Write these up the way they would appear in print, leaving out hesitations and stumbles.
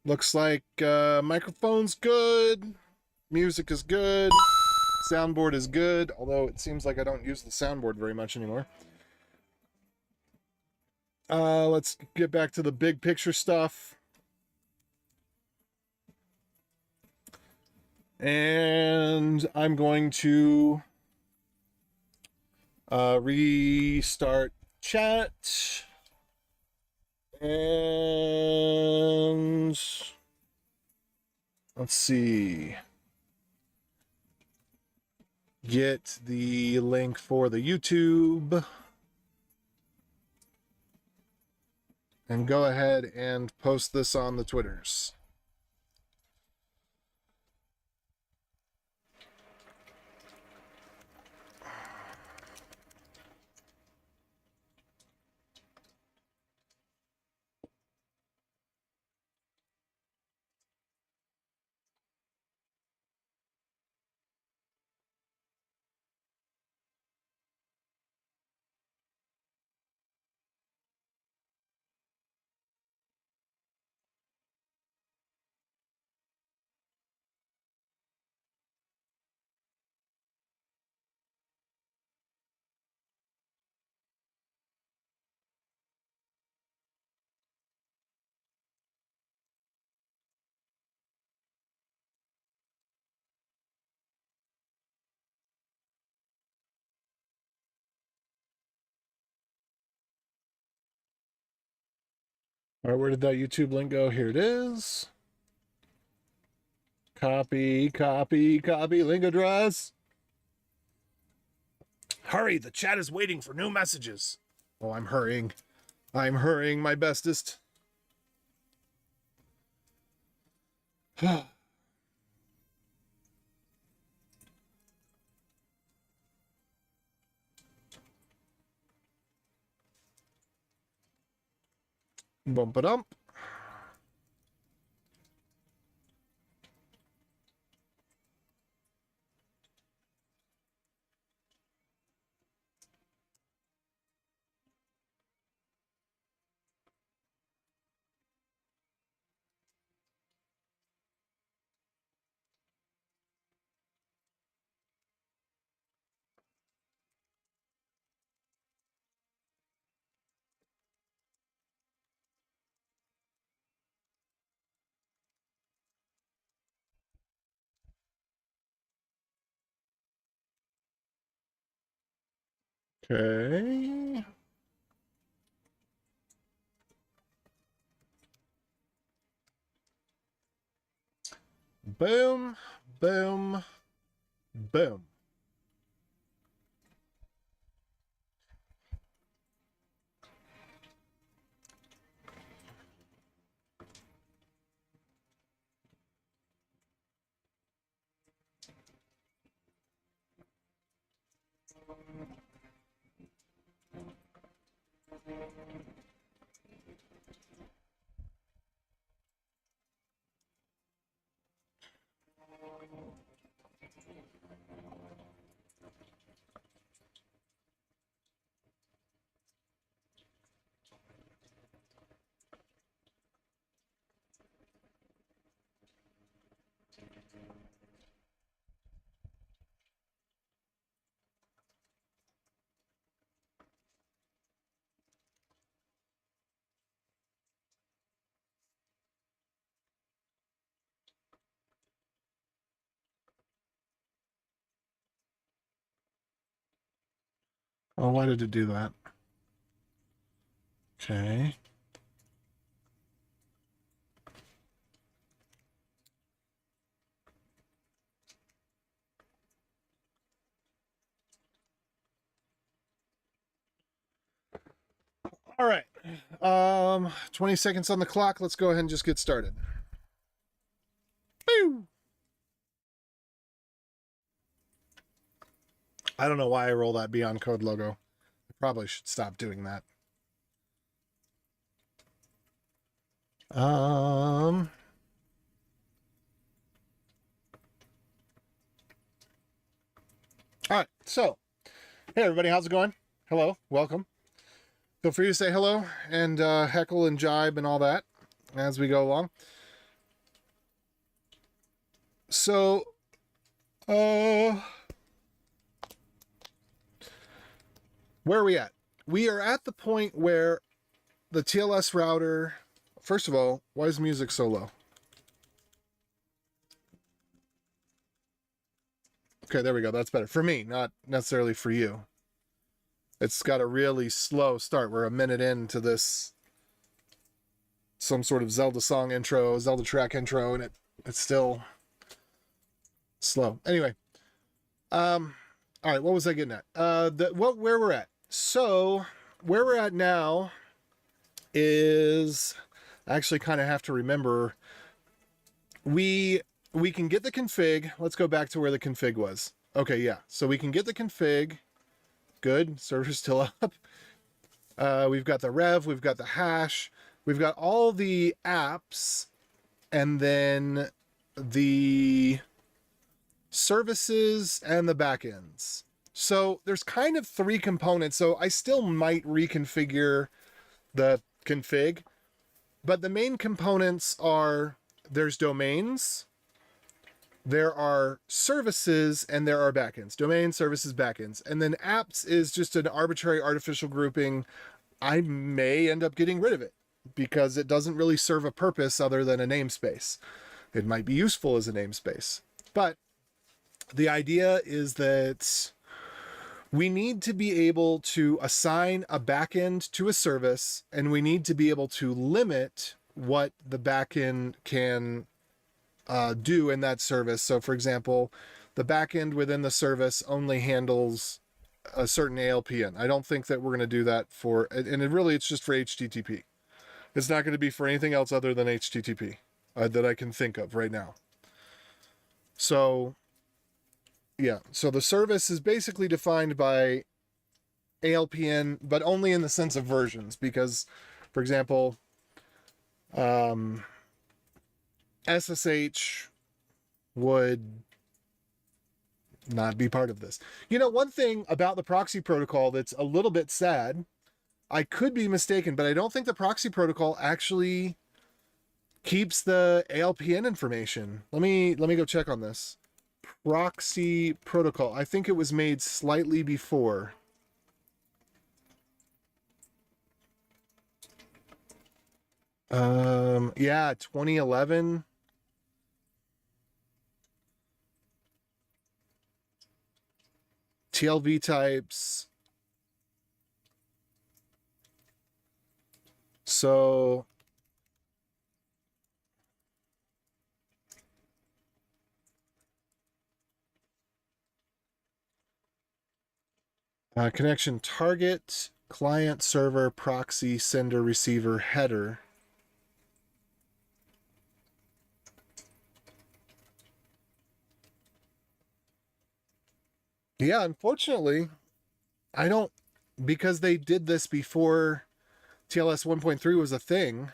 Looks like microphone's good, music is good, soundboard is good, although it seems like I don't use the soundboard very much anymore. Let's get back to the big picture stuff. And I'm going to restart chat. And let's see. Get the link for the YouTube. And go ahead and post this on the Twitters. All right, where did that YouTube link go? Here it is. Copy, copy, copy, link address. Hurry, the chat is waiting for new messages. Oh, I'm hurrying. I'm hurrying my bestest. Bump it up. Okay. Boom, boom, boom. Oh, why did it do that? Okay. All right. 20 seconds on the clock. Let's go ahead and just get started. Boo! I don't know why I roll that Beyond Code logo. I probably should stop doing that. All right. So, hey everybody, how's it going? Hello, welcome. Feel free to say hello and heckle and jibe and all that as we go along. So, where are we at? We are at the point where the TLS router, first of all, why is music so low? Okay, there we go. That's better. For me, not necessarily for you. It's got a really slow start. We're a minute into this, some sort of Zelda song intro, Zelda track intro, and it's still slow. Anyway, all right, what was I getting at? Where we're at. So, where we're at now is, I actually kind of have to remember, we can get the config. Let's go back to where the config was. Okay, yeah. So we can get the config. Good. Server's still up. We've got the rev. We've got the hash. We've got all the apps. And then the services and the backends. So there's kind of three components. So I still might reconfigure the config. But the main components are, there's domains, there are services, and there are backends. Domains, services, backends. And then apps is just an arbitrary artificial grouping. I may end up getting rid of it because it doesn't really serve a purpose other than a namespace. It might be useful as a namespace. But the idea is that we need to be able to assign a backend to a service, and we need to be able to limit what the backend can do in that service. So for example, the backend within the service only handles a certain ALPN. I don't think that we're going to do that for, and it's just for HTTP. It's not going to be for anything else other than HTTP that I can think of right now. So yeah, so the service is basically defined by ALPN, but only in the sense of versions, because for example, SSH would not be part of this. You know, one thing about the proxy protocol that's a little bit sad, I could be mistaken, but I don't think the proxy protocol actually keeps the ALPN information. Let me go check on this. Proxy protocol. I think it was made slightly before. Yeah, 2011. TLV types. So connection target, client, server, proxy, sender, receiver, header. Yeah, unfortunately, I don't, because they did this before TLS 1.3 was a thing,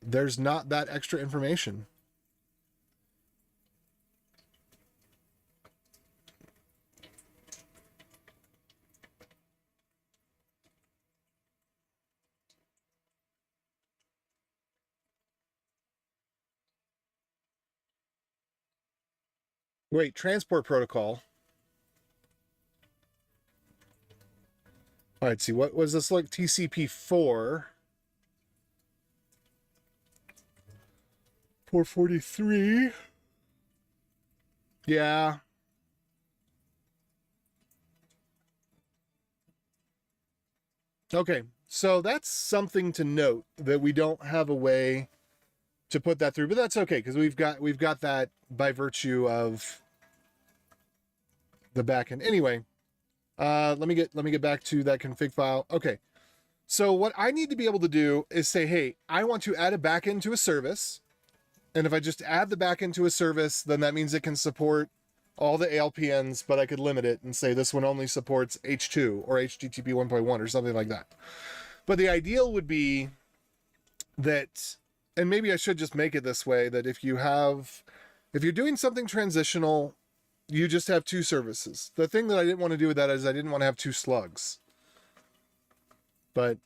there's not that extra information. Wait, transport protocol. All right, see, what was this like? TCP4. 443. Yeah. Okay, so that's something to note, that we don't have a way to put that through, but that's okay because we've got that by virtue of the backend. Anyway, let me get back to that config file. Okay, so what I need to be able to do is say, hey, I want to add a backend to a service, and if I just add the backend to a service, then that means it can support all the ALPNs, but I could limit it and say this one only supports H2 or HTTP 1.1 or something like that. But the ideal would be that, and maybe I should just make it this way, that if you're doing something transitional, you just have two services. The thing that I didn't want to do with that is I didn't want to have two slugs. But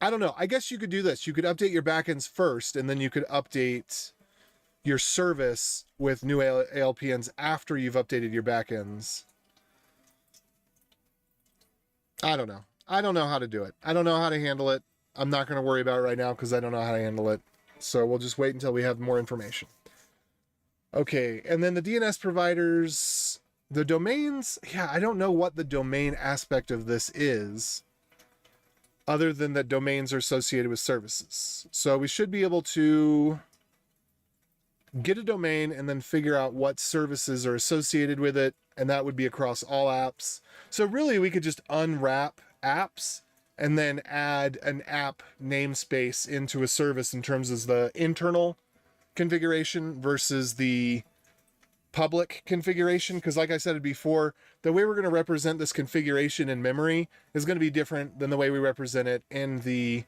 I don't know. I guess you could do this. You could update your backends first, and then you could update your service with new ALPNs after you've updated your backends. I don't know. I don't know how to do it. I don't know how to handle it. I'm not going to worry about it right now because I don't know how to handle it. So we'll just wait until we have more information. Okay, and then the DNS providers, the domains, yeah, I don't know what the domain aspect of this is, other than that domains are associated with services. So we should be able to get a domain and then figure out what services are associated with it, and that would be across all apps. So really we could just unwrap apps and then add an app namespace into a service in terms of the internal configuration versus the public configuration, because like I said before, the way we're going to represent this configuration in memory is going to be different than the way we represent it in the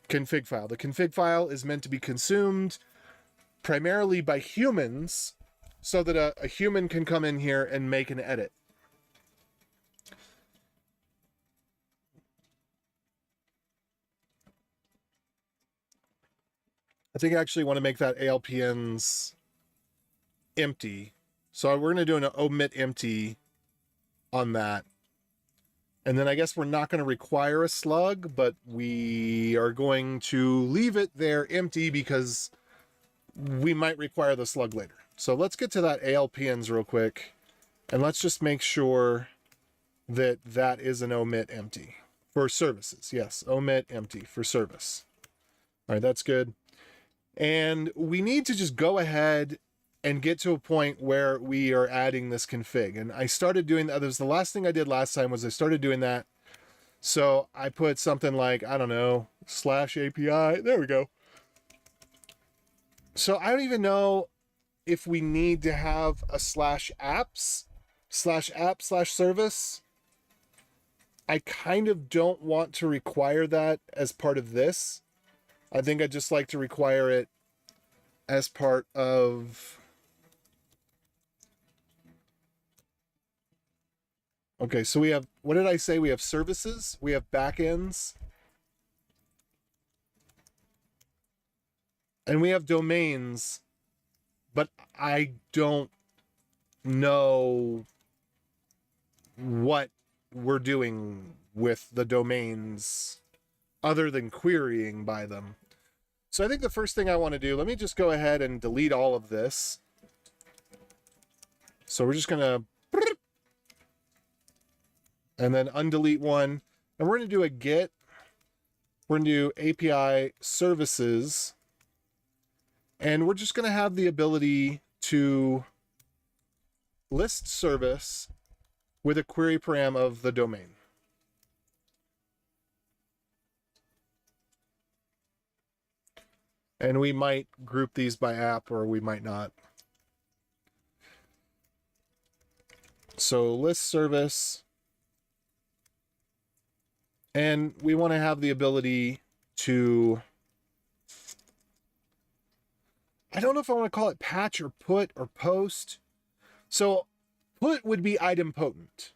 config file. The config file is meant to be consumed primarily by humans so that a human can come in here and make an edit. I think I actually want to make that ALPNs empty. So we're going to do an omit empty on that. And then I guess we're not going to require a slug, but we are going to leave it there empty because we might require the slug later. So let's get to that ALPNs real quick. And let's just make sure that that is an omit empty for services. Yes, omit empty for service. All right, that's good. And we need to just go ahead and get to a point where we are adding this config. And I started doing that. That was the last thing I did last time, was I started doing that. So I put something like, I don't know, /API. There we go. So I don't even know if we need to have a /apps/app/service. I kind of don't want to require that as part of this. I think I'd just like to require it as part of... Okay, so we have, what did I say? We have services, we have backends, and we have domains, but I don't know what we're doing with the domains other than querying by them. So I think the first thing I want to do, let me just go ahead and delete all of this. So we're just going to, and then undelete one. And we're going to do a get. We're going to do API services. And we're just going to have the ability to list service with a query param of the domain. And we might group these by app, or we might not. So list service. And we want to have the ability to, I don't know if I want to call it patch or put or post. So put would be idempotent.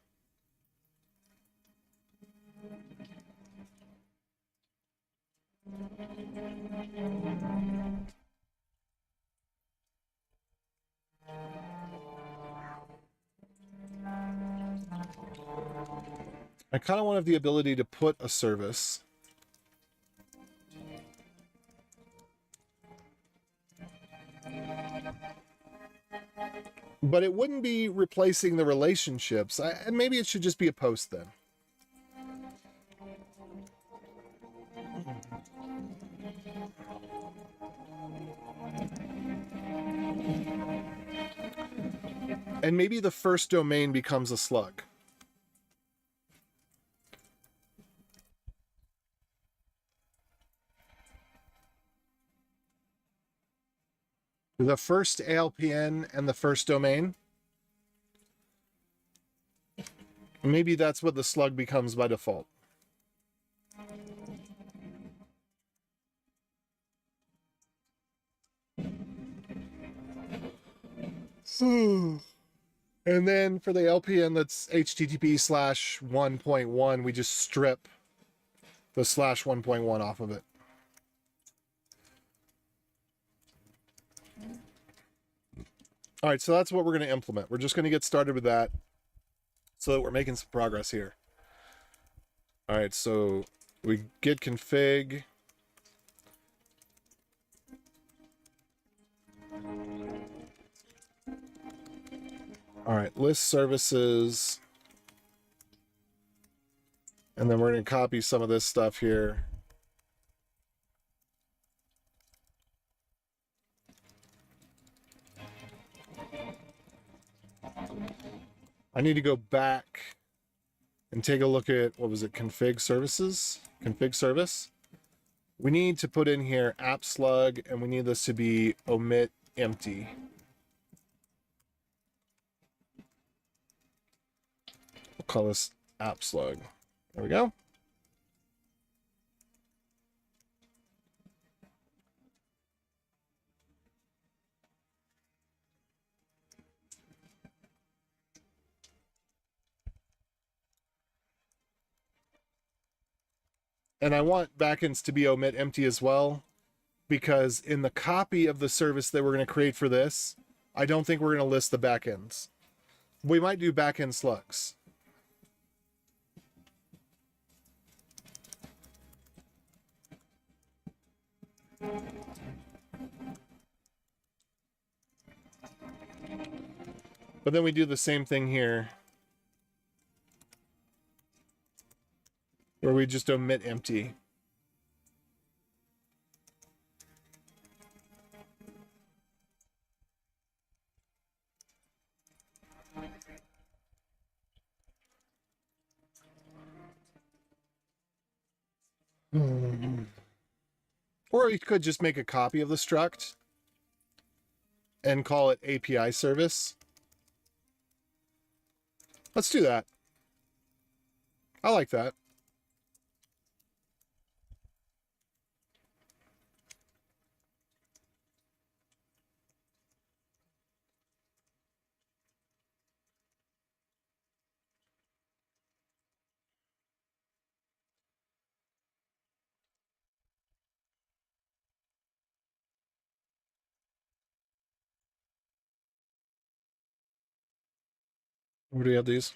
I kind of want to have the ability to put a service. But it wouldn't be replacing the relationships. And maybe it should just be a post then. And maybe the first domain becomes a slug. The first ALPN and the first domain. Maybe that's what the slug becomes by default. And then for the LPN that's HTTP/1.1, we just strip the /1.1 off of it. All right, so that's what we're going to implement. We're just going to get started with that so that we're making some progress here. All right, so we git config. All right, list services. And then we're going to copy some of this stuff here. I need to go back and take a look at, what was it, config services? Config service. We need to put in here app slug, and we need this to be omit empty. We'll call this app slug. There we go. And I want backends to be omit empty as well, because in the copy of the service that we're going to create for this, I don't think we're going to list the backends. We might do backend slugs. But then we do the same thing here, where we just omit empty. Or we could just make a copy of the struct and call it API service. Let's do that. I like that. Where do we have these?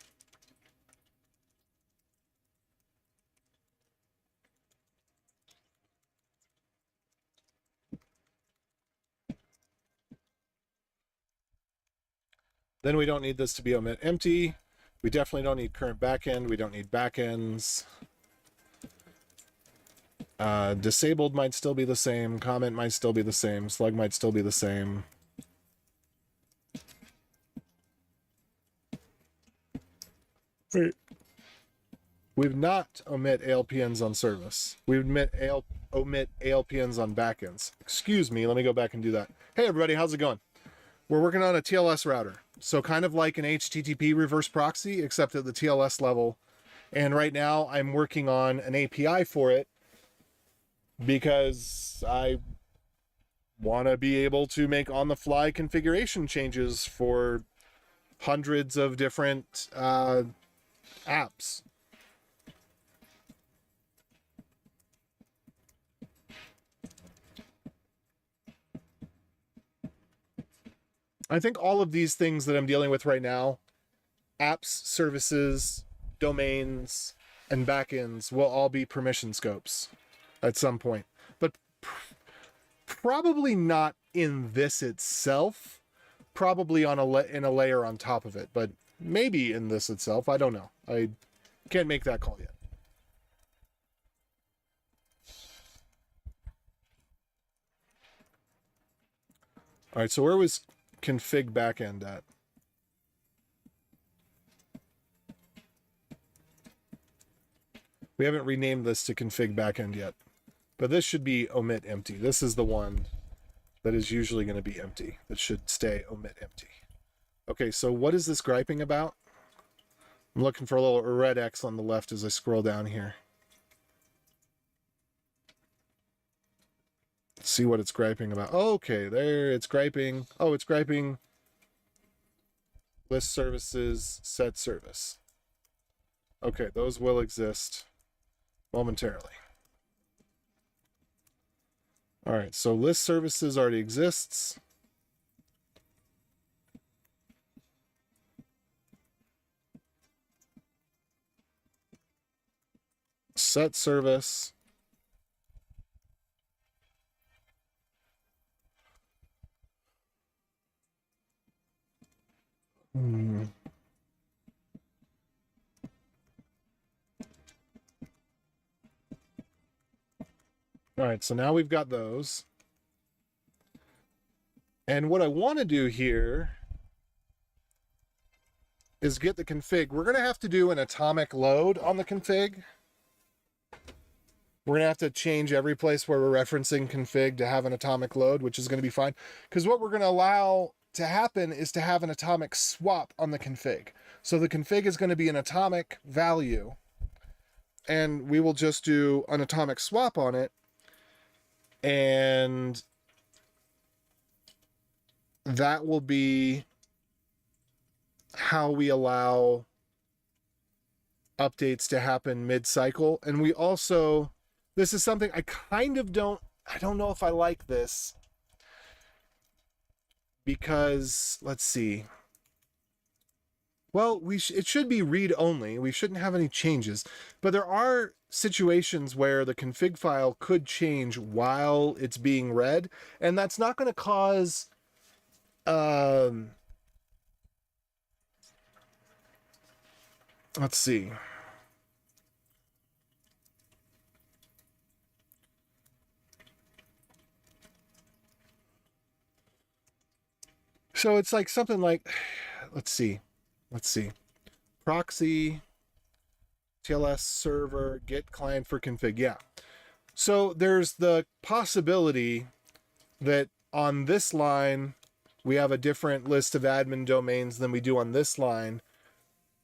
Then we don't need this to be omit empty. We definitely don't need current backend. We don't need backends. Disabled might still be the same. Comment might still be the same. Slug might still be the same. Wait. We've not omit ALPNs on service. We omit ALPNs on backends. Excuse me, let me go back and do that. Hey everybody, how's it going? We're working on a TLS router. So kind of like an HTTP reverse proxy, except at the TLS level. And right now I'm working on an API for it because I want to be able to make on-the-fly configuration changes for hundreds of different apps. I think all of these things that I'm dealing with right now, apps, services, domains, and backends will all be permission scopes at some point. But probably not in this itself, probably on in a layer on top of it, but maybe in this itself. I don't know. I can't make that call yet. All right, so where was config backend at? We haven't renamed this to config backend yet, but this should be omit empty. This is the one that is usually going to be empty. That should stay omit empty. Okay, so what is this griping about? I'm looking for a little red X on the left as I scroll down here. Let's see what it's griping about. Oh, okay, there it's griping. Oh, it's griping list services, set service. Okay, those will exist momentarily. All right, so list services already exists. set service. Hmm. All right, so now we've got those. And what I want to do here is get the config. We're going to have to do an atomic load on the config. We're going to have to change every place where we're referencing config to have an atomic load, which is going to be fine. Because what we're going to allow to happen is to have an atomic swap on the config. So the config is going to be an atomic value, and we will just do an atomic swap on it. And that will be how we allow updates to happen mid-cycle. And we also, this is something I don't know if I like this, because let's see. Well, it should be read only. We shouldn't have any changes, but there are situations where the config file could change while it's being read, and that's not going to cause let's see. So it's like something like, let's see. Proxy, TLS server, get client for config. Yeah. So there's the possibility that on this line, we have a different list of admin domains than we do on this line,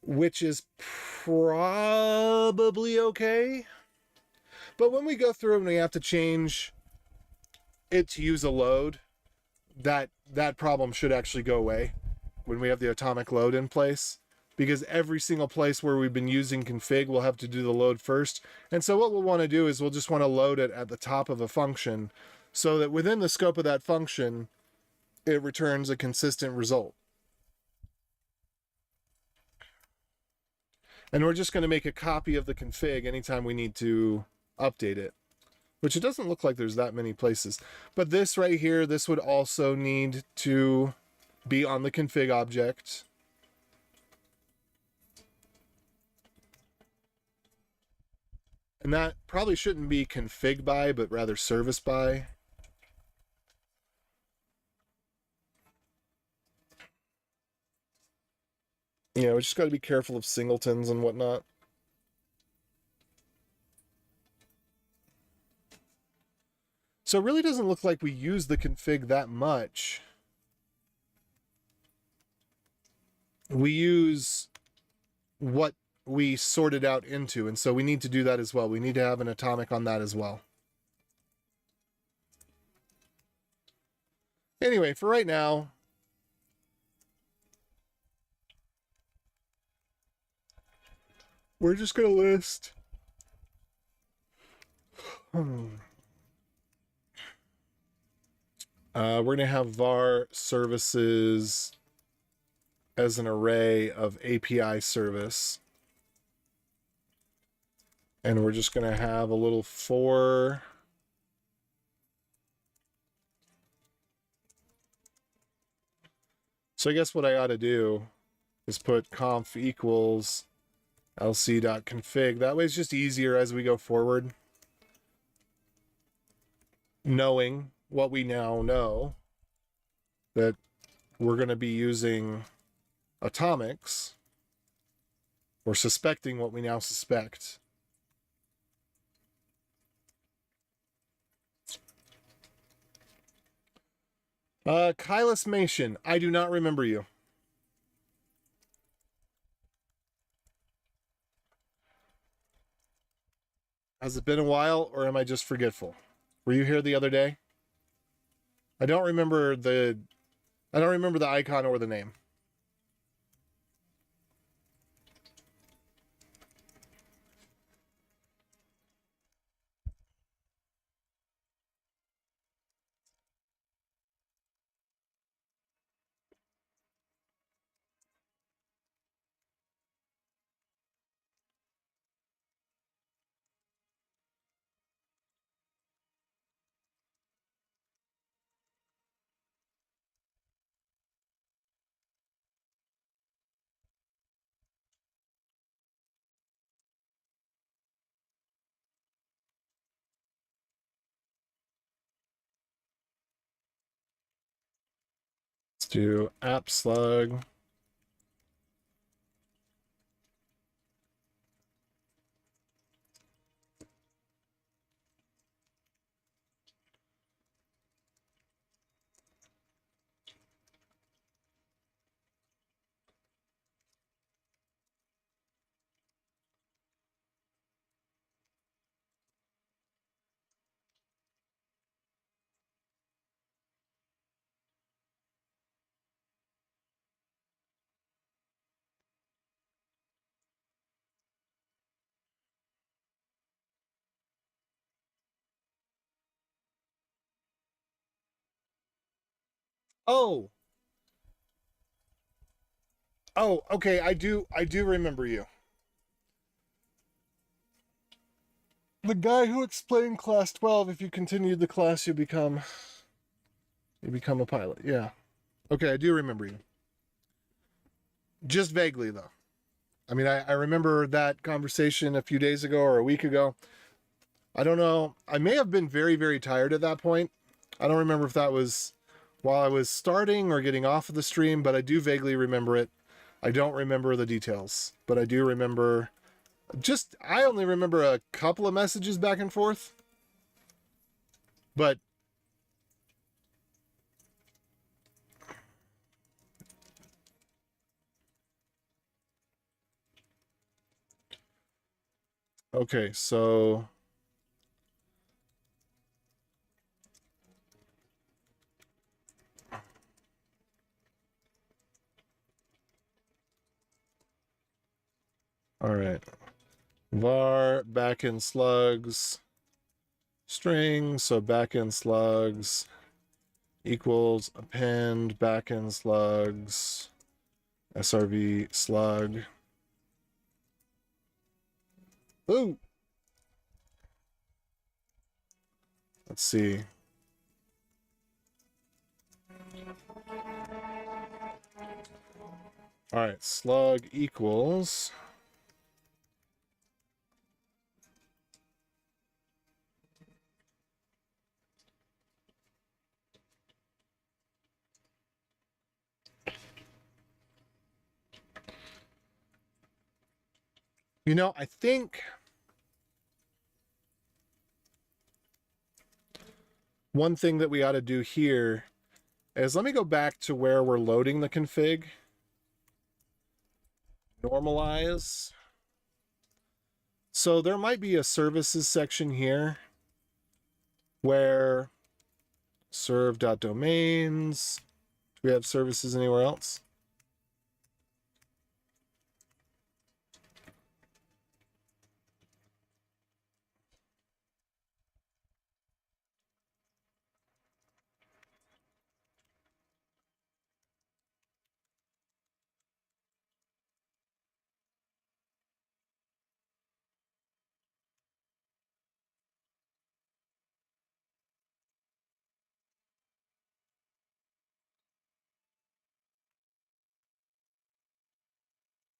which is probably okay. But when we go through and we have to change it to use a load, that problem should actually go away when we have the atomic load in place, because every single place where we've been using config will have to do the load first. And so what we'll want to do is we'll just want to load it at the top of a function so that within the scope of that function, it returns a consistent result. And we're just going to make a copy of the config anytime we need to update it, which it doesn't look like there's that many places. But this right here, this would also need to be on the config object. And that probably shouldn't be config by, but rather service by. You know, we just got to be careful of singletons and whatnot. So it really doesn't look like we use the config that much. We use what we sorted out into, and so we need to do that as well. We need to have an atomic on that as well. Anyway, for right now, we're just going to list we're going to have var services as an array of API service. And we're just going to have a little for. So I guess what I ought to do is put conf equals lc.config. That way it's just easier as we go forward, knowing what we now know, that we're going to be using atomics, or suspecting what we now suspect. Kylus Mation, I do not remember you. Has it been a while, or am I just forgetful? Were you here the other day? I don't remember the icon or the name. do app slug. Oh, oh, okay. I do remember you. The guy who explained class 12, if you continue the class, you become a pilot. Yeah. Okay, I do remember you. Just vaguely though. I mean, I remember that conversation a few days ago or a week ago. I don't know. I may have been very, very tired at that point. I don't remember if that was while I was starting or getting off of the stream, but I do vaguely remember it. I don't remember the details, but I do remember I only remember a couple of messages back and forth. But okay, so all right. Var backend slugs string, so backend slugs equals append backend slugs srv slug. Ooh, let's see. All right, slug equals I think one thing that we ought to do here is let me go back to where we're loading the config. Normalize. So there might be a services section here where serve.domains. Do we have services anywhere else?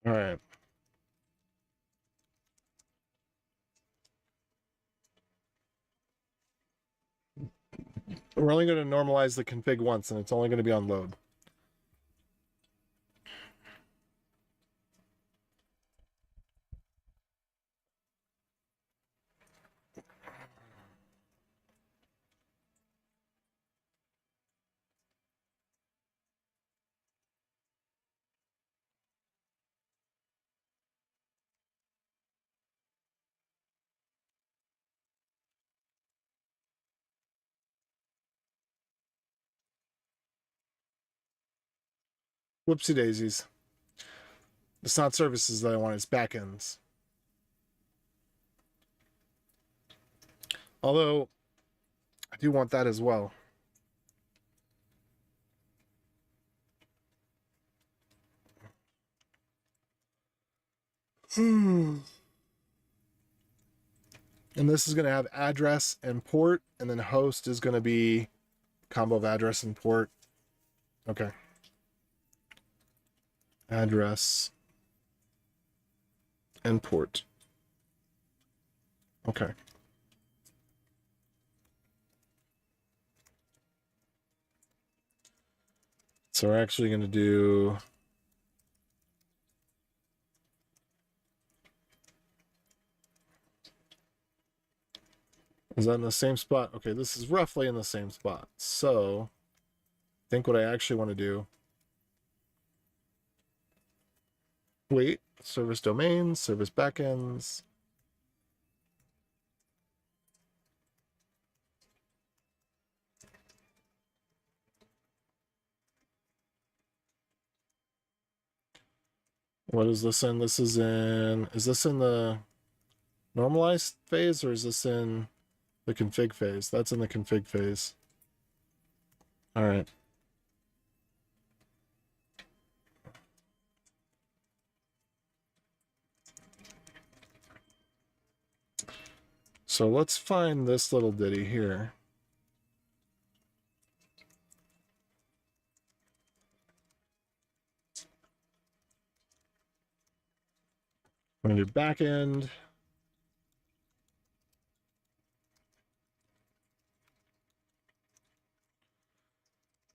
All right. We're only going to normalize the config once, and it's only going to be on load. Whoopsie daisies. It's not services that I want, it's backends. Although, I do want that as well. And this is going to have address and port, and then host is going to be combo of address and port. Okay. Address and port. Okay. So we're actually going to do... Is that in the same spot? Okay, this is roughly in the same spot. So I think what I actually want to do... Wait, service domains, service backends. What is this in? This is in... Is this in the normalized phase or is this in the config phase? That's in the config phase. All right. So let's find this little ditty here. I'm going to do backend.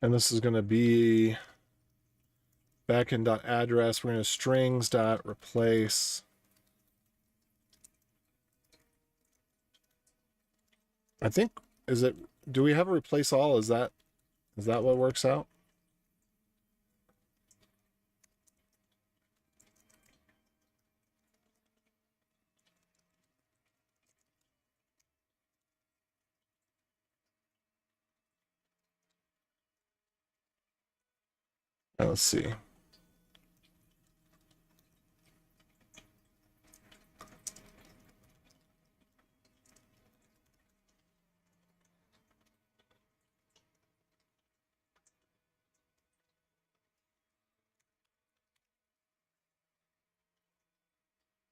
And this is going to be backend.address. We're going to strings.replace. I think, is it, do we have a replace all? Is that what works out? Let's see.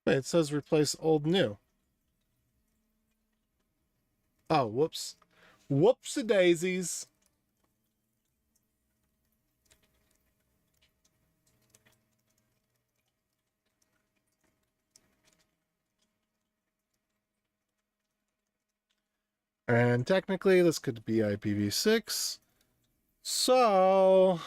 Wait, it says replace old new. Oh, whoops. Whoopsie daisies. And technically this could be IPv6. So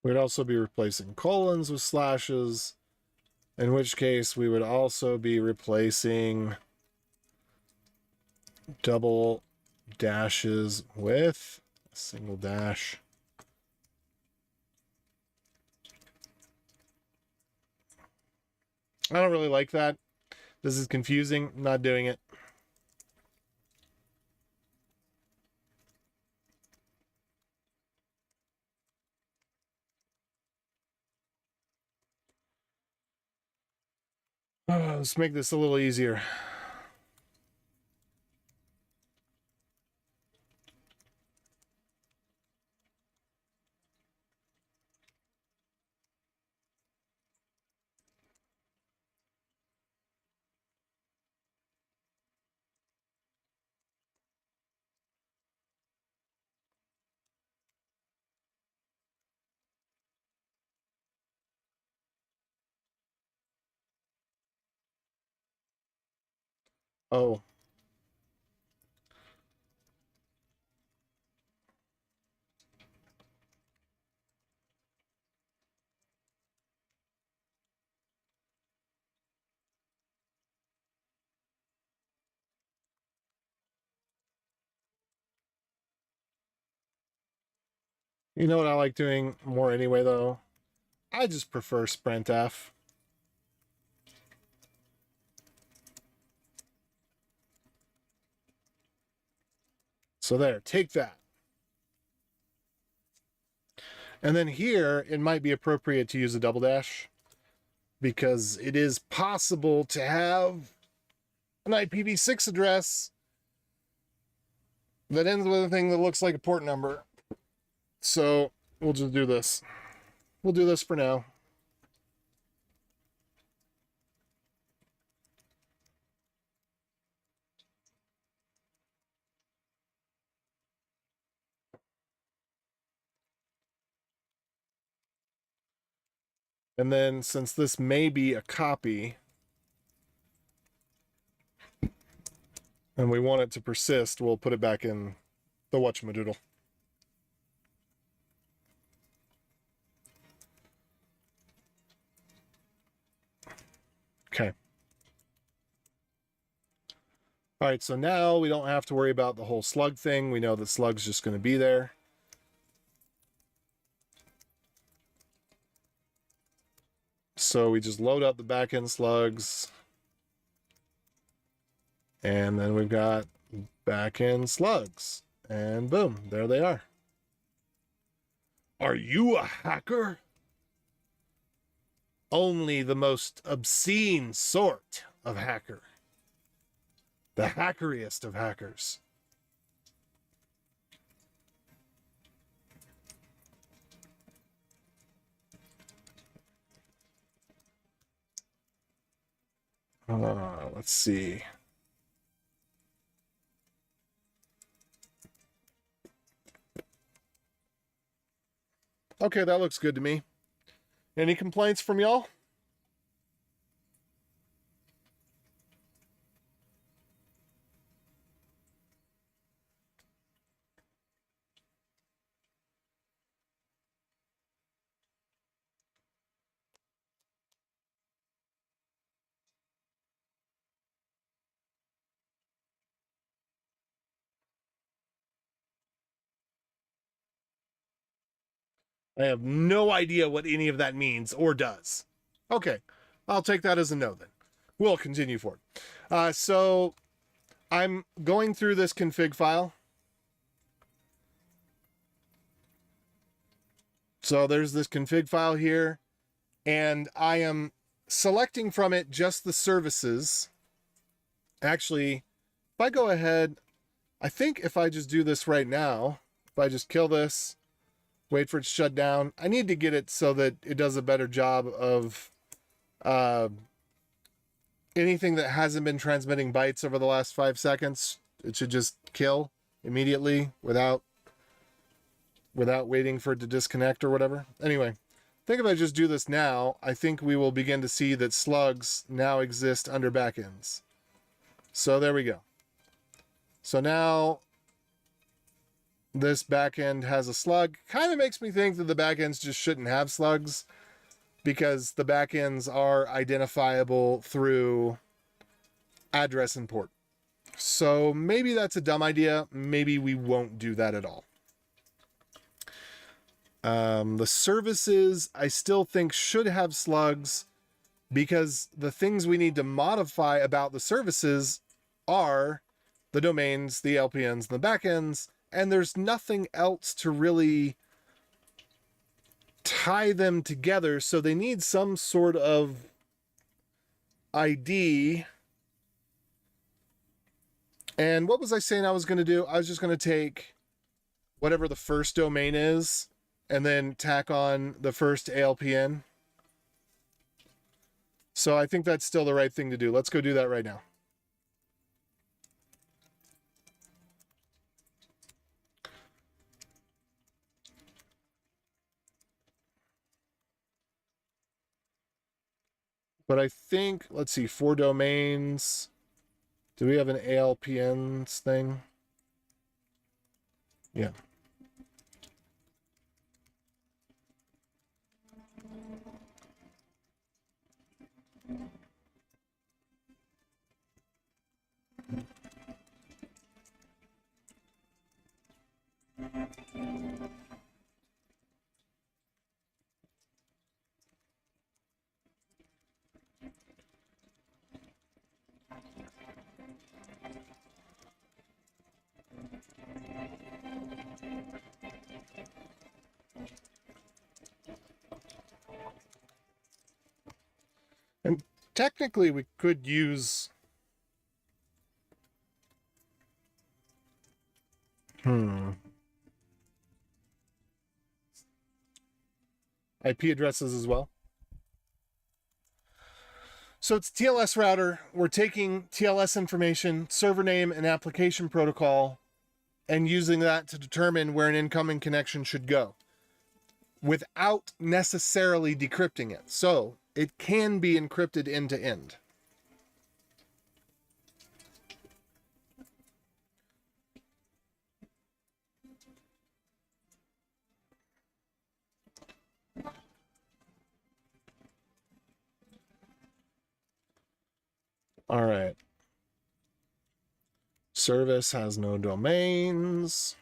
we'd also be replacing colons with slashes, in which case we would also be replacing double dashes with a single dash. I don't really like that. This is confusing. I'm not doing it. Let's make this a little easier. Oh. You know what I like doing more anyway, though? I just prefer sprintf. So there, take that. And then here, it might be appropriate to use a double dash because it is possible to have an IPv6 address that ends with a thing that looks like a port number. So we'll just do this. We'll do this for now. And then since this may be a copy and we want it to persist, we'll put it back in the whatchamadoodle. Okay. All right, so now we don't have to worry about the whole slug thing. We know that slug's just going to be there. So we just load up the backend slugs. And then we've got backend slugs. And boom, there they are. Are you a hacker? Only the most obscene sort of hacker. The hackeriest of hackers. Let's see. Okay, that looks good to me. Any complaints from y'all? I have no idea what any of that means or does. Okay, I'll take that as a no then. We'll continue forward. So I'm going through this config file. So there's this config file here, and I am selecting from it just the services. Actually, if I go ahead, I think if I just do this right now, if I just kill this, wait for it to shut down, I need to get it so that it does a better job of anything that hasn't been transmitting bytes over the last 5 seconds. It should just kill immediately without waiting for it to disconnect or whatever. Anyway, I think if I just do this now, I think we will begin to see that slugs now exist under backends. So there we go. So now this backend has a slug. Kind of makes me think that the backends just shouldn't have slugs, because the backends are identifiable through address and port. So maybe that's a dumb idea. Maybe we won't do that at all. The services I still think should have slugs, because the things we need to modify about the services are the domains, the LPNs, and the backends, and there's nothing else to really tie them together, so they need some sort of ID. And what was I saying I was going to do? I was just going to take whatever the first domain is and then tack on the first ALPN. So I think that's still the right thing to do. Let's go do that right now. But I think, let's see, 4 domains. Do we have an ALPNs thing? Yeah. And technically we could use IP addresses as well. So it's TLS router. We're taking TLS information, server name, and application protocol, and using that to determine where an incoming connection should go. without necessarily decrypting it. So it can be encrypted end to end. All right. Service has no domains.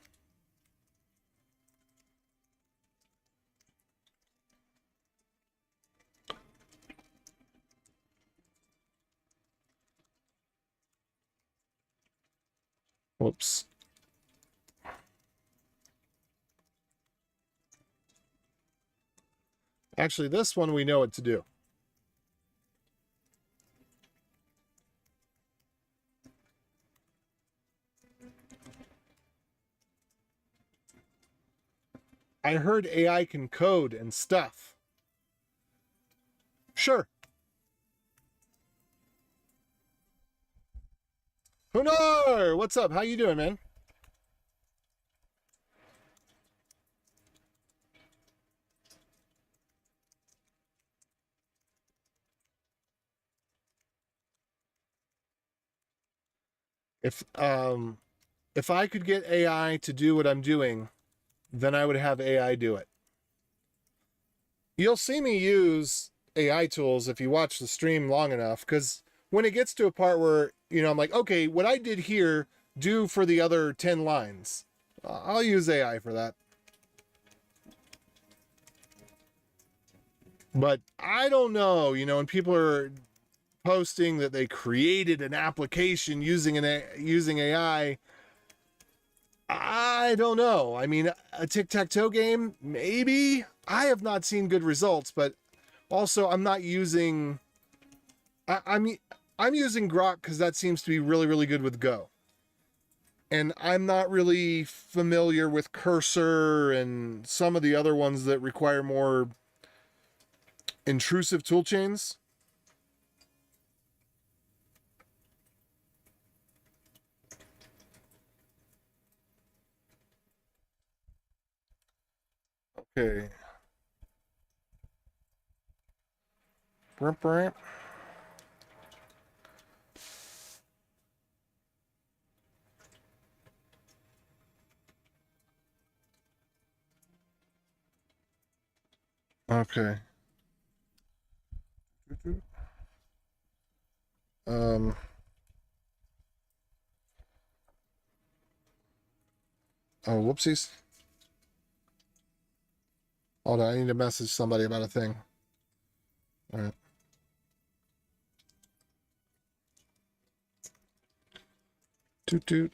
Whoops. Actually, this one we know what to do. I heard AI can code and stuff. Sure. Hunar, what's up? How you doing, man? If I could get AI to do what I'm doing, then I would have AI do it. You'll see me use AI tools if you watch the stream long enough, because when it gets to a part where, you know, I'm like, okay, what I did here, do for the other 10 lines. I'll use AI for that. But I don't know, you know, when people are posting that they created an application using AI, I don't know. I mean, a tic-tac-toe game, maybe. I have not seen good results, but also I'm not using. I'm using Grok because that seems to be really, really good with Go. And I'm not really familiar with Cursor and some of the other ones that require more intrusive toolchains. Okay. Okay. Um. Oh, whoopsies. Hold on, I need to message somebody about a thing. All right. Toot toot.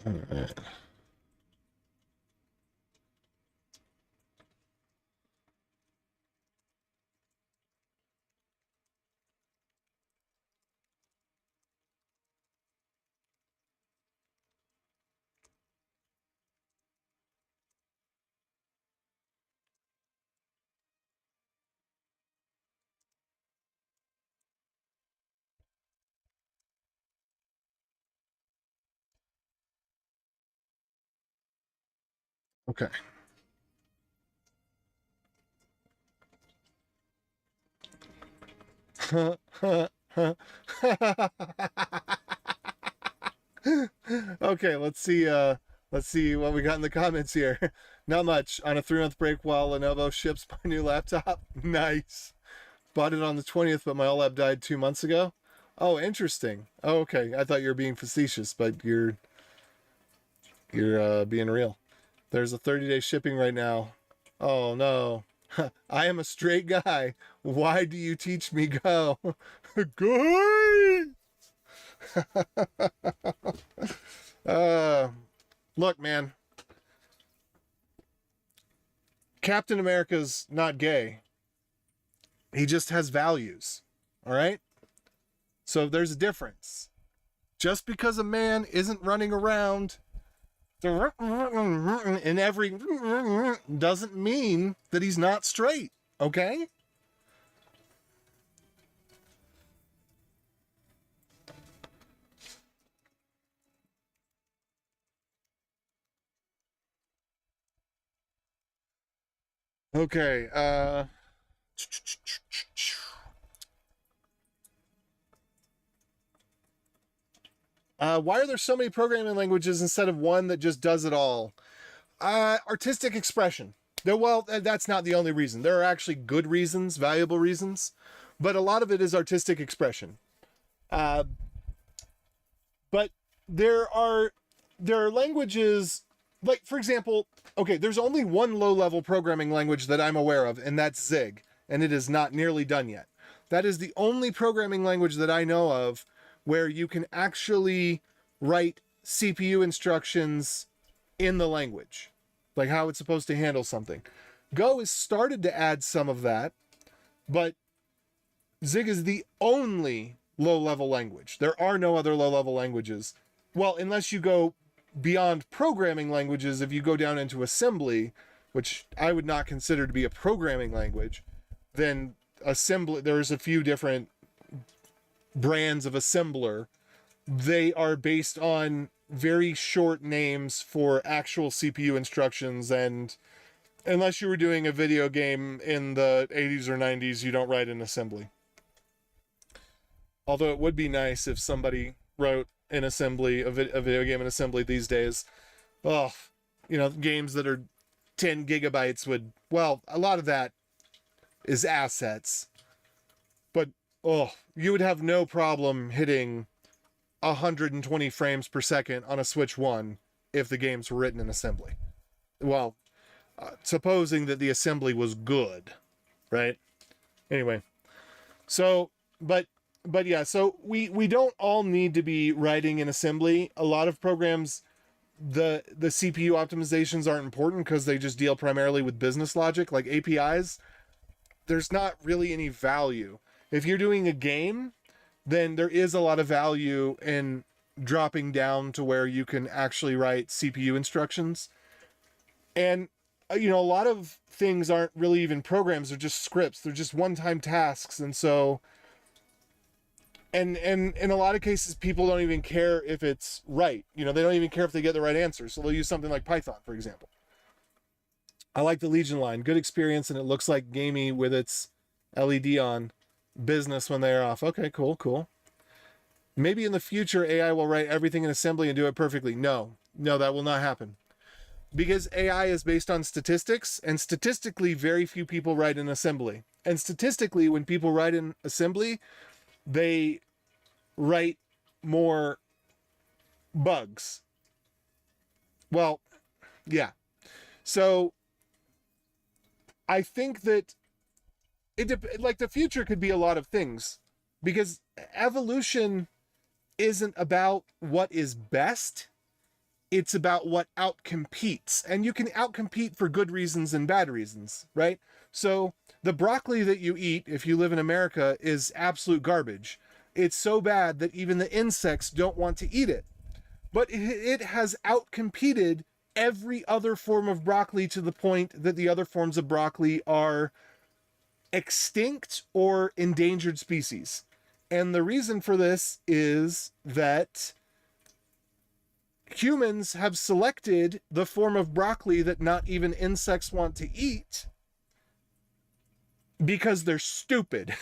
All right. Okay. Okay, let's see what we got in the comments here. Not much. On a 3-month break while Lenovo ships my new laptop. Nice. Bought it on the 20th, but my OLED died 2 months ago. Oh, interesting. Oh, okay. I thought you were being facetious, but you're being real. There's a 30-day shipping right now. Oh no. I am a straight guy. Why do you teach me Go? Go! Look, man. Captain America's not gay. He just has values. All right? So there's a difference. Just because a man isn't running around in every doesn't mean that he's not straight. Okay? Okay. Why are there so many programming languages instead of one that just does it all? Artistic expression. Well, that's not the only reason. There are actually good reasons, valuable reasons, but a lot of it is artistic expression. Uh, but there are languages like, for example, okay, there's only one low-level programming language that I'm aware of, and that's Zig, and it is not nearly done yet. That is the only programming language that I know of where you can actually write CPU instructions in the language, like how it's supposed to handle something. Go has started to add some of that, but Zig is the only low level language. There are no other low level languages. Well, unless you go beyond programming languages, if you go down into assembly, which I would not consider to be a programming language, then assembly, there's a few different brands of assembler. They are based on very short names for actual CPU instructions, and unless you were doing a video game in the 80s or 90s, you don't write in assembly. Although it would be nice if somebody wrote in assembly, a video game in assembly these days. Oh, games that are 10 gigabytes would, well, a lot of that is assets. But, you would have no problem hitting 120 frames per second on a Switch 1 if the games were written in assembly. Well, supposing that the assembly was good, right? Anyway, so, but yeah, so we don't all need to be writing in assembly. A lot of programs, the CPU optimizations aren't important because they just deal primarily with business logic, like APIs. There's not really any value. If you're doing a game, then there is a lot of value in dropping down to where you can actually write CPU instructions. And a lot of things aren't really even programs, they're just scripts. They're just one-time tasks. And so and in a lot of cases people don't even care if it's right. They don't even care if they get the right answer. So they'll use something like Python, for example. I like the Legion line. Good experience, and it looks like gamey with its LED on. Business when they are off. Okay, cool. Maybe in the future AI will write everything in assembly and do it perfectly. No, that will not happen. Because AI is based on statistics, and statistically very few people write in assembly. And statistically, when people write in assembly, they write more bugs. Well, yeah. So I think that like the future could be a lot of things, because evolution isn't about what is best. It's about what outcompetes, and you can outcompete for good reasons and bad reasons, right? So the broccoli that you eat, if you live in America, is absolute garbage. It's so bad that even the insects don't want to eat it. But it has outcompeted every other form of broccoli to the point that the other forms of broccoli are extinct or endangered species. And the reason for this is that humans have selected the form of broccoli that not even insects want to eat because they're stupid.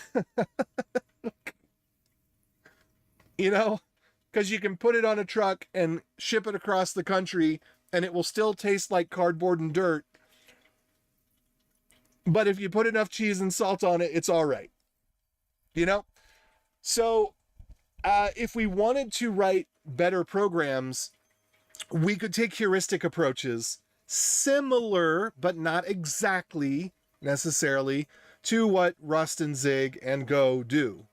Because you can put it on a truck and ship it across the country and it will still taste like cardboard and dirt. But if you put enough cheese and salt on it, it's all right. So if we wanted to write better programs, we could take heuristic approaches, similar but not exactly necessarily to what Rust and Zig and Go do.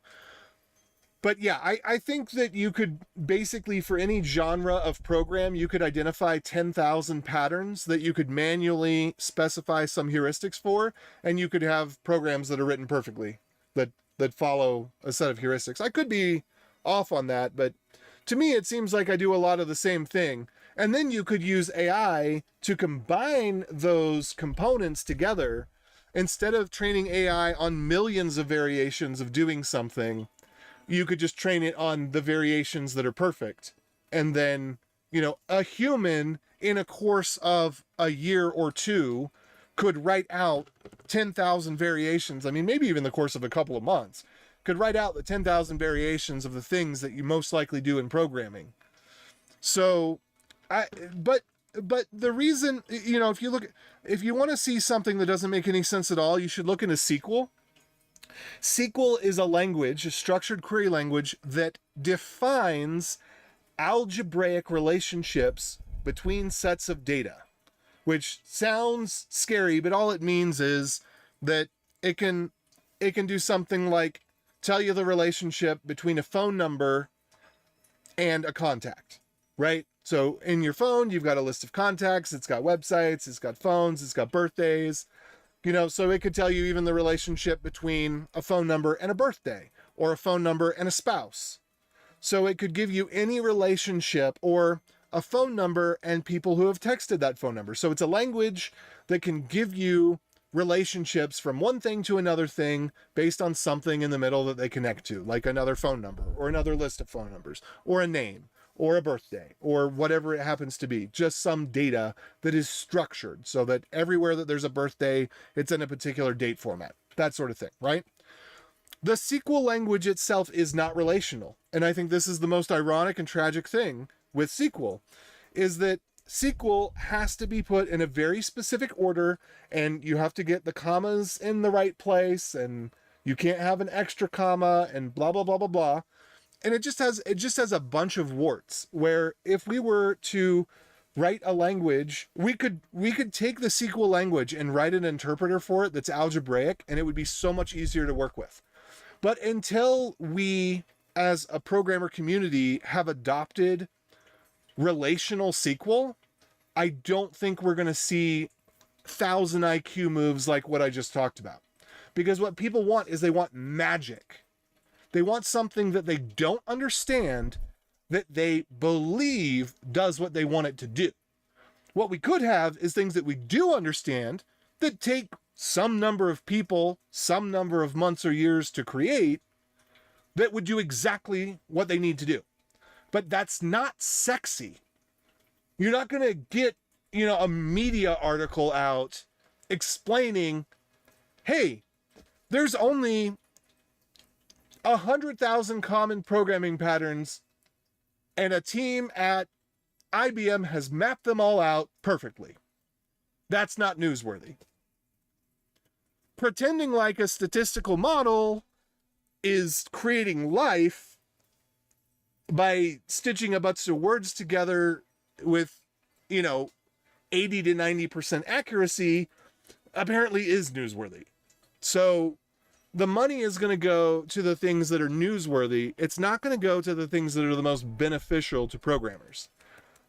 But yeah, I think that you could basically, for any genre of program, you could identify 10,000 patterns that you could manually specify some heuristics for, and you could have programs that are written perfectly that follow a set of heuristics. I could be off on that, but to me it seems like I do a lot of the same thing. And then you could use AI to combine those components together. Instead of training AI on millions of variations of doing something, you could just train it on the variations that are perfect. And then, a human in a course of a year or two could write out 10,000 variations. I mean, maybe even the course of a couple of months, could write out the 10,000 variations of the things that you most likely do in programming. So, but the reason, if you want to see something that doesn't make any sense at all, you should look into SQL. SQL is a language, a structured query language that defines algebraic relationships between sets of data, which sounds scary, but all it means is that it can do something like tell you the relationship between a phone number and a contact, right? So in your phone, you've got a list of contacts, it's got websites, it's got phones, it's got birthdays, so it could tell you even the relationship between a phone number and a birthday, or a phone number and a spouse. So it could give you any relationship, or a phone number and people who have texted that phone number. So it's a language that can give you relationships from one thing to another thing based on something in the middle that they connect to, like another phone number, or another list of phone numbers, or a name, or a birthday, or whatever it happens to be. Just some data that is structured so that everywhere that there's a birthday, it's in a particular date format. That sort of thing, right? The SQL language itself is not relational. And I think this is the most ironic and tragic thing with SQL, is that SQL has to be put in a very specific order, and you have to get the commas in the right place, and you can't have an extra comma, and blah, blah, blah, blah, blah. And it just has a bunch of warts, where if we were to write a language, we could take the SQL language and write an interpreter for it that's algebraic, and it would be so much easier to work with. But until we, as a programmer community, have adopted relational SQL, I don't think we're going to see 1,000 IQ moves like what I just talked about. Because what people want is they want magic. They want something that they don't understand, that they believe does what they want it to do. What we could have is things that we do understand that take some number of people, some number of months or years to create, that would do exactly what they need to do. But that's not sexy. You're not going to get, a media article out explaining, hey, there's only 100,000 common programming patterns, and a team at IBM has mapped them all out perfectly. That's not newsworthy. Pretending like a statistical model is creating life by stitching a bunch of words together with, 80 to 90% accuracy apparently is newsworthy. So the money is going to go to the things that are newsworthy. It's not going to go to the things that are the most beneficial to programmers.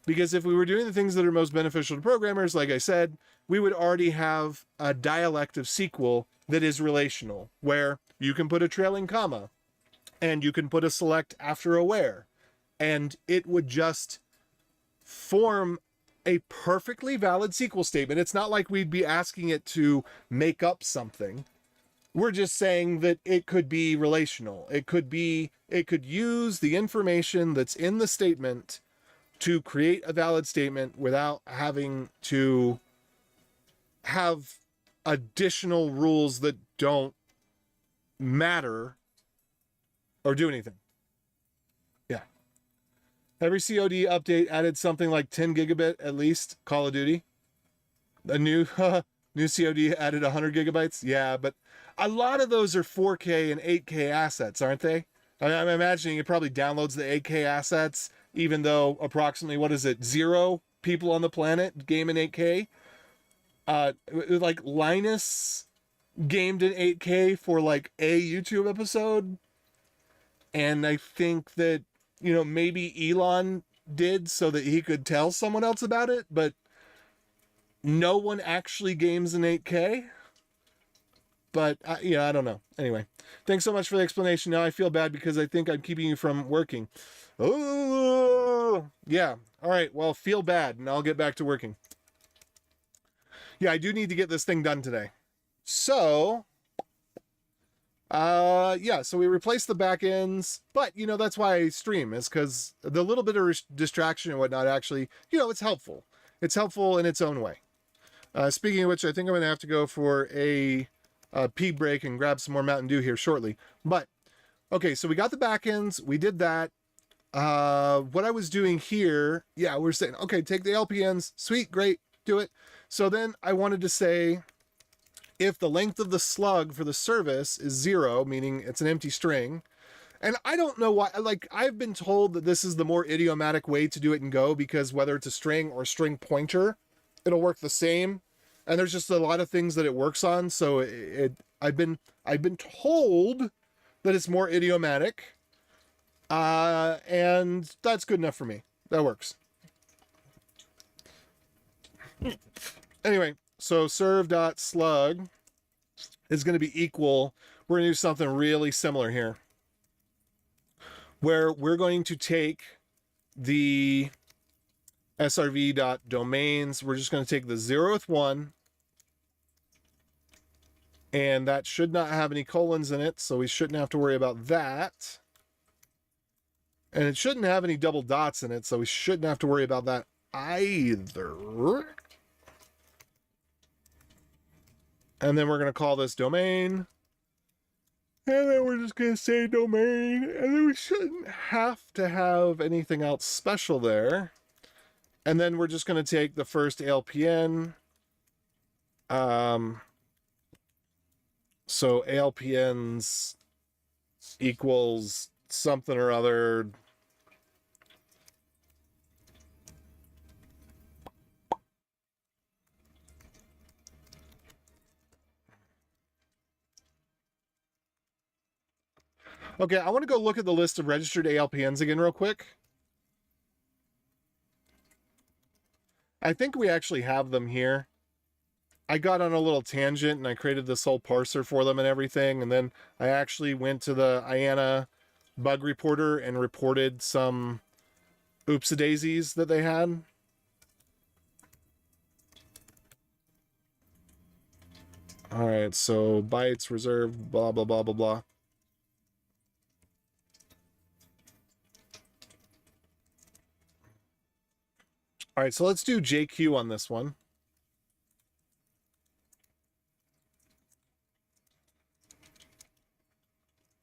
Because if we were doing the things that are most beneficial to programmers, like I said, we would already have a dialect of SQL that is relational, where you can put a trailing comma and you can put a select after a where, and it would just form a perfectly valid SQL statement. It's not like we'd be asking it to make up something. We're just saying that it could be relational. It could use the information that's in the statement to create a valid statement without having to have additional rules that don't matter or do anything. Yeah. Every COD update added something like 10 gigabit at least. Call of Duty. A new COD added 100 gigabytes. Yeah, but a lot of those are 4K and 8K assets, aren't they? I'm imagining it probably downloads the 8K assets, even though approximately, 0 people on the planet game in 8K. Like Linus gamed in 8K for like a YouTube episode. And I think that, maybe Elon did so that he could tell someone else about it, but no one actually games in 8K. But, I don't know. Anyway, thanks so much for the explanation. Now I feel bad because I think I'm keeping you from working. Oh, yeah. All right, well, feel bad, and I'll get back to working. Yeah, I do need to get this thing done today. So, so we replaced the back ends, but, that's why I stream, is because the little bit of distraction and whatnot actually, it's helpful. It's helpful in its own way. Speaking of which, I think I'm going to have to go for a pee break and grab some more Mountain Dew here shortly. But, okay, so we got the backends. We did that. What I was doing here, yeah, we're saying, okay, take the LPNs. Sweet, great, do it. So then I wanted to say, if the length of the slug for the service is 0, meaning it's an empty string, and I don't know why, like, I've been told that this is the more idiomatic way to do it in Go, because whether it's a string or a string pointer, it'll work the same. And there's just a lot of things that it works on. So I've been told that it's more idiomatic. And that's good enough for me. That works. Anyway, so serve.slug is going to be equal. We're going to do something really similar here, where we're going to take the srv.domains. We're just going to take the 0th one, and that should not have any colons in it, so we shouldn't have to worry about that. And it shouldn't have any double dots in it, so we shouldn't have to worry about that either. And then we're going to call this domain. And then we're just going to say domain. And then we shouldn't have to have anything else special there. And then we're just going to take the first ALPN. So ALPNs equals something or other. Okay, I want to go look at the list of registered ALPNs again real quick. I think we actually have them here. I got on a little tangent and I created this whole parser for them and everything. And then I actually went to the IANA bug reporter and reported some oopsie-daisies that they had. All right, so bytes reserved, blah, blah, blah, blah, blah. All right, so let's do JQ on this one.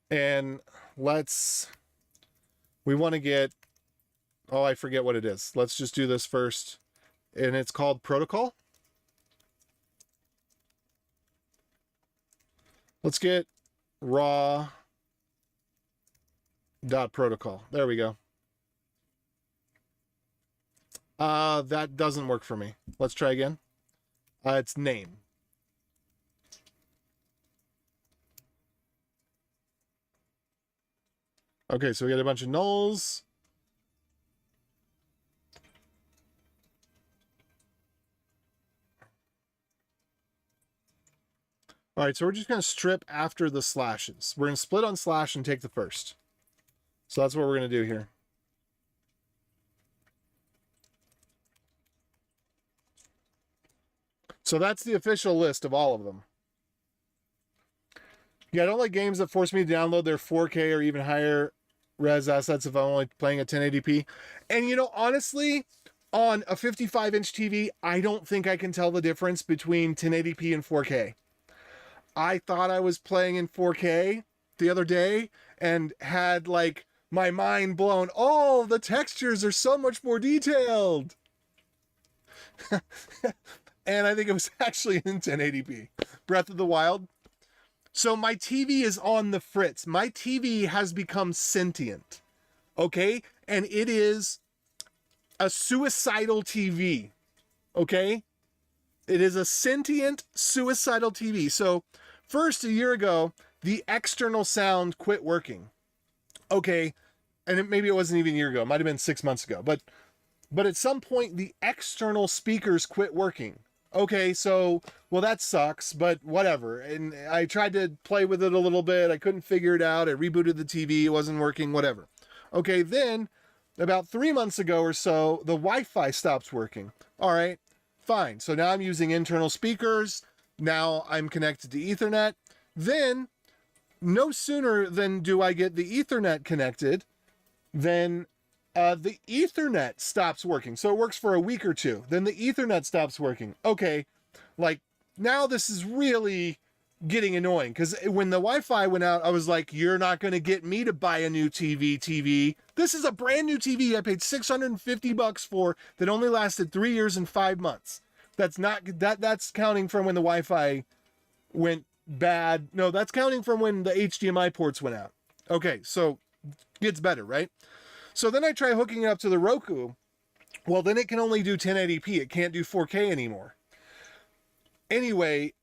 And we want to get, oh, I forget what it is. Let's just do this first. And it's called protocol. Let's get raw dot protocol. There we go. That doesn't work for me. Let's try again. It's name. Okay, so we got a bunch of nulls. All right, so we're just going to strip after the slashes. We're going to split on slash and take the first. So that's what we're going to do here. So that's the official list of all of them. Yeah, I don't like games that force me to download their 4K or even higher res assets if I'm only playing at 1080p. And you know, honestly, on a 55-inch TV, I don't think I can tell the difference between 1080p and 4K. I thought I was playing in 4K the other day and had like my mind blown. Oh, the textures are so much more detailed. And I think it was actually in 1080p. Breath of the Wild. So my TV is on the fritz. My TV has become sentient. Okay? And it is a suicidal TV. Okay? It is a sentient, suicidal TV. So first, a year ago, the external sound quit working. Okay. And maybe it wasn't even a year ago. It might have been 6 months ago. But at some point, the external speakers quit working. Okay, so, well, that sucks, but whatever. And I tried to play with it a little bit. I couldn't figure it out. I rebooted the TV. It wasn't working, whatever. Okay, then about 3 months ago or so, the Wi-Fi stops working. All right, fine. So now I'm using internal speakers. Now I'm connected to Ethernet. Then, no sooner than do I get the Ethernet connected, then the Ethernet stops working. So it works for a week or two. Then the Ethernet stops working. Okay, like now this is really getting annoying because when the Wi-Fi went out, I was like, you're not going to get me to buy a new TV. This is a brand new TV I paid $650 for that only lasted 3 years and 5 months. That's counting from when the Wi-Fi went bad. No, that's counting from when the HDMI ports went out. Okay, so gets better, right? So then I try hooking it up to the Roku. Well, then it can only do 1080p. It can't do 4K anymore. Anyway,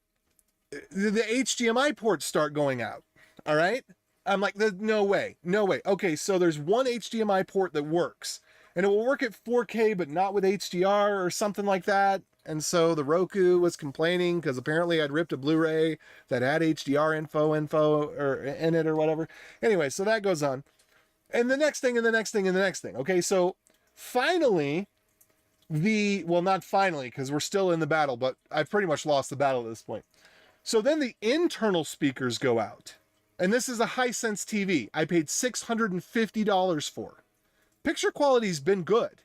the HDMI ports start going out. All right? I'm like, no way. Okay, so there's one HDMI port that works. And it will work at 4K, but not with HDR or something like that. And so the Roku was complaining because apparently I'd ripped a Blu-ray that had HDR info or in it or whatever. Anyway, so that goes on. And the next thing. Okay, so finally, well, not finally, because we're still in the battle, but I've pretty much lost the battle at this point. So then the internal speakers go out. And this is a Hisense TV I paid $650 for. Picture quality's been good.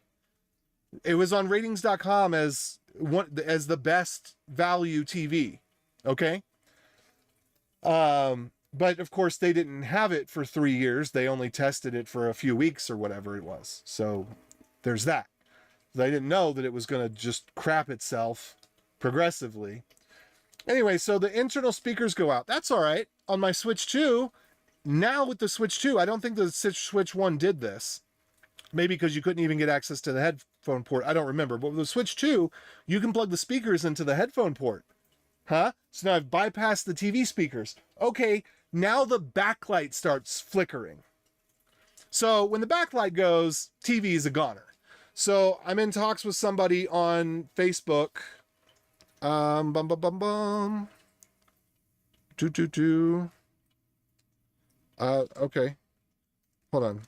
It was on ratings.com as the best value TV. Okay? But of course they didn't have it for 3 years. They only tested it for a few weeks or whatever it was. So there's that. They didn't know that it was going to just crap itself progressively. Anyway, so the internal speakers go out. That's all right. On my Switch 2, now with the Switch 2, I don't think the Switch 1 did this. Maybe because you couldn't even get access to the headphone port. I don't remember. But with the Switch 2, you can plug the speakers into the headphone port. Huh? So now I've bypassed the TV speakers. Okay, now the backlight starts flickering. So when the backlight goes, TV is a goner. So I'm in talks with somebody on Facebook. Okay. Hold on.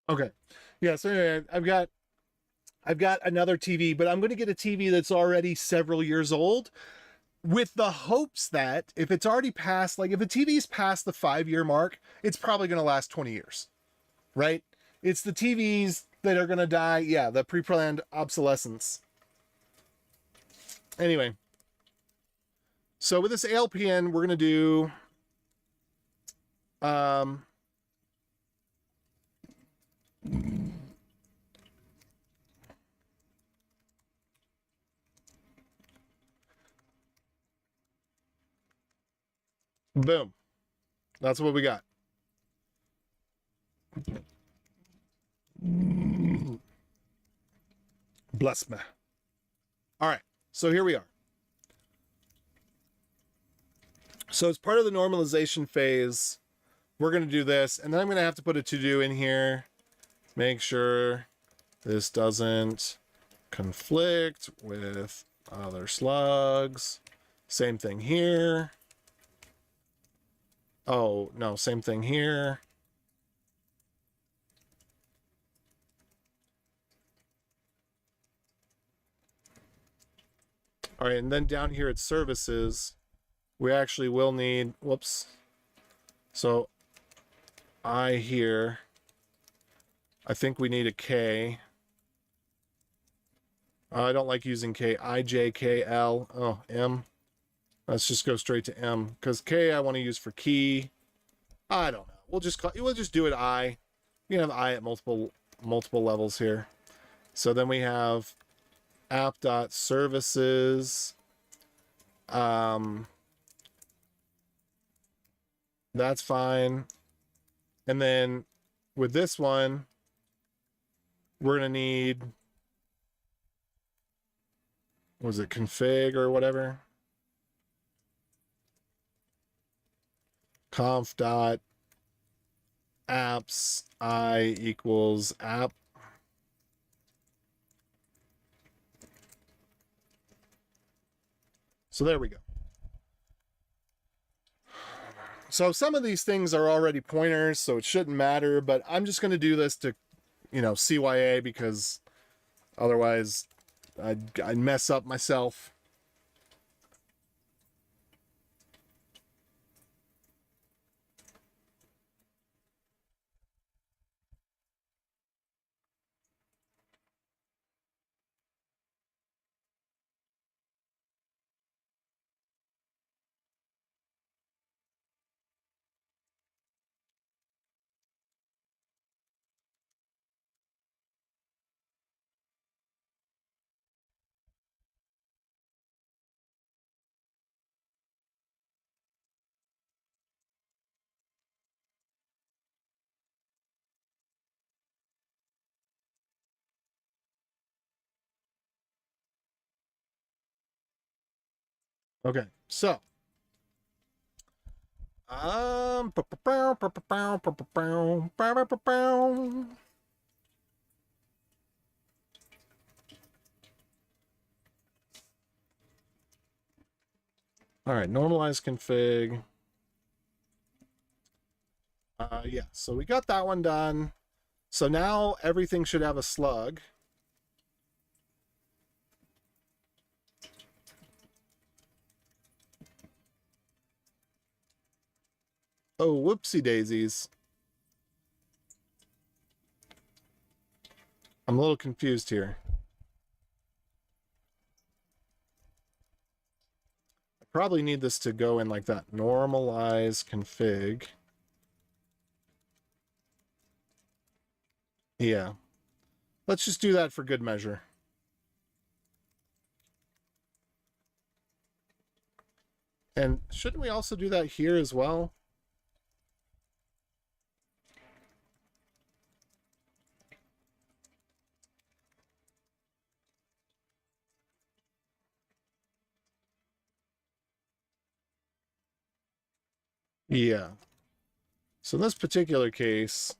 Okay. Yeah, so anyway, I've got another TV, but I'm going to get a TV that's already several years old with the hopes that if it's already past, like if a TV's past the 5-year mark, it's probably going to last 20 years, right? It's the TVs that are going to die. Yeah, the pre-planned obsolescence. Anyway, so with this ALPN, we're going to do, boom. That's what we got. Bless me. All right, so here we are. So as part of the normalization phase, we're going to do this, and then I'm going to have to put a to-do in here. Make sure this doesn't conflict with other slugs. Same thing here. Oh, no, same thing here. All right, and then down here at services, we actually will need, whoops. So I here, I think we need a K. I don't like using K. I, J, K, L. Oh, M. Let's just go straight to M, because K I want to use for key. I don't know. We'll just do it I. You can have I at multiple levels here. So then we have app.services. That's fine. And then with this one, we're going to need, was it config or whatever? Conf dot apps I equals app. So there we go. So some of these things are already pointers, so it shouldn't matter, but I'm just going to do this to, CYA, because otherwise I'd mess up myself. Okay, so all right, normalize config. Yeah, so we got that one done. So now everything should have a slug. Oh, whoopsie daisies. I'm a little confused here. I probably need this to go in like that. Normalize config. Yeah. Let's just do that for good measure. And shouldn't we also do that here as well? Yeah. So in this particular case,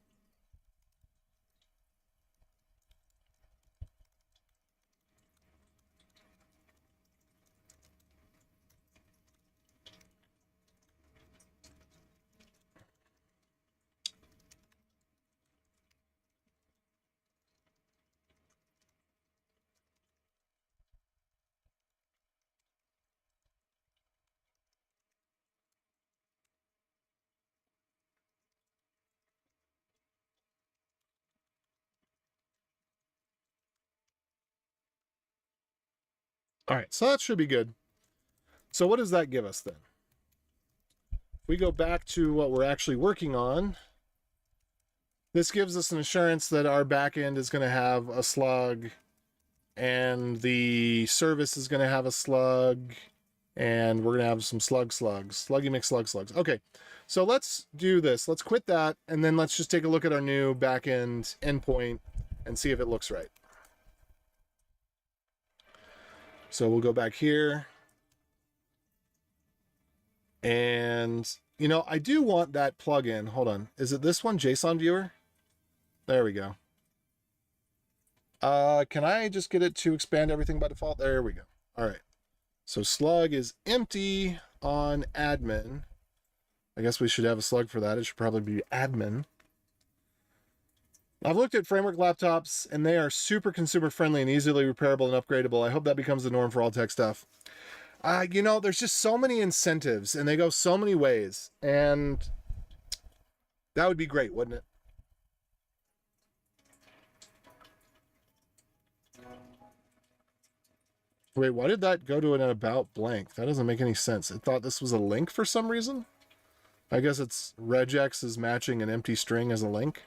all right, so that should be good. So what does that give us then? If we go back to what we're actually working on, this gives us an assurance that our backend is going to have a slug and the service is going to have a slug and we're going to have some slugs. Sluggy McSlugs. Okay, so let's do this. Let's quit that and then let's just take a look at our new backend endpoint and see if it looks right. So we'll go back here. And, I do want that plugin. Hold on. Is it this one, JSON Viewer? There we go. Can I just get it to expand everything by default? There we go. All right. So slug is empty on admin. I guess we should have a slug for that. It should probably be admin. I've looked at framework laptops and they are super consumer friendly and easily repairable and upgradable. I hope that becomes the norm for all tech stuff. There's just so many incentives and they go so many ways, and that would be great, wouldn't it? Wait, why did that go to an about blank? That doesn't make any sense. It thought this was a link for some reason. I guess it's regex is matching an empty string as a link.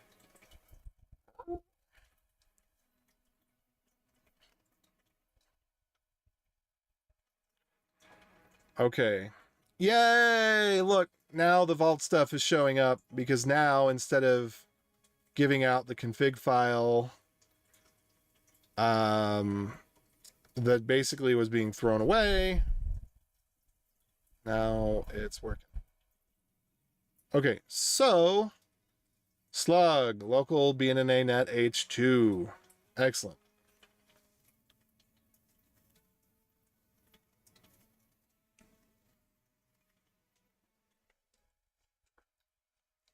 Okay. Yay! Look, now the vault stuff is showing up because now instead of giving out the config file that basically was being thrown away, now it's working. Okay, so slug local bnna net h2. Excellent.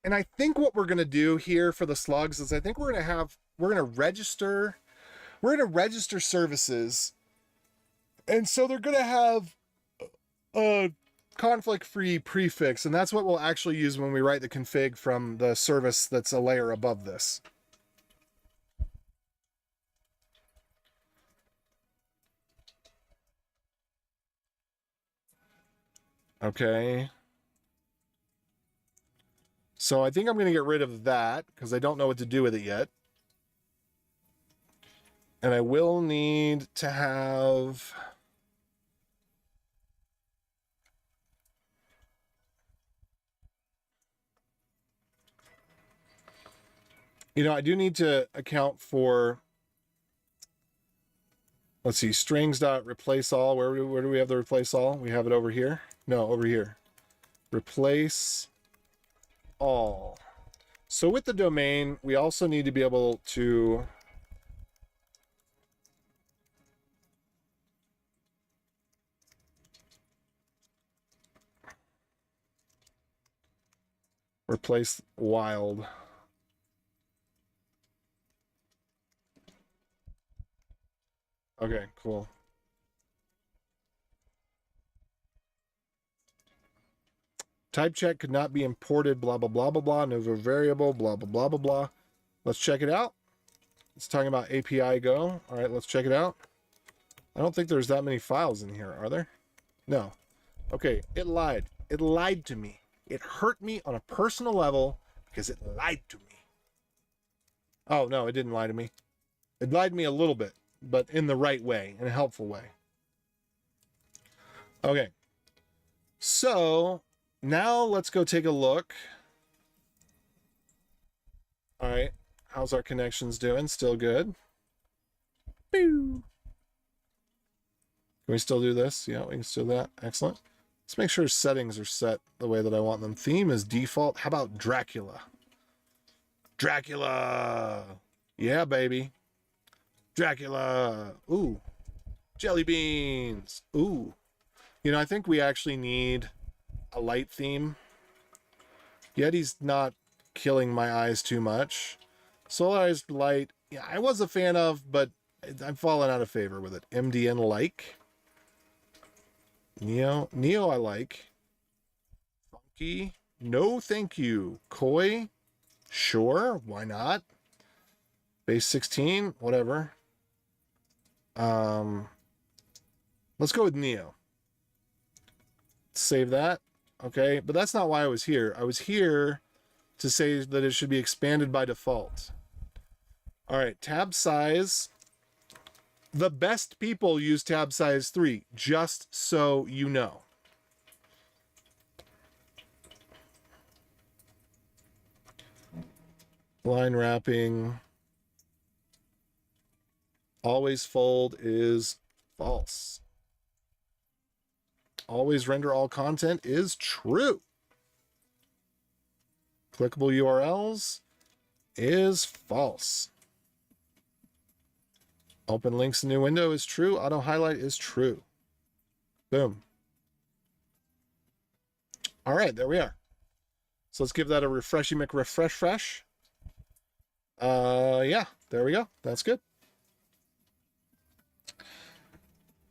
And I think what we're going to do here for the slugs is I think we're going to register services. And so they're going to have a conflict-free prefix, and that's what we'll actually use when we write the config from the service that's a layer above this. Okay. So I think I'm going to get rid of that because I don't know what to do with it yet. And I will need to have... You know, I do need to account for... Let's see, strings.replace all. Where do we have the replace all? We have it over here. No, over here. Replace all. So with the domain, we also need to be able to replace wild. Okay, cool. Type check could not be imported, blah, blah, blah, blah, blah. No variable, blah, blah, blah, blah, blah. Let's check it out. It's talking about API Go. All right, let's check it out. I don't think there's that many files in here, are there? No. Okay, it lied. It lied to me. It hurt me on a personal level because it lied to me. Oh, no, it didn't lie to me. It lied to me a little bit, but in the right way, in a helpful way. Okay. So now let's go take a look. All right. How's our connections doing? Still good. Boo. Can we still do this? Yeah, we can still do that. Excellent. Let's make sure settings are set the way that I want them. Theme is default. How about Dracula? Dracula. Yeah, baby. Dracula. Ooh. Jelly beans. Ooh. You know, I think we actually need a light theme. Yeti's not killing my eyes too much. Solarized light, yeah, I was a fan of, but I'm falling out of favor with it. MDN like. Neo I like. Funky, no thank you. Koi, sure, why not? Base 16, whatever. Let's go with Neo. Save that. Okay, but that's not why I was here. I was here to say that it should be expanded by default. All right, tab size. The best people use tab size 3, just so you know. Line wrapping. Always fold is false. Always render all content is true. Clickable URLs is false. Open links in new window is true. Auto highlight is true. Boom. All right, there we are. So let's give that a refreshy McRefresh fresh. Yeah, there we go. That's good.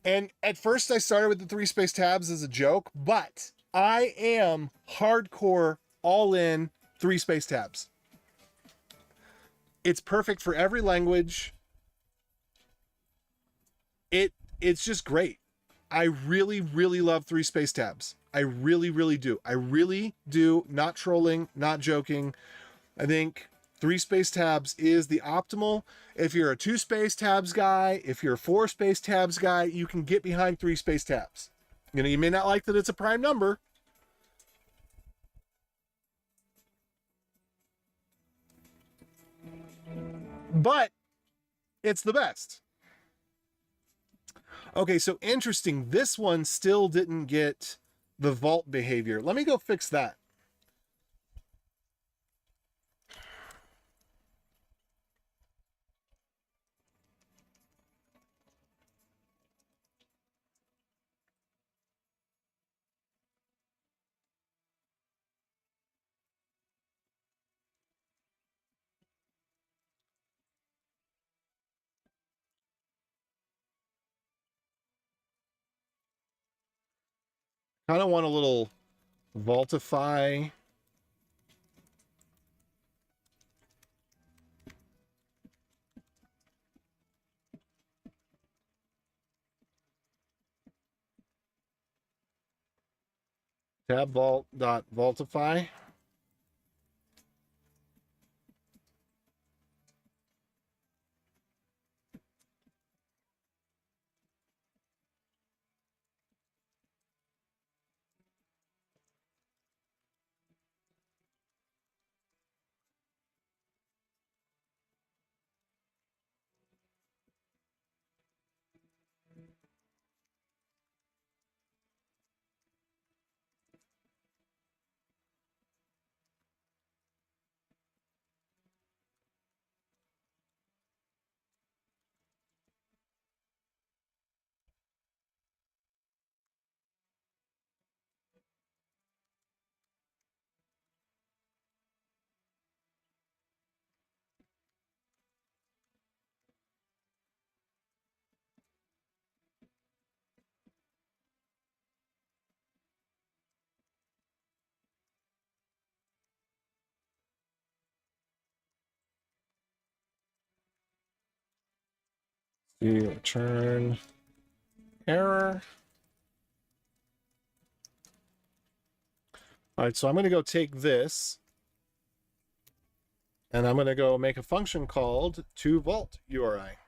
And at first I started with the 3 space tabs as a joke, but I am hardcore all in 3 space tabs. It's perfect for every language. it's just great. I really, really love 3 space tabs. I really, really do. I really do. Not trolling, not joking. I think 3 space tabs is the optimal. If you're a 2 space tabs guy, if you're a 4 space tabs guy, you can get behind 3 space tabs. You know, you may not like that it's a prime number, but it's the best. Okay, so interesting. This one still didn't get the vault behavior. Let me go fix that. Kind of want a little vaultify. Tab vault dot vaultify. Return error. All right, so I'm going to go take this and I'm going to go make a function called toVault URI.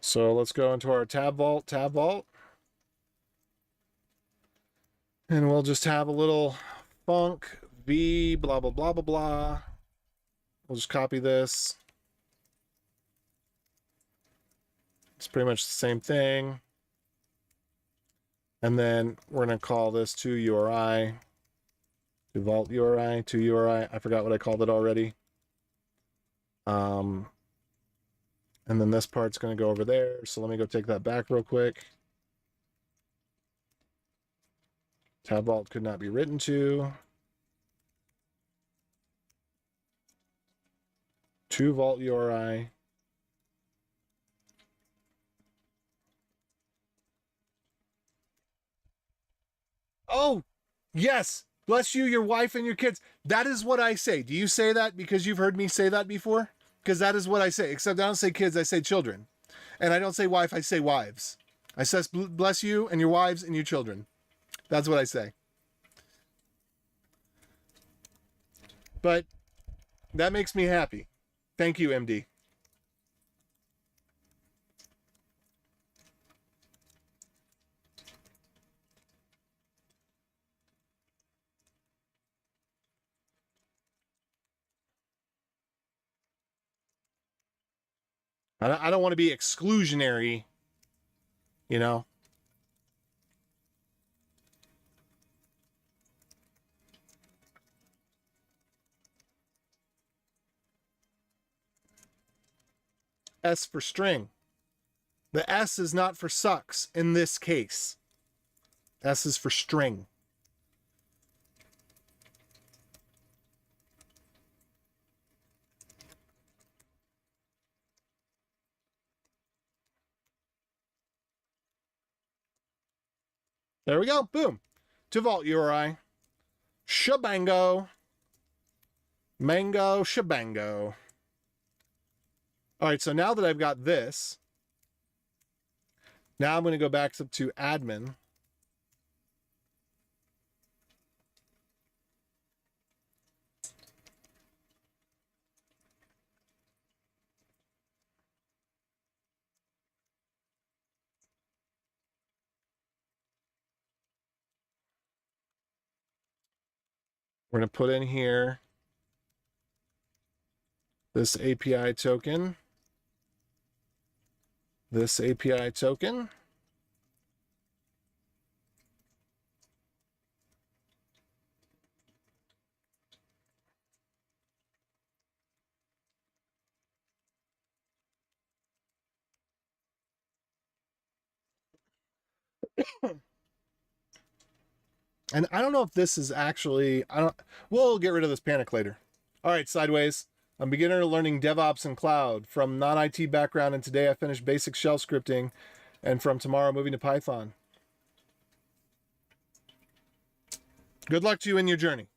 So let's go into our tab vault, and we'll just have a little func v blah, blah, blah, blah, blah. We'll just copy this. It's pretty much the same thing. And then we're going to call this to URI, to vault URI, to URI. I forgot what I called it already. And then this part's going to go over there. So let me go take that back real quick. Tab vault could not be written to vault URI. Oh, yes. Bless you, your wife, and your kids. That is what I say. Do you say that because you've heard me say that before? Because that is what I say. Except I don't say kids, I say children. And I don't say wife, I say wives. I says bless you and your wives and your children. That's what I say. But that makes me happy. Thank you, MD. I don't want to be exclusionary, you know. S for string. The S is not for sucks in this case. S is for string. There we go. Boom. To vault URI. Shabango. Mango shabango. All right, so now that I've got this, now I'm going to go back to admin. We're going to put in here this API token, this API token. And I don't know if this is actually, we'll get rid of this panic later. All right, sideways. I'm a beginner learning DevOps and cloud from non-IT background, and today I finished basic shell scripting, and from tomorrow moving to Python. Good luck to you in your journey.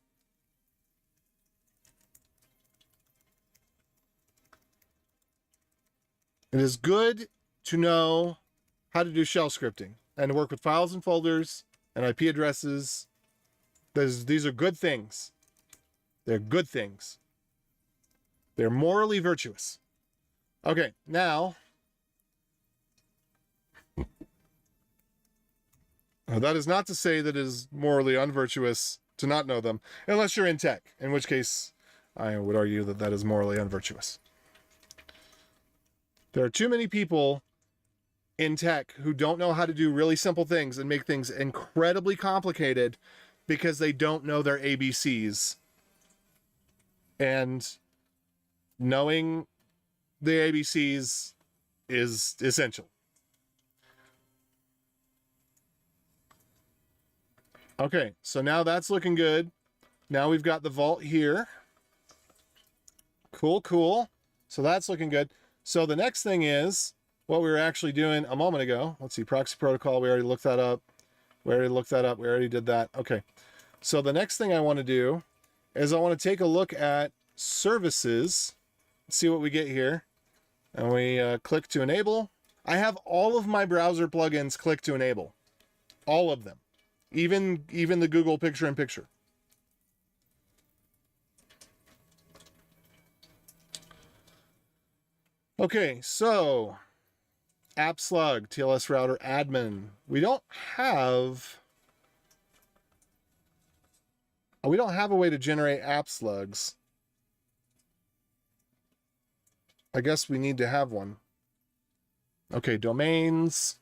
It is good to know how to do shell scripting and to work with files and folders and IP addresses. These are good things. They're good things. They're morally virtuous. Okay, now, that is not to say that it is morally unvirtuous to not know them, unless you're in tech, in which case I would argue that that is morally unvirtuous. There are too many people in tech who don't know how to do really simple things and make things incredibly complicated because they don't know their ABCs. And knowing the ABCs is essential. Okay, so now that's looking good. Now we've got the vault here. Cool, cool. So that's looking good. So the next thing is what we were actually doing a moment ago. Let's see, proxy protocol. We already looked that up. We already did that. Okay. So the next thing I want to do is I want to take a look at services, see what we get here. And we click to enable. I have all of my browser plugins click to enable. All of them. Even the Google picture-in-picture. Okay, so AppSlug, TLS router admin. We don't have a way to generate app slugs. I guess we need to have one. Okay, domains.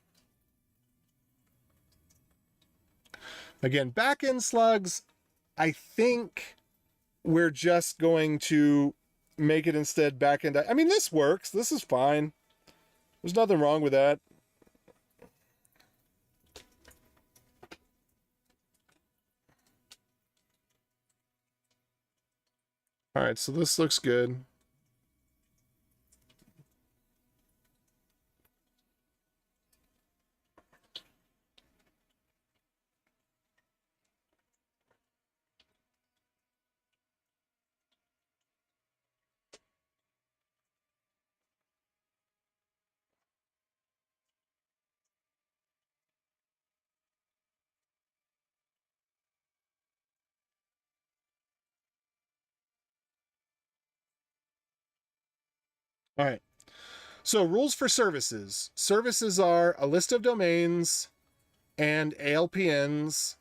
Again, backend slugs, I think we're just going to make it instead backend. I mean, this works. This is fine. There's nothing wrong with that. All right, so this looks good. All right. So rules for services. Services are a list of domains and ALPNs.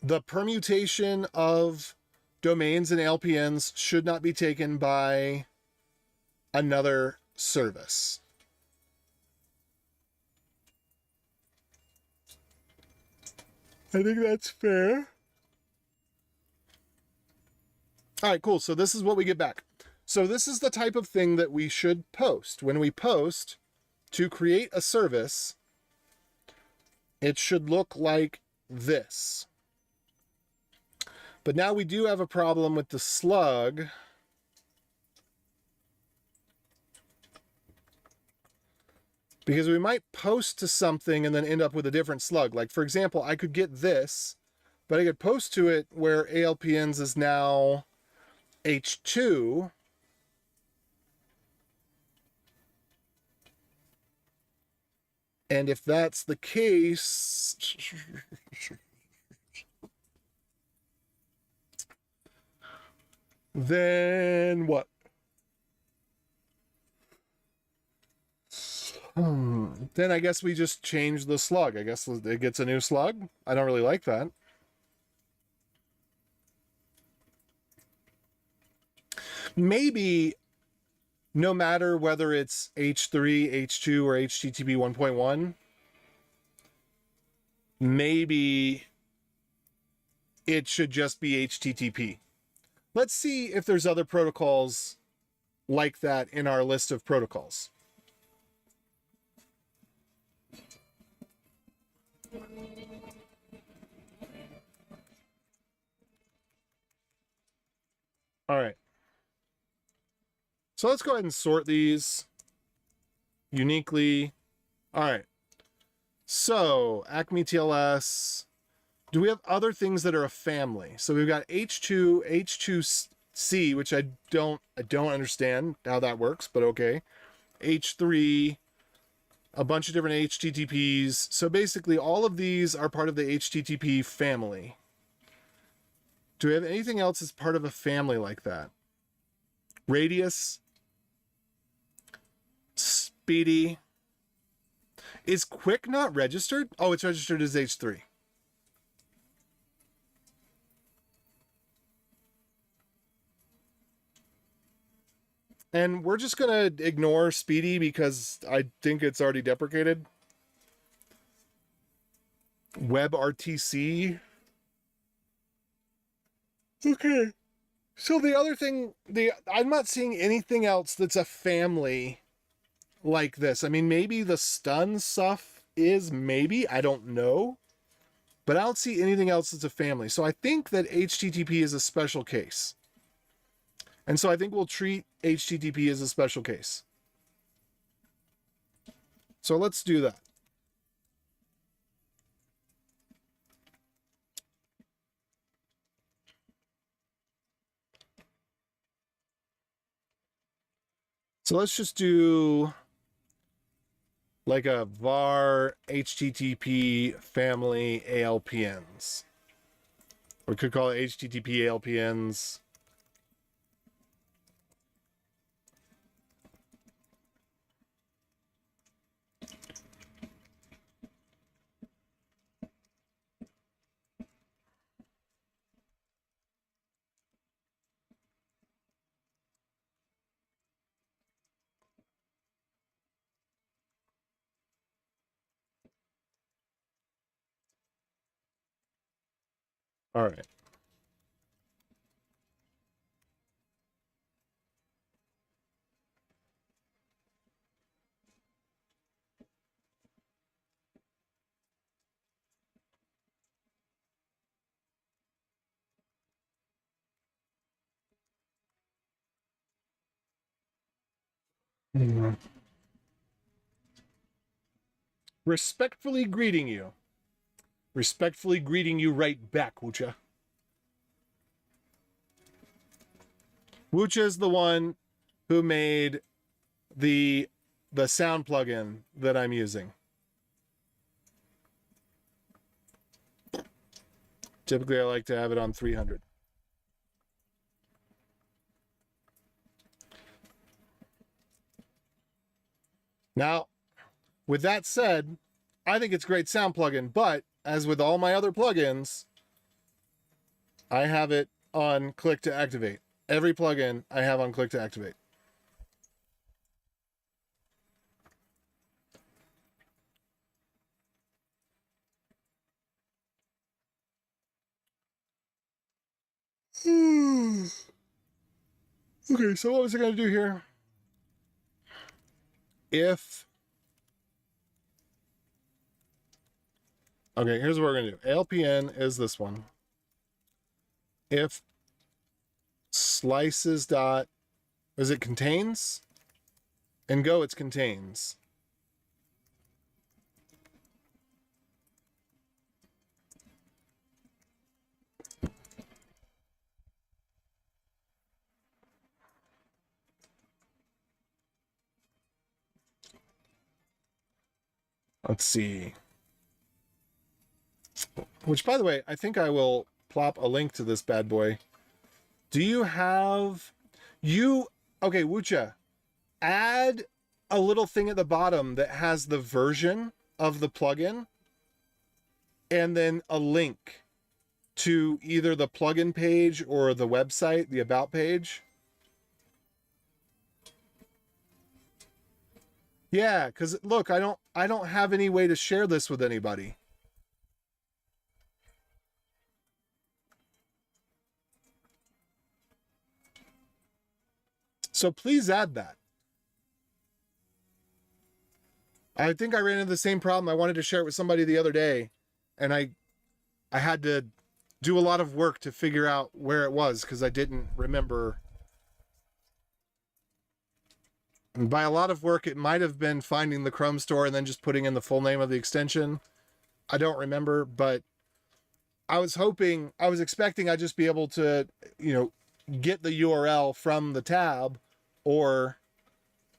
The permutation of domains and ALPNs should not be taken by another service. I think that's fair. All right, cool. So this is what we get back. So this is the type of thing that we should post. When we post to create a service, it should look like this. But now we do have a problem with the slug. Because we might post to something and then end up with a different slug. Like, for example, I could get this, but I could post to it where ALPNs is now H2. And if that's the case, then what? Then I guess we just change the slug. I guess it gets a new slug. I don't really like that. Maybe no matter whether it's H3, H2, or HTTP 1.1, maybe it should just be HTTP. Let's see if there's other protocols like that in our list of protocols. All right. So let's go ahead and sort these uniquely. All right. So Acme TLS. Do we have other things that are a family? So we've got H2, H2C, which I don't understand how that works, but okay. H3, a bunch of different HTTPs. So basically all of these are part of the HTTP family. Do we have anything else as part of a family like that? Radius, Speedy. Is Quick not registered? Oh, it's registered as H3. And we're just going to ignore Speedy because I think it's already deprecated. WebRTC. Okay. So the other thing, I'm not seeing anything else that's a family like this. I mean, maybe the stun stuff is, maybe, I don't know. But I don't see anything else that's a family. So I think that HTTP is a special case. And so I think we'll treat HTTP as a special case. So let's do that. So let's just do like a var HTTP family ALPNs. We could call it HTTP ALPNs. All right. Mm-hmm. Respectfully greeting you. Respectfully greeting you right back, Wucha. Wucha is the one who made the sound plugin that I'm using. Typically, I like to have it on 300. Now, with that said, I think it's a great sound plugin, but as with all my other plugins, I have it on click to activate. Every plugin I have on click to activate. Okay, so what was I going to do here? If... Okay, here's what we're going to do. ALPN is this one. If slices dot... Is it contains? And go, it's contains. Let's see. Which, by the way, I think I will plop a link to this bad boy. Do you have you? Okay, Wucha, add a little thing at the bottom that has the version of the plugin, and then a link to either the plugin page or the website, the about page. Yeah, because look, I don't have any way to share this with anybody. So please add that. I think I ran into the same problem. I wanted to share it with somebody the other day, and I had to do a lot of work to figure out where it was because I didn't remember. And by a lot of work, it might have been finding the Chrome store and then just putting in the full name of the extension. I don't remember, but I was expecting I'd just be able to, get the URL from the tab, or,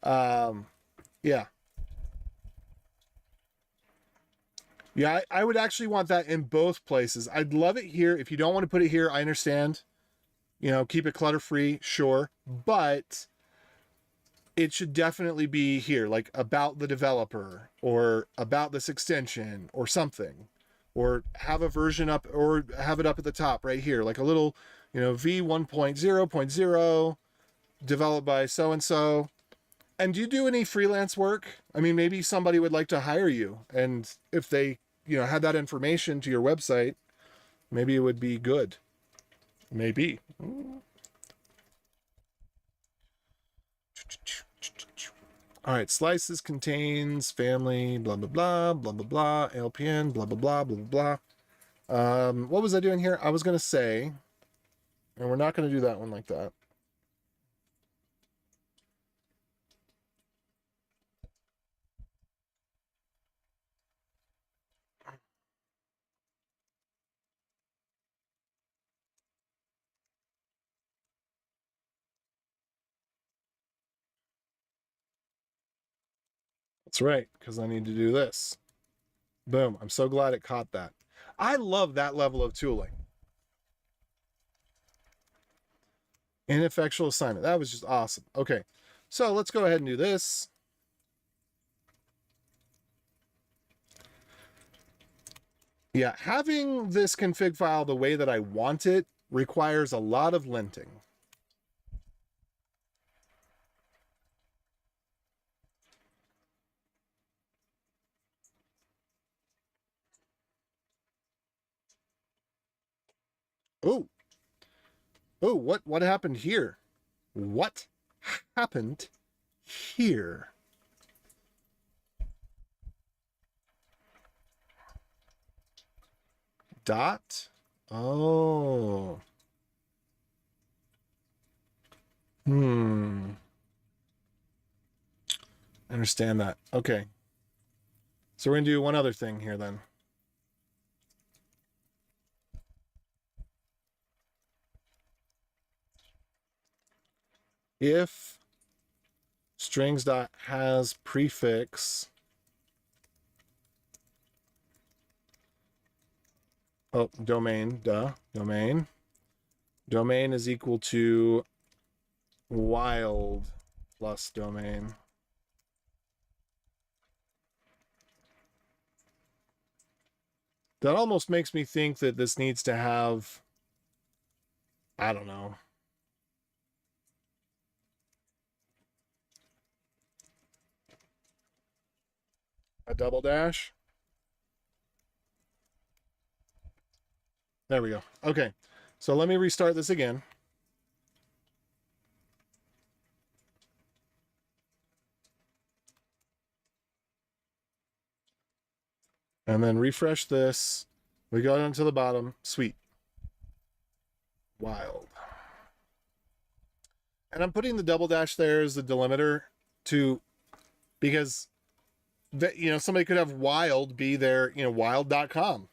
yeah. Yeah, I would actually want that in both places. I'd love it here. If you don't want to put it here, I understand. Keep it clutter free, sure. But it should definitely be here, like about the developer or about this extension or something. Or have a version up, or have it up at the top right here, like a little, V1.0.0 developed by so and so. And do you do any freelance work? I mean, maybe somebody would like to hire you, and if they, had that information to your website, maybe it would be good. Maybe. All right, slices contains family, blah, blah, blah, blah, blah, blah, LPN, blah, blah, blah, blah, blah, blah. What was I doing here? I was going to say, and we're not going to do that one like that. That's right, because I need to do this. Boom. I'm so glad it caught that. I love that level of tooling. Ineffectual assignment. That was just awesome. Okay, so let's go ahead and do this. Yeah, having this config file the way that I want it requires a lot of linting. Oh, what happened here? What happened here? Dot. Oh. I understand that. Okay. So we're going to do one other thing here then. If strings dot has prefix, domain, domain is equal to wild plus domain. That almost makes me think that this needs to have, I don't know, a double dash. There we go. Okay, so let me restart this again. And then refresh this. We go down to the bottom. Sweet. Wild. And I'm putting the double dash there as the delimiter because somebody could have wild be their, wild.com,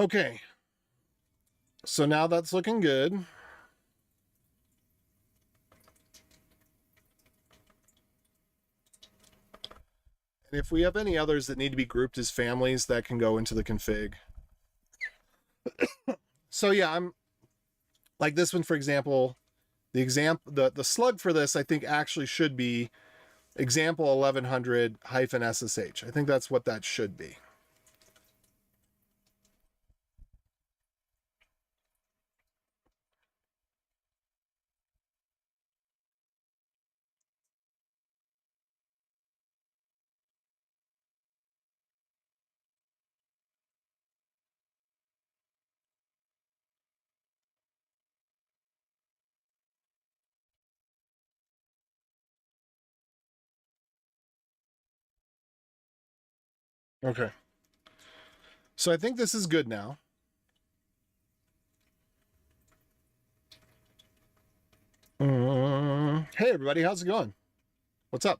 Okay, so now that's looking good. And if we have any others that need to be grouped as families, that can go into the config. So yeah, I'm like this one, for example, the slug for this, I think actually should be example 1100-SSH. I think that's what that should be. Okay. So I think this is good now. Hey everybody, how's it going? What's up?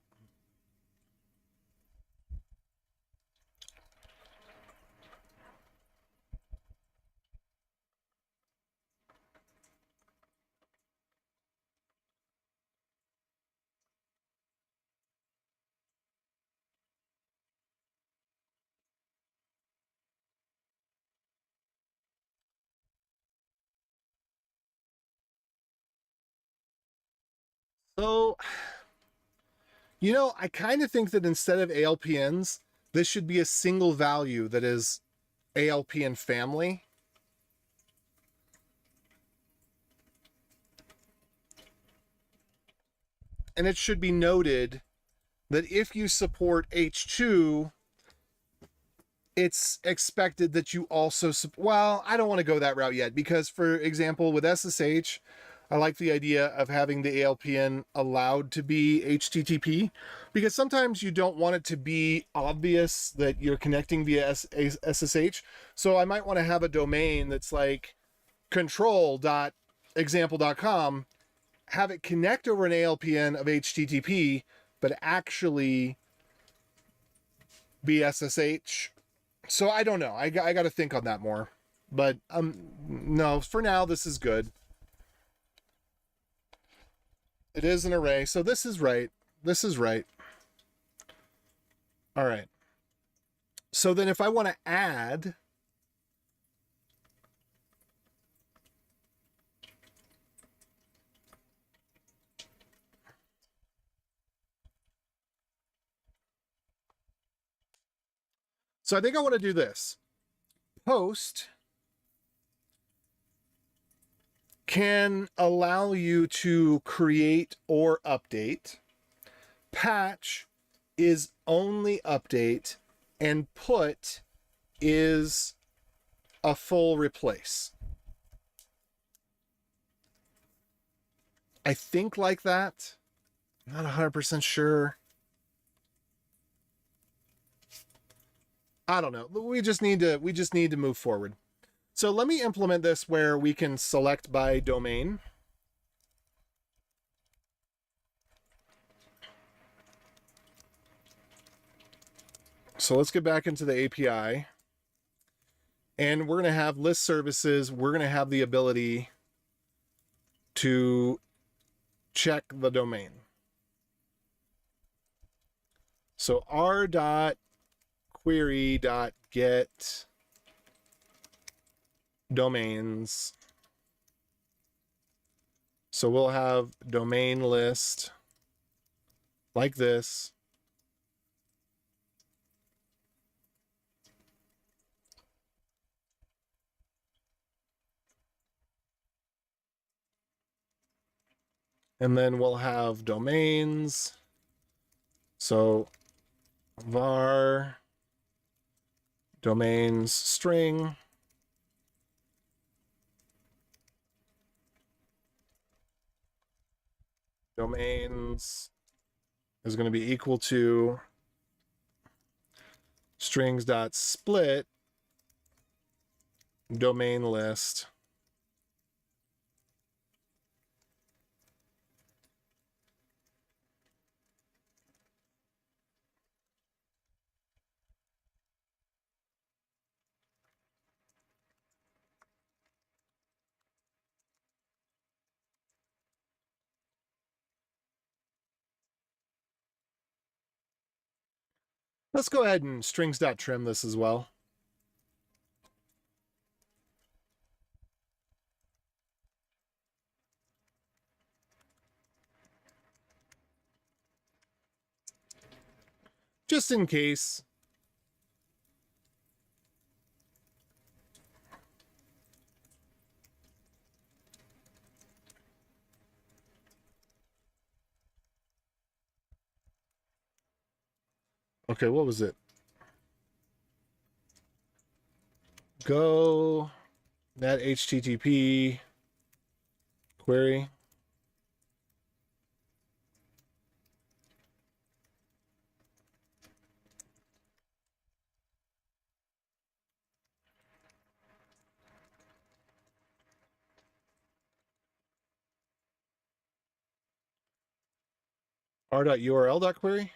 So, I kind of think that instead of ALPNs, this should be a single value that is ALPN family. And it should be noted that if you support H2, it's expected that you also, well, I don't want to go that route yet, because for example, with SSH, I like the idea of having the ALPN allowed to be HTTP, because sometimes you don't want it to be obvious that you're connecting via SSH. So I might want to have a domain that's like control.example.com, have it connect over an ALPN of HTTP, but actually be SSH. So I don't know. I got to think on that more. But no, for now this is good. It is an array, so this is right. This is right. All right. So then if I want to add, so I think I want to do this. Post can allow you to create or update. Patch is only update, and put is a full replace. I think like that. Not 100% sure. I don't know. We just need to move forward. So let me implement this where we can select by domain. So let's get back into the API. And we're going to have list services. We're going to have the ability to check the domain. So r.query.get domains. So we'll have domain list like this. And then we'll have domains. So var domains string. Domains is going to be equal to strings.split domain list. Let's go ahead and strings.trim this as well. Just in case. Okay, what was it? Go net HTTP query. r.url.query.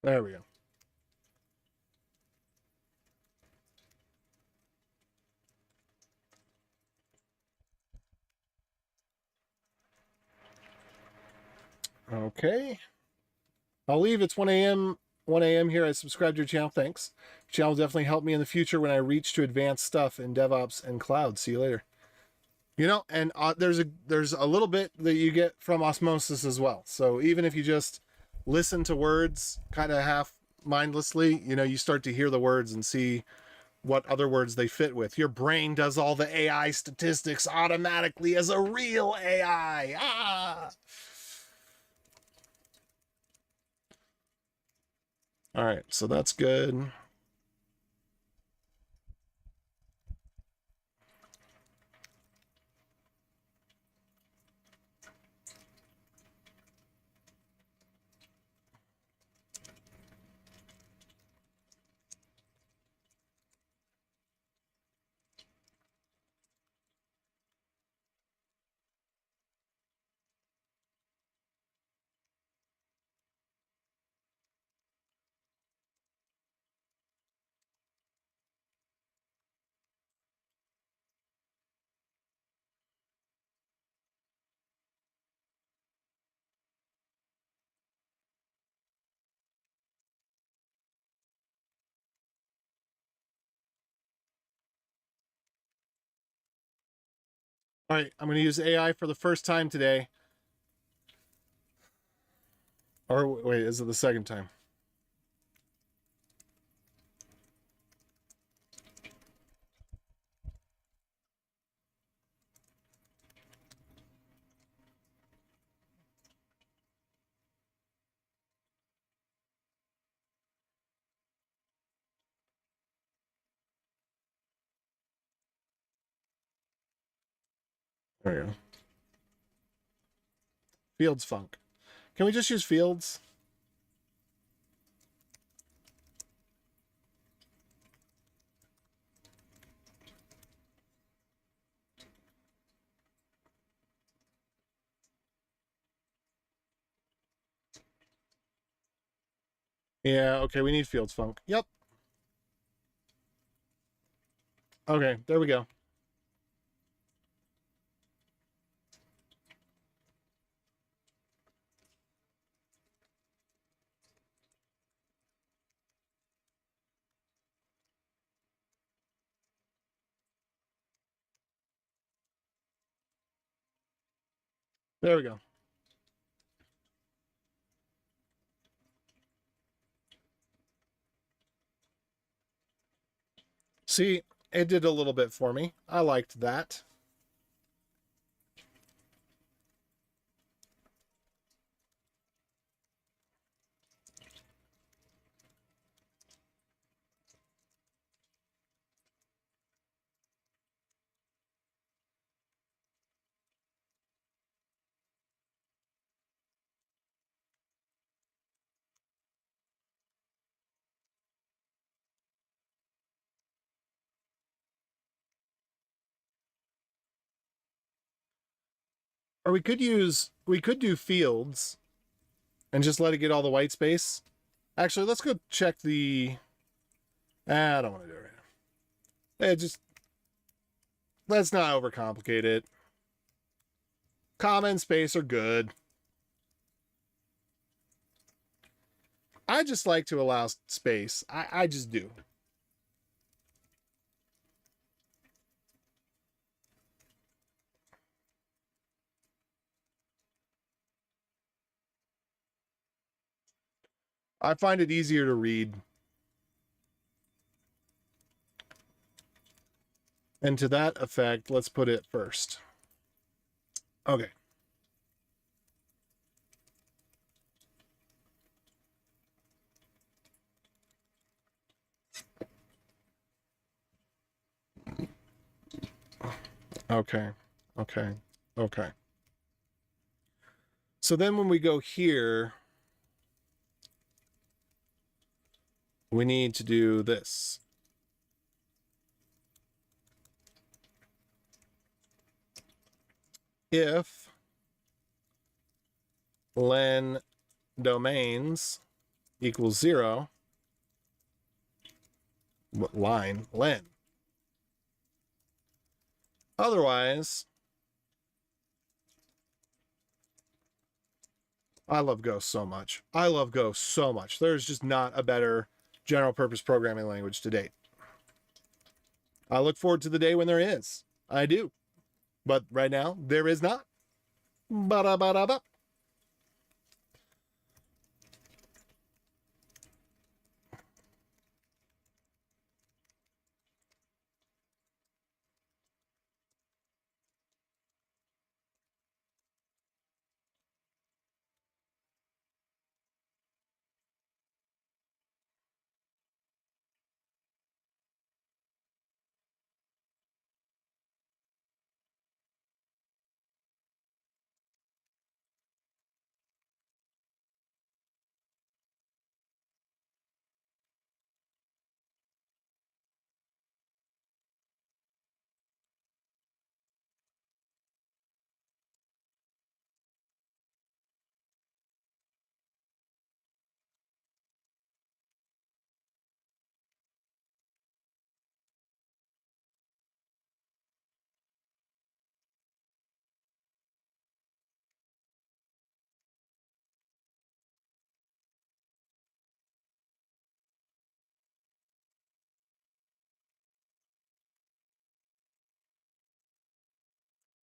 There we go. Okay. I'll leave. It's 1 a.m. 1 a.m. here. I subscribed to your channel. Thanks. Your channel will definitely help me in the future when I reach to advanced stuff in DevOps and cloud. See you later. You know, and there's a little bit that you get from osmosis as well. So even if you just listen to words kind of half mindlessly, you know, you start to hear the words and see what other words they fit with. Your brain does all the AI statistics automatically as a real AI. Ah. All right, so that's good. All right, I'm going to use AI for the first time today. Or wait, is it the second time? There you go. Fields funk. Can we just use fields? Yeah, okay, we need fields funk. Yep. Okay, there we go. There we go. See, it did a little bit for me. I liked that. Or we could do fields and just let it get all the white space. Actually, let's go check the, I don't want to do it right now. Let's not overcomplicate it. Comma and space are good. I just like to allow space. I just do. I find it easier to read. And to that effect, let's put it first. Okay. Okay. Okay. Okay. So then when we go here, we need to do this. If len domains equals 0, what line? Len. Otherwise, I love Go so much. I love Go so much. There's just not a better general purpose programming language to date. I look forward to the day when there is. I do. But right now, there is not. Ba-da-ba-da-ba.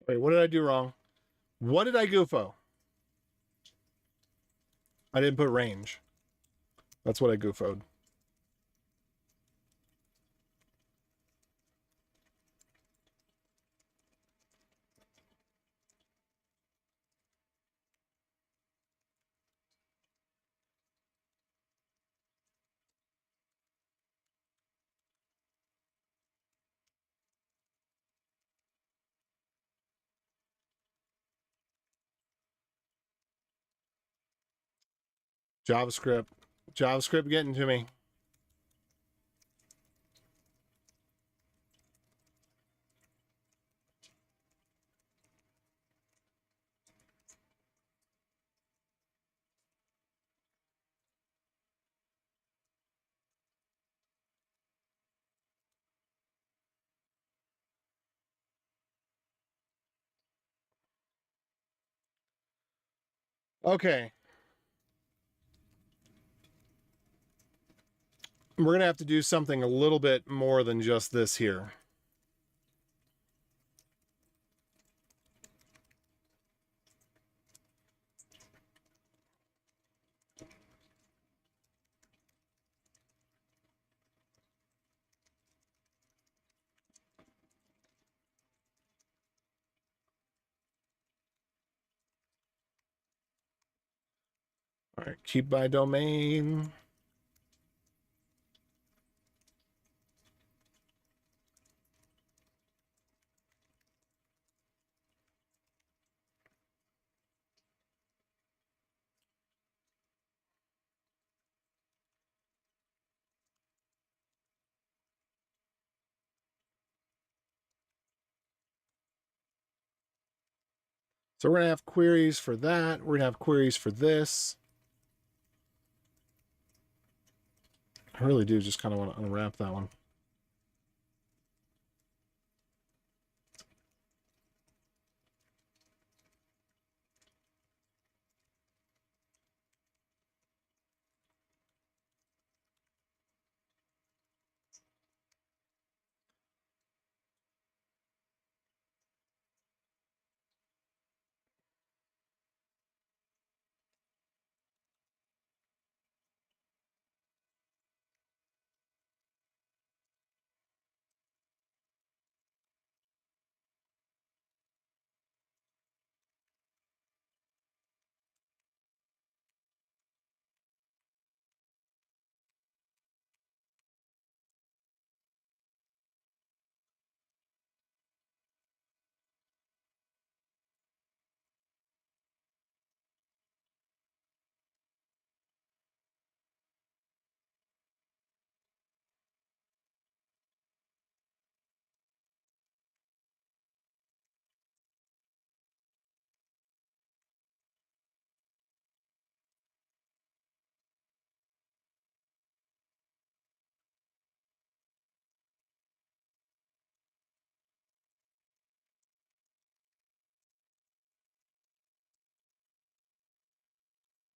Wait, what did I do wrong? What did I goofo? I didn't put range. That's what I goofoed. JavaScript. JavaScript getting to me. Okay. We're going to have to do something a little bit more than just this here. All right, keep by domain. So we're going to have queries for that. We're going to have queries for this. I really do just kind of want to unwrap that one.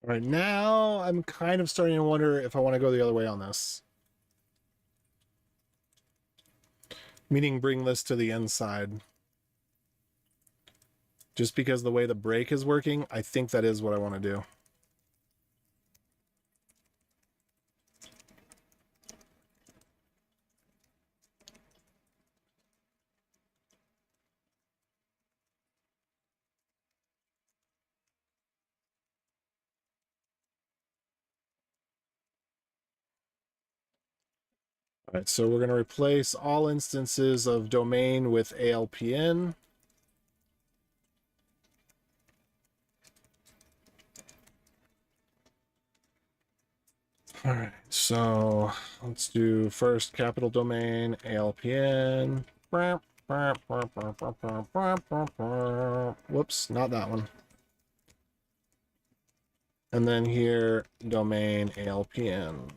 All right, now I'm kind of starting to wonder if I want to go the other way on this. Meaning bring this to the inside. Just because the way the break is working, I think that is what I want to do. All right, so we're going to replace all instances of domain with ALPN. All right, so let's do first capital domain, ALPN. Whoops, not that one. And then here, domain ALPN.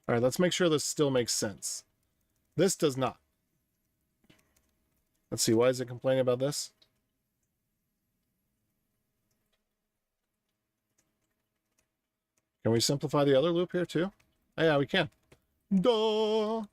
All right, let's make sure this still makes sense. This does not. Let's see, why is it complaining about this? Can we simplify the other loop here too? Oh, yeah, we can. Duh!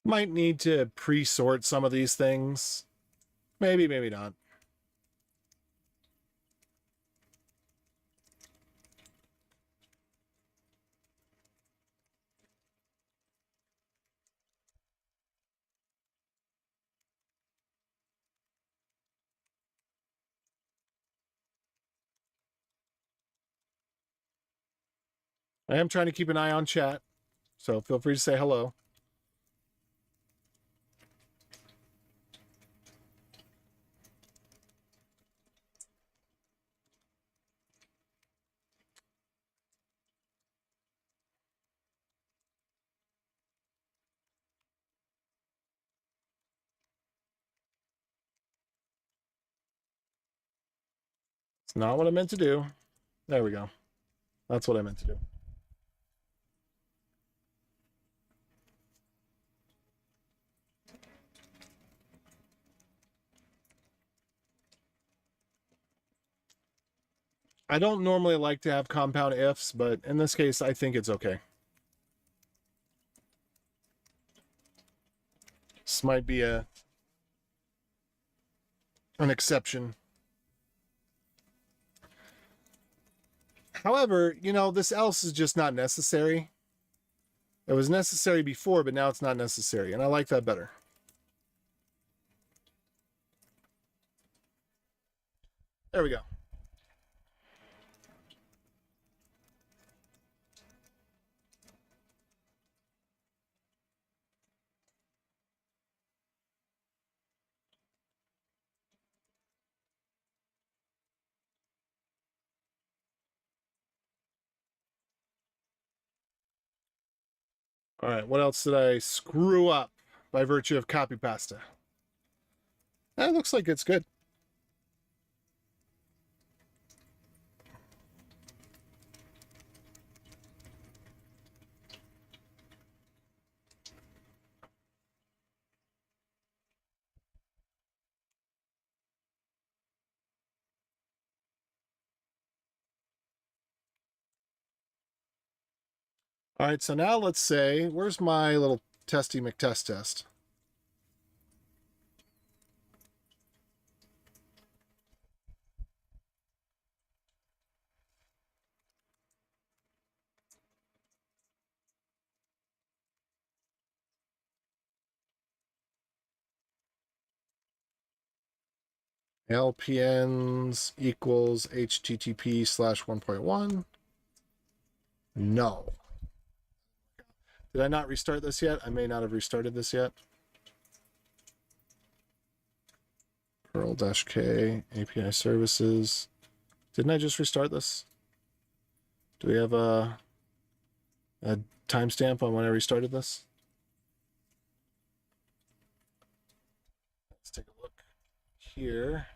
Might need to pre-sort some of these things. Maybe, maybe not. I am trying to keep an eye on chat, so feel free to say hello. It's not what I meant to do. There we go. That's what I meant to do. I don't normally like to have compound ifs, but in this case, I think it's okay. This might be an exception. However, you know, this else is just not necessary. It was necessary before, but now it's not necessary. And I like that better. There we go. All right, what else did I screw up by virtue of copy pasta? That looks like it's good. All right, so now let's say, where's my little testy McTest test? LPNs equals HTTP slash 1.1. No. Did I not restart this yet? I may not have restarted this yet. Perl-K, API services. Didn't I just restart this? Do we have a timestamp on when I restarted this? Let's take a look here.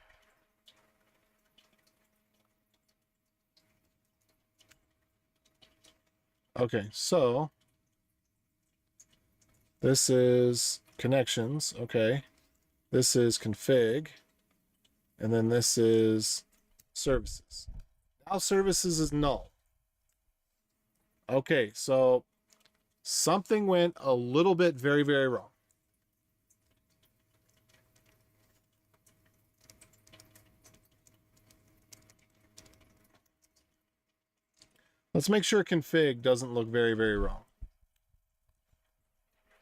Okay, so this is connections. Okay, this is config, and then this is services. Now services is null. Okay, so something went a little bit very, very wrong. Let's make sure config doesn't look very, very wrong.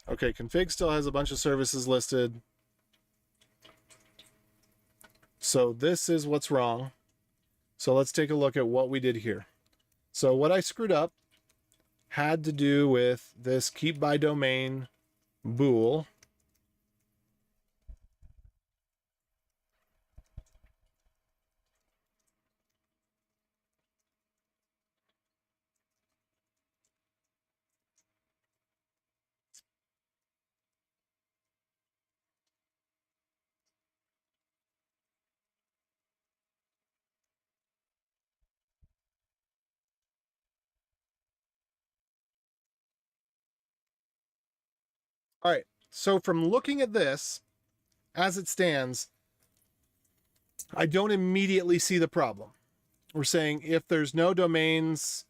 Okay, config still has a bunch of services listed. So this is what's wrong. So let's take a look at what we did here. So what I screwed up had to do with this keep by domain bool. All right, so from looking at this, as it stands, I don't immediately see the problem. We're saying if there's no domains,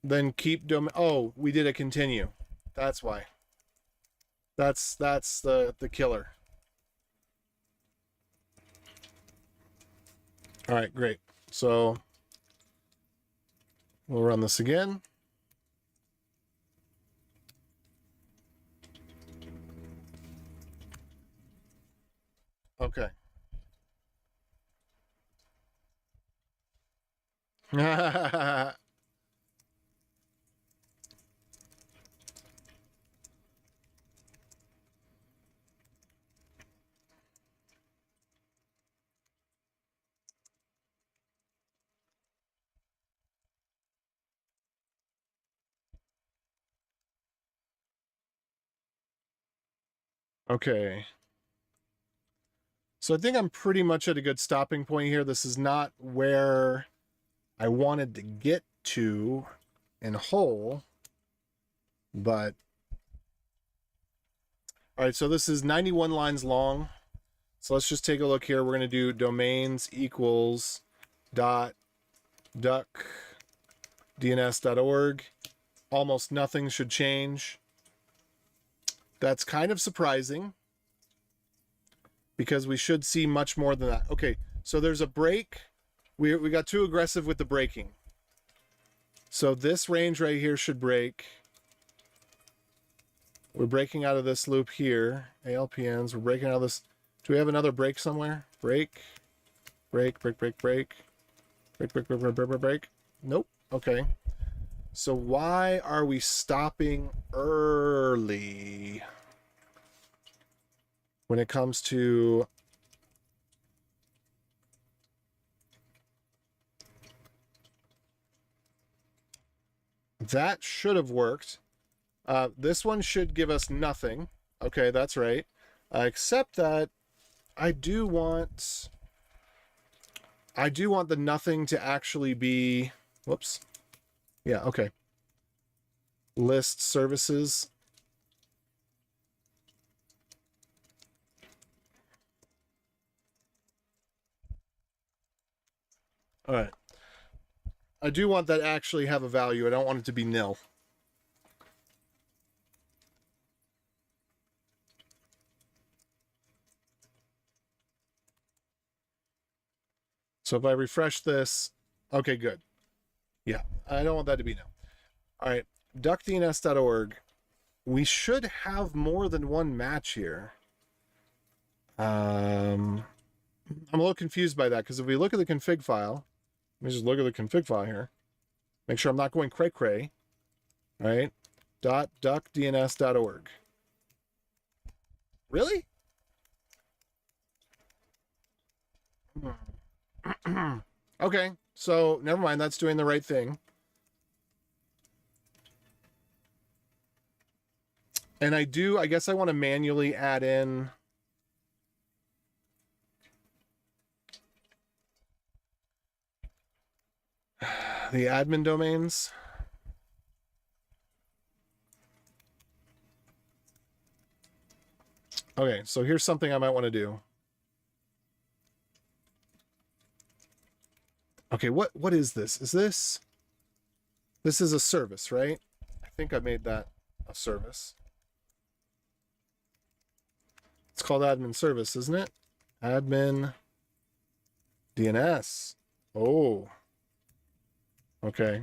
then keep domain. Oh, we did a continue. That's why. That's the killer. All right, great. So we'll run this again. Okay. Okay. So I think I'm pretty much at a good stopping point here. This is not where I wanted to get to in whole, but all right, so this is 91 lines long. So let's just take a look here. We're going to do domains equals dot duck dns.org. Almost nothing should change. That's kind of surprising because we should see much more than that. Okay, so there's a break. We got too aggressive with the breaking. So this range right here should break. We're breaking out of this loop here. ALPNs, we're breaking out of this. Do we have another break somewhere? Break, break, break, break, break. Break, break, break, break, break, break, break. Nope. Okay. So why are we stopping early when it comes to that? Should have worked. This one should give us nothing. Okay, that's right. Except that I do want the nothing to actually be, whoops. Yeah, okay. List services. All right. I do want that to actually have a value. I don't want it to be nil. So if I refresh this, okay, good. Yeah, I don't want that to be nil. All right, duckdns.org. We should have more than one match here. I'm a little confused by that because if we look at the config file, let me just look at the config file here. Make sure I'm not going cray-cray. All right, .duckdns.org. Really? Okay, so never mind. That's doing the right thing. And I guess I want to manually add in the admin domains. Okay, so here's something I might want to do. Okay, what is this? Is this is a service, right? I think I made that a service. It's called admin service, isn't it? Admin DNS. Oh. Okay.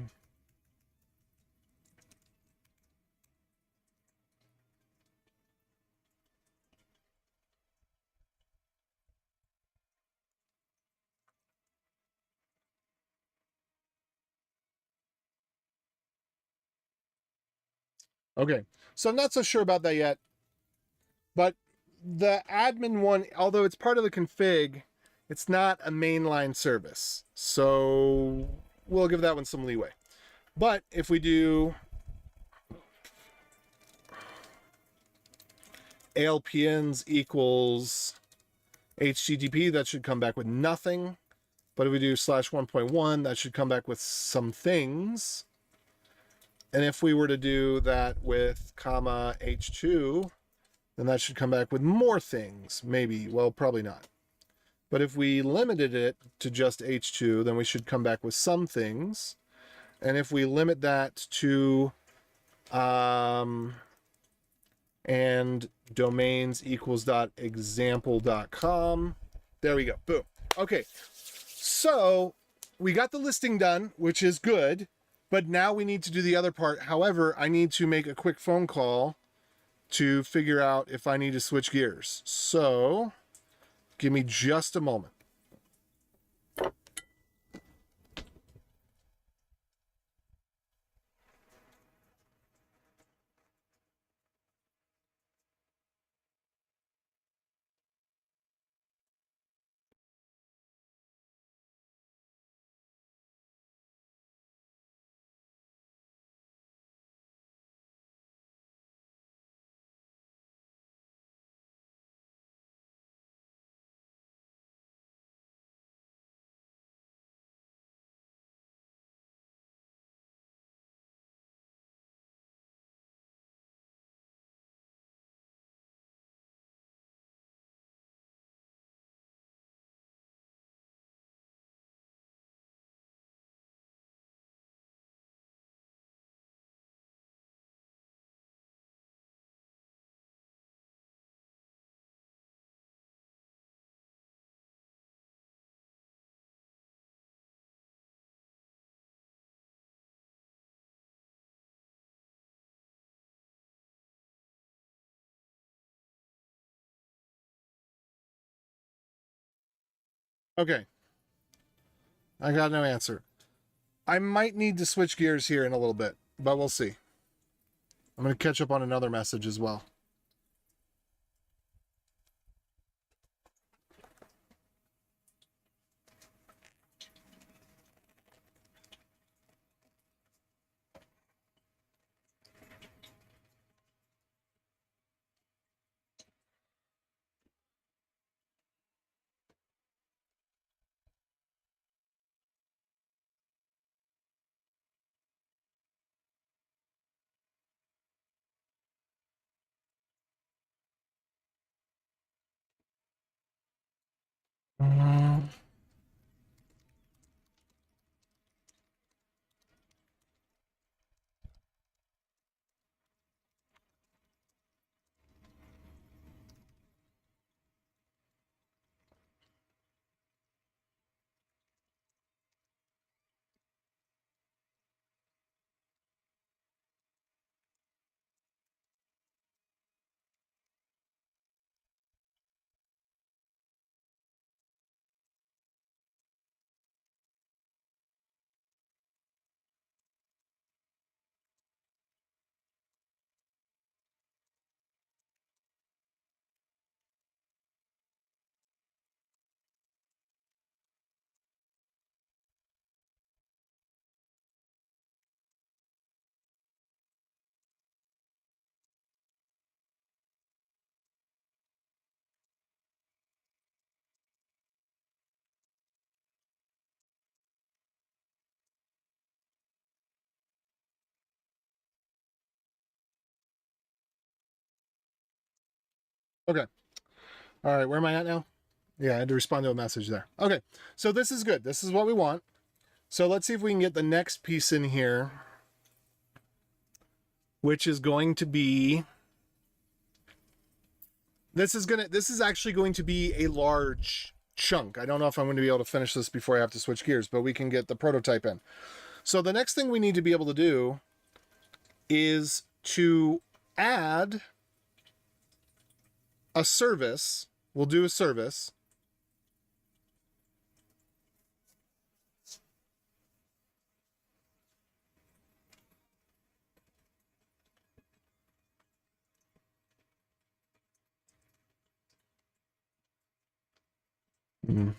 Okay. So I'm not so sure about that yet. But the admin one, although it's part of the config, it's not a mainline service. So we'll give that one some leeway. But if we do ALPNs equals HTTP, that should come back with nothing. But if we do /1.1, that should come back with some things. And if we were to do that with comma H2, then that should come back with more things. Maybe, well, probably not. But if we limited it to just H2, then we should come back with some things. And if we limit that to and domains equals .example.com, there we go. Boom. Okay. So we got the listing done, which is good. But now we need to do the other part. However, I need to make a quick phone call to figure out if I need to switch gears. So give me just a moment. Okay, I got no answer. I might need to switch gears here in a little bit, but we'll see. I'm going to catch up on another message as well. Okay. All right, where am I at now? Yeah, I had to respond to a message there. Okay, so this is good. This is what we want. So let's see if we can get the next piece in here, which is going to be this is actually going to be a large chunk. I don't know if I'm going to be able to finish this before I have to switch gears, but we can get the prototype in. So the next thing we need to be able to do is to add a service. We'll do a service. Mm-hmm.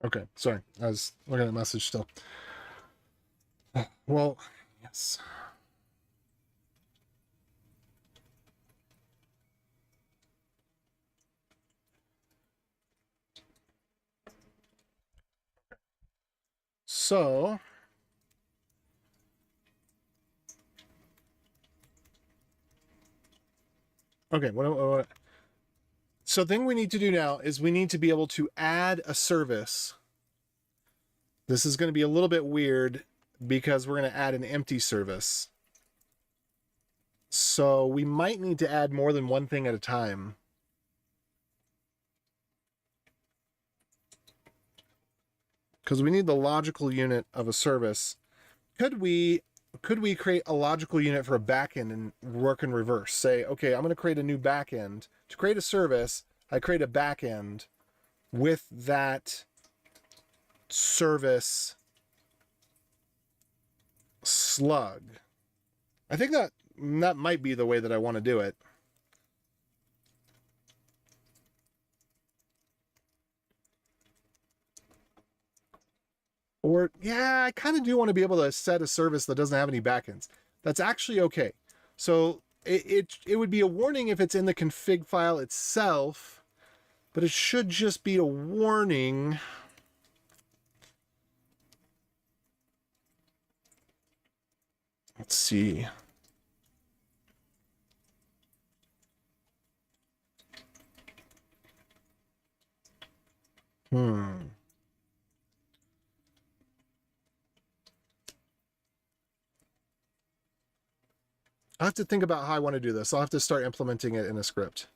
Okay, sorry. I was looking at the message still. Well, yes. So, okay, so the thing we need to do now is we need to be able to add a service. This is going to be a little bit weird because we're going to add an empty service. So we might need to add more than one thing at a time. Because we need the logical unit of a service. Could we create a logical unit for a backend and work in reverse? Say, okay, I'm going to create a new backend. To create a service, I create a backend with that service slug. I think that might be the way that I want to do it. Or, yeah, I kind of do want to be able to set a service that doesn't have any backends. That's actually okay. So it would be a warning if it's in the config file itself, but it should just be a warning. Let's see. Hmm. I have to think about how I want to do this. I'll have to start implementing it in a script.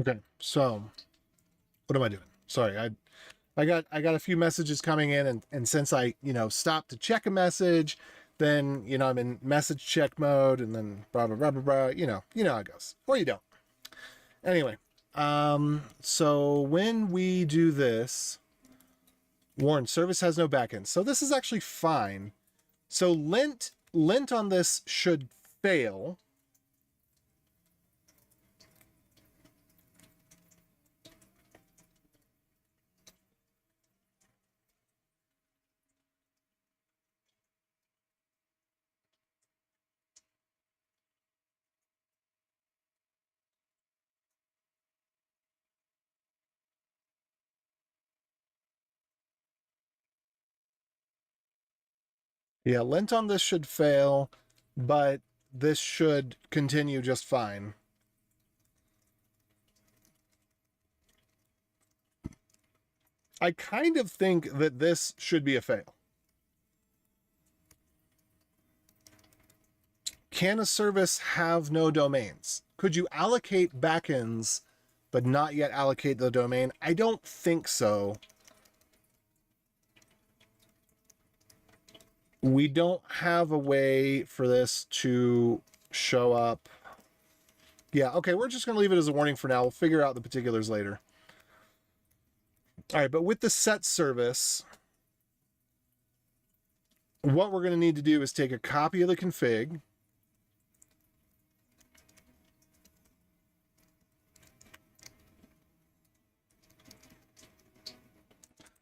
Okay, so what am I doing? Sorry, I got a few messages coming in, and since I stopped to check a message, then I'm in message check mode, and then blah blah blah blah blah. You know how it goes, or you don't. Anyway, so when we do this, warn service has no backend, so this is actually fine. So lint on this should fail. Yeah, lint on this should fail, but this should continue just fine. I kind of think that this should be a fail. Can a service have no domains? Could you allocate backends but not yet allocate the domain? I don't think so. We don't have a way for this to show up. Yeah, okay, we're just going to leave it as a warning for now. We'll figure out the particulars later. All right, but with the set service, what we're going to need to do is take a copy of the config.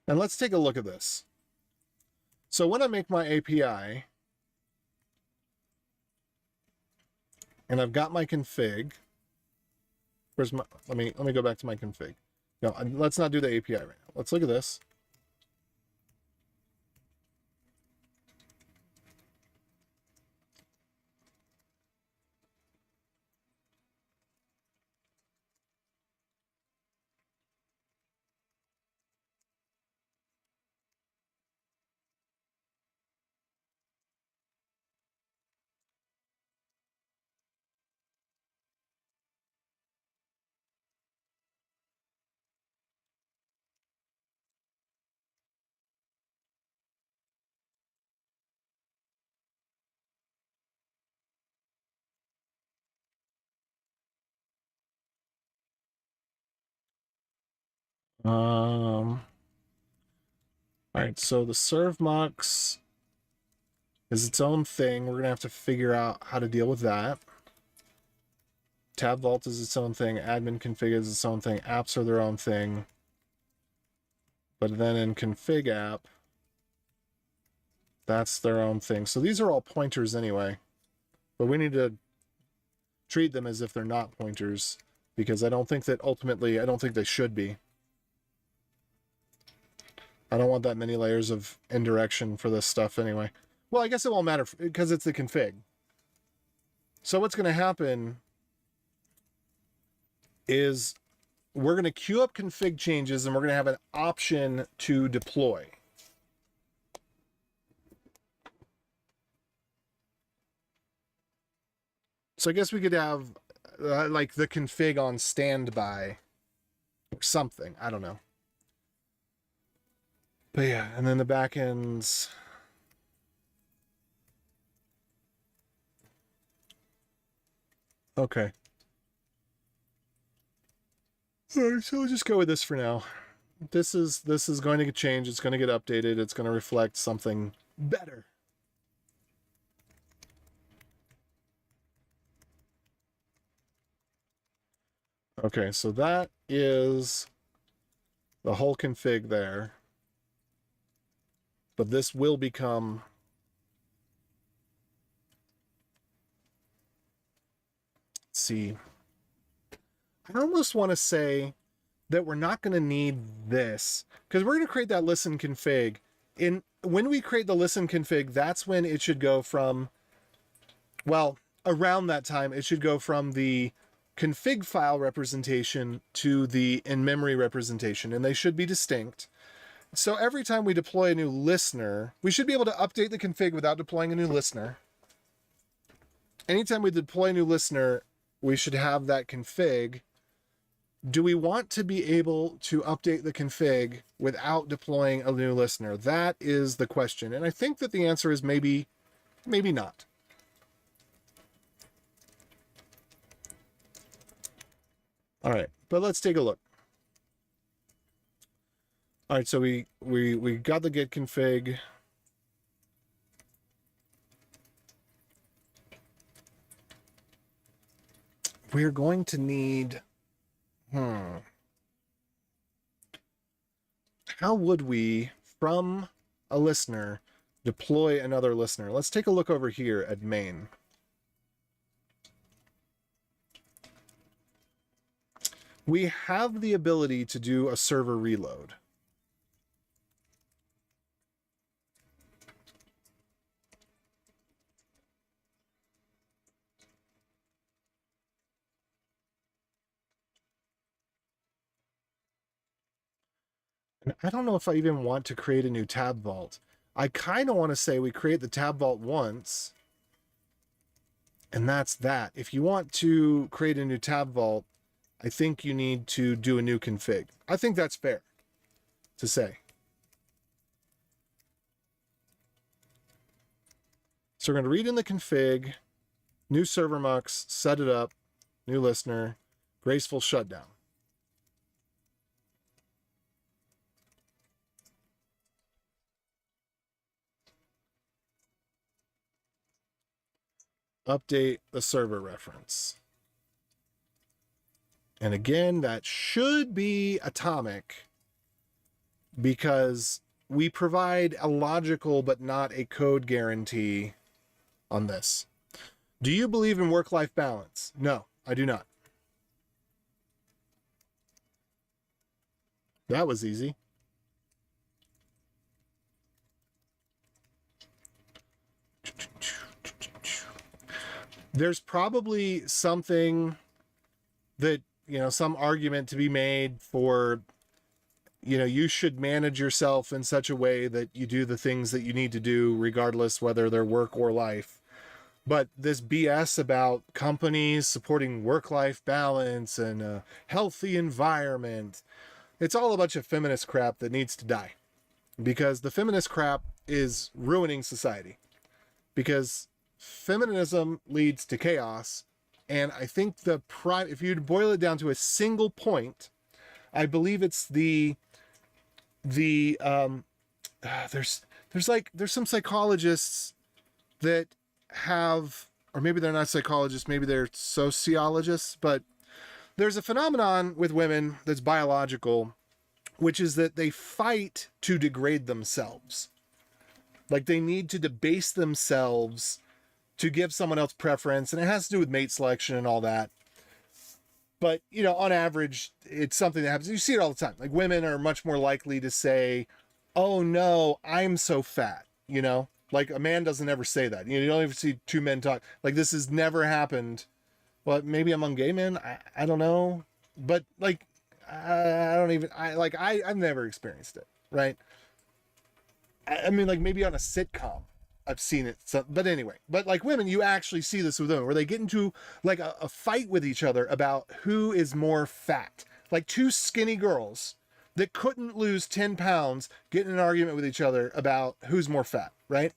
And let's take a look at this. So when I make my API, and I've got my config, where's my, let me go back to my config. No, let's not do the API right now. Let's look at this. All right, so the serve mux is its own thing. We're going to have to figure out how to deal with that. Tab vault is its own thing. Admin config is its own thing. Apps are their own thing. But then in config app, that's their own thing. So these are all pointers anyway. But we need to treat them as if they're not pointers, because I don't think that ultimately, I don't think they should be. I don't want that many layers of indirection for this stuff anyway. Well, I guess it won't matter because it's the config. So what's going to happen is we're going to queue up config changes and we're going to have an option to deploy. So I guess we could have like the config on standby or something. I don't know. But yeah, and then the backends. Okay. All right, so we'll just go with this for now. This is going to get changed. It's going to get updated. It's going to reflect something better. Okay, so that is the whole config there. But this will become see. I almost want to say that we're not going to need this because we're going to create that listen config. When we create the listen config, that's when it should go from, well, around that time, it should go from the config file representation to the in-memory representation, and they should be distinct. So every time we deploy a new listener, we should be able to update the config without deploying a new listener. Anytime we deploy a new listener, we should have that config. Do we want to be able to update the config without deploying a new listener? That is the question. And I think that the answer is maybe not. All right, but let's take a look. All right, so we got the git config. We're going to need, how would we, from a listener, deploy another listener? Let's take a look over here at main. We have the ability to do a server reload. And I don't know if I even want to create a new tab vault. I kind of want to say we create the tab vault once, and that's that. If you want to create a new tab vault, I think you need to do a new config. I think that's fair to say. So we're going to read in the config, new server mux, set it up, new listener, graceful shutdown. Update the server reference. And again, that should be atomic because we provide a logical but not a code guarantee on this. Do you believe in work-life balance? No, I do not. That was easy. There's probably something that, some argument to be made for, you should manage yourself in such a way that you do the things that you need to do, regardless whether they're work or life. But this BS about companies supporting work-life balance and a healthy environment, it's all a bunch of feminist crap that needs to die. Because the feminist crap is ruining society. Because feminism leads to chaos. And I think if you boil it down to a single point, I believe it's there's some psychologists that have, or maybe they're not psychologists, maybe they're sociologists, but there's a phenomenon with women that's biological, which is that they fight to degrade themselves. Like they need to debase themselves to give someone else preference, and it has to do with mate selection and all that. But, on average, it's something that happens. You see it all the time. Like women are much more likely to say, oh no, I'm so fat, Like a man doesn't ever say that. You don't ever see two men talk. Like this has never happened. Well, maybe among gay men. I don't know. But like, I don't even, I've never experienced it. Right. I mean, like maybe on a sitcom, I've seen it. So, but anyway, but like women, you actually see this with women where they get into like a fight with each other about who is more fat. Like two skinny girls that couldn't lose 10 pounds get in an argument with each other about who's more fat, right?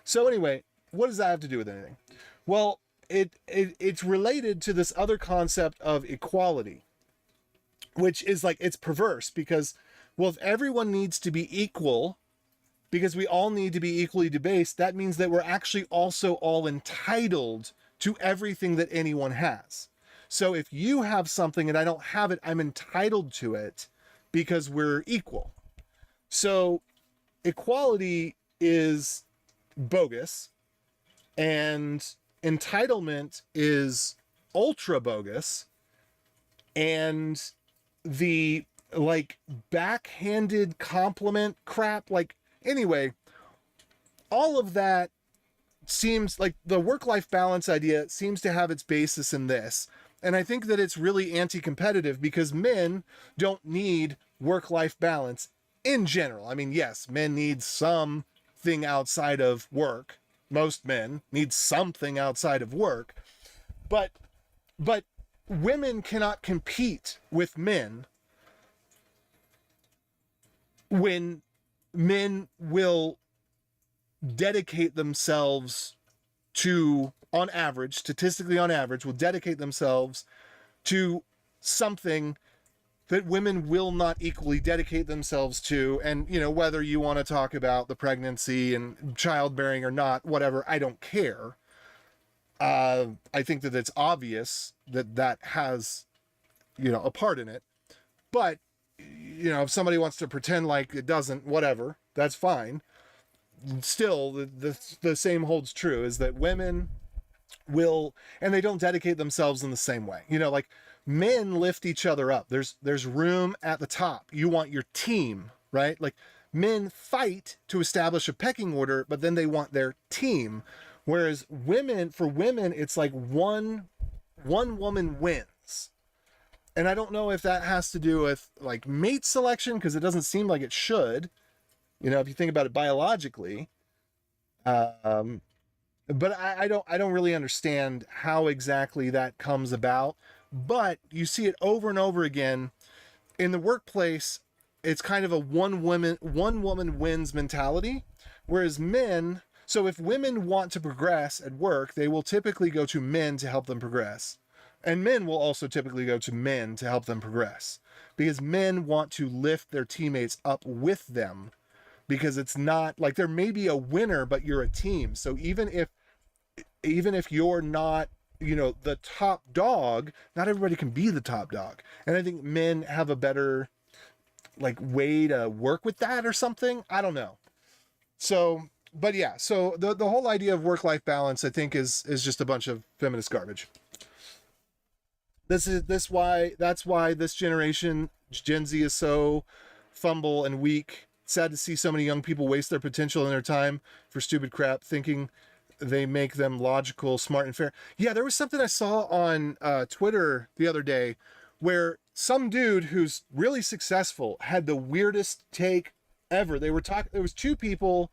So anyway, what does that have to do with anything? Well, it's related to this other concept of equality, which is like, it's perverse because, well, if everyone needs to be equal, because we all need to be equally debased, that means that we're actually also all entitled to everything that anyone has. So if you have something and I don't have it, I'm entitled to it because we're equal. So equality is bogus and entitlement is ultra bogus, and the like backhanded compliment crap, like anyway, all of that seems like the work-life balance idea seems to have its basis in this. And I think that it's really anti-competitive because men don't need work-life balance in general. I mean, yes, men need something outside of work. Most men need something outside of work. But women cannot compete with men when men will dedicate themselves to, on average, statistically on average, will dedicate themselves to something that women will not equally dedicate themselves to. And, you know, whether you want to talk about the pregnancy and childbearing or not, whatever, I don't care. I think that it's obvious that that has, you know, a part in it. But, you know, if somebody wants to pretend like it doesn't, whatever, that's fine. Still, the same holds true, is that women will, and they don't dedicate themselves in the same way. You know, like men lift each other up. There's room at the top. You want your team, right? Like men fight to establish a pecking order, but then they want their team. Whereas women, for women, it's like one woman wins. And I don't know if that has to do with like mate selection, because it doesn't seem like it should, you know, if you think about it biologically. But I don't really understand how exactly that comes about. But you see it over and over again in the workplace. It's kind of a one woman wins mentality, whereas men. So if women want to progress at work, they will typically go to men to help them progress. And men will also typically go to men to help them progress, because men want to lift their teammates up with them, because it's not like there may be a winner, but you're a team. So even if you're not, you know, the top dog, not everybody can be the top dog. And I think men have a better like way to work with that or something. I don't know. So, but yeah, so the whole idea of work-life balance, I think, is just a bunch of feminist garbage. That's why this generation, Gen Z, is so fumble and weak. Sad to see so many young people waste their potential and their time for stupid crap, thinking they make them logical, smart, and fair. Yeah, there was something I saw on Twitter the other day where some dude who's really successful had the weirdest take ever. There was two people.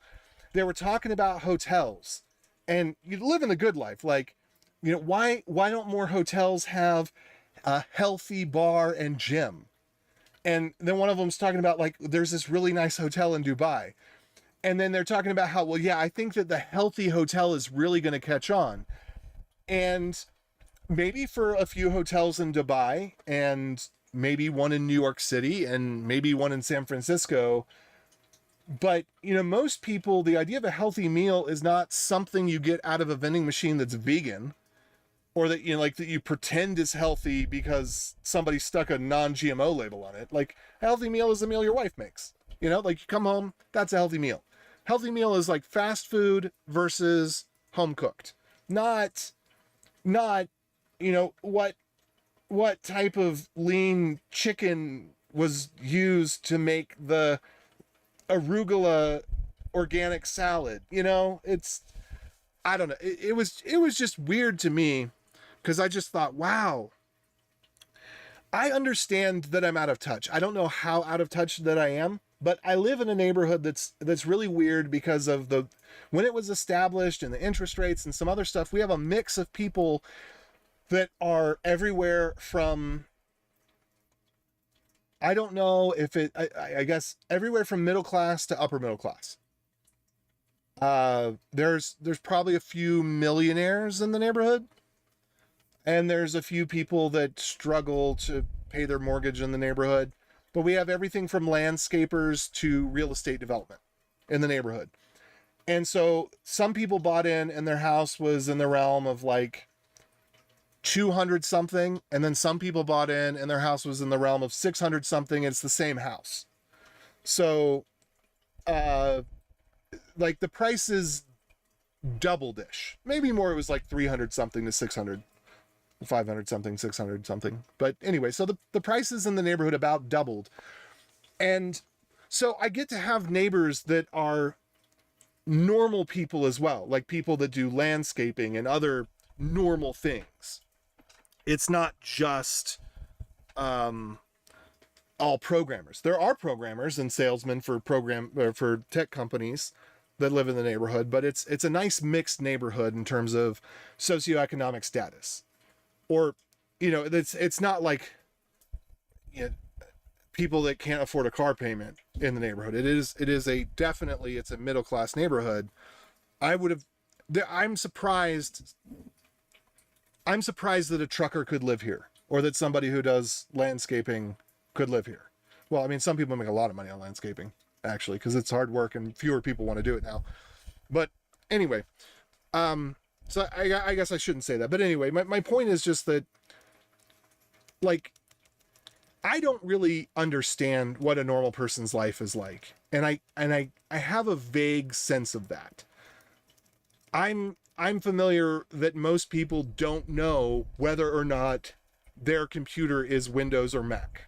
They were talking about hotels, and you live in the good life. Like, you know, why don't more hotels have a healthy bar and gym? And then one of them's talking about like, there's this really nice hotel in Dubai. And then they're talking about how, well, yeah, I think that the healthy hotel is really going to catch on. And maybe for a few hotels in Dubai, and maybe one in New York City, and maybe one in San Francisco. But, you know, most people, the idea of a healthy meal is not something you get out of a vending machine that's vegan, or that, you know, like that you pretend is healthy because somebody stuck a non-GMO label on it. Like, a healthy meal is a meal your wife makes. You know, like you come home, that's a healthy meal. Healthy meal is like fast food versus home cooked. Not, you know, what type of lean chicken was used to make the arugula organic salad. You know, it's, I don't know. It was just weird to me because I just thought, wow, I understand that I'm out of touch. I don't know how out of touch that I am, but I live in a neighborhood that's really weird because of the when it was established and the interest rates and some other stuff. We have a mix of people that are everywhere from, I don't know if it, I guess everywhere from middle class to upper middle class. There's probably a few millionaires in the neighborhood, and there's a few people that struggle to pay their mortgage in the neighborhood. But we have everything from landscapers to real estate development in the neighborhood. And so some people bought in and their house was in the realm of like 200 something, and then some people bought in and their house was in the realm of 600 something. It's the same house. So like the prices doubled-ish. Maybe more, it was like 300 something to 600. 500 something, 600 something. But anyway, so the prices in the neighborhood about doubled. And so I get to have neighbors that are normal people as well, like people that do landscaping and other normal things. It's not just all programmers. There are programmers and salesmen for for tech companies that live in the neighborhood, but it's a nice mixed neighborhood in terms of socioeconomic status. Or, you know, it's not like, you know, people that can't afford a car payment in the neighborhood. It is a definitely, it's a middle class neighborhood. I'm surprised that a trucker could live here, or that somebody who does landscaping could live here. Well, I mean, some people make a lot of money on landscaping, actually, because it's hard work and fewer people want to do it now. But anyway, so I guess I shouldn't say that. But anyway, my point is just that, like, I don't really understand what a normal person's life is like. And I have a vague sense of that. I'm familiar that most people don't know whether or not their computer is Windows or Mac.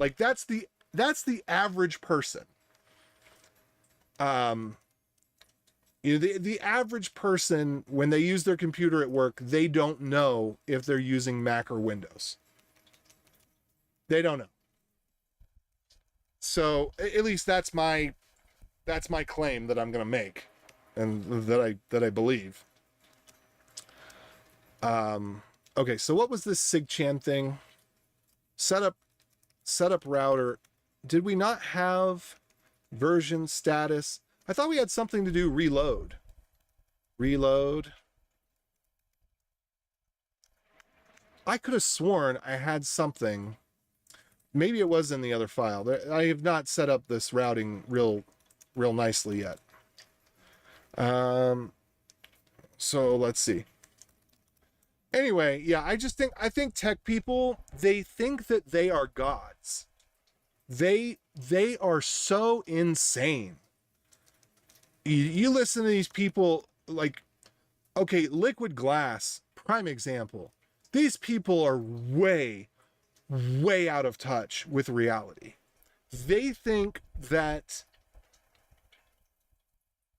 Like that's the average person. You know, the average person, when they use their computer at work, they don't know if they're using Mac or Windows. They don't know. So at least that's my claim that I'm going to make, and that I believe. Okay, so what was this SigChan thing? Setup router. Did we not have version status? I thought we had something to do reload. I could have sworn I had something. Maybe it was in the other file. I have not set up this routing real nicely yet. So let's see. Anyway, yeah, I think tech people, they think that they are gods. They are so insane. You listen to these people, like, okay, Liquid Glass, prime example. These people are way out of touch with reality. They think that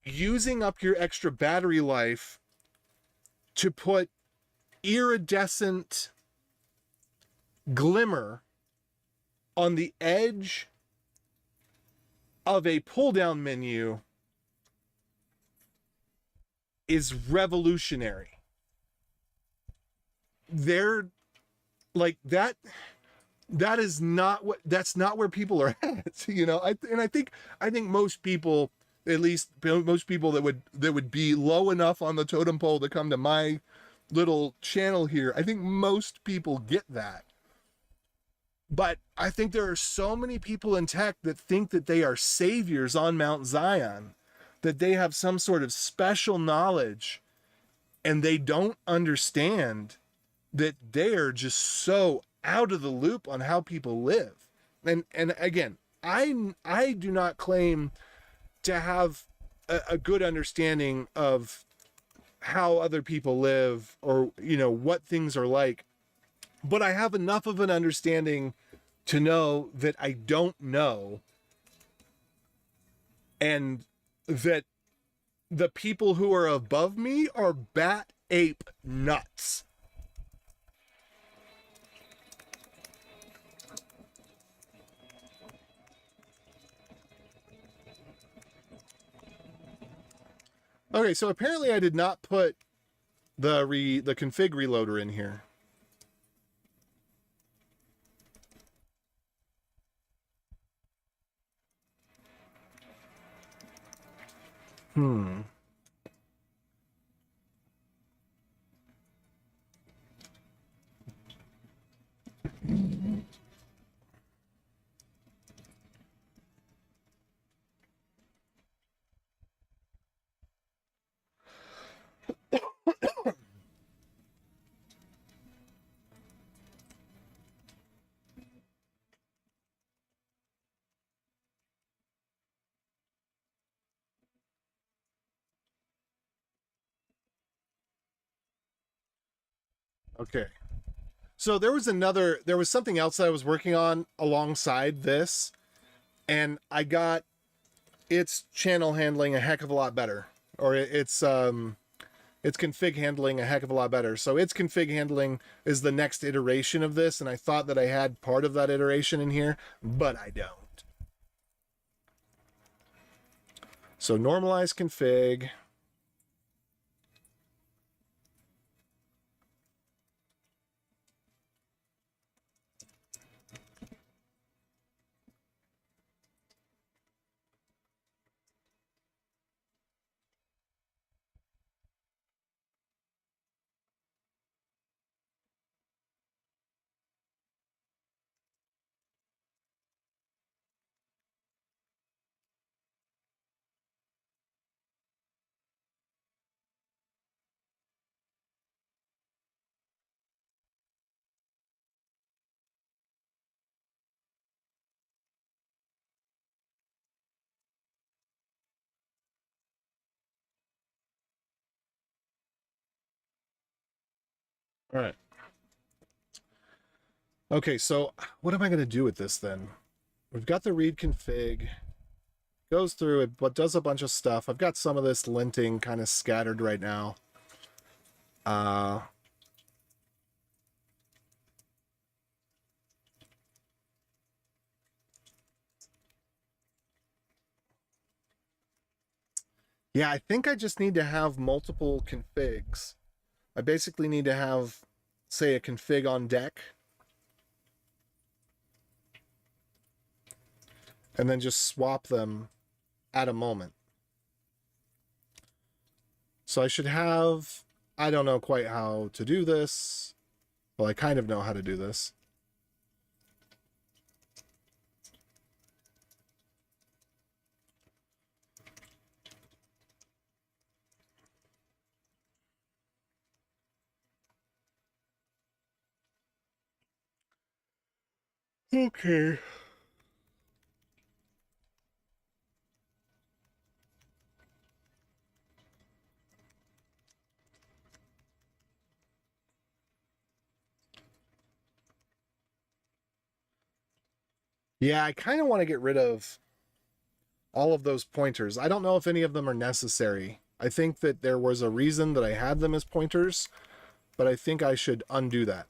using up your extra battery life to put iridescent glimmer on the edge of a pull-down menu is revolutionary. They're like that. That's not where people are at, you know. I think most people, at least most people that would be low enough on the totem pole to come to my little channel here, I think most people get that. But I think there are so many people in tech that think that they are saviors on Mount Zion, that they have some sort of special knowledge, and they don't understand that they are just so out of the loop on how people live. And again, I do not claim to have a good understanding of how other people live, or, you know, what things are like, but I have enough of an understanding to know that I don't know, and that the people who are above me are bat ape nuts. Okay, so apparently I did not put the config reloader in here. Hmm. Okay. So there was something else that I was working on alongside this, and I got its channel handling a heck of a lot better, or its config handling a heck of a lot better. So its config handling is the next iteration of this, and I thought that I had part of that iteration in here, but I don't. So normalize config. All right. Okay, so what am I going to do with this then? We've got the read config, goes through it, but does a bunch of stuff. I've got some of this linting kind of scattered right now. Uh, yeah, I think I just need to have multiple configs. I basically need to have, say, a config on deck, and then just swap them at a moment. So I should have, I don't know quite how to do this. Well, I kind of know how to do this. Okay. Yeah, I kind of want to get rid of all of those pointers. I don't know if any of them are necessary. I think that there was a reason that I had them as pointers, but I think I should undo that.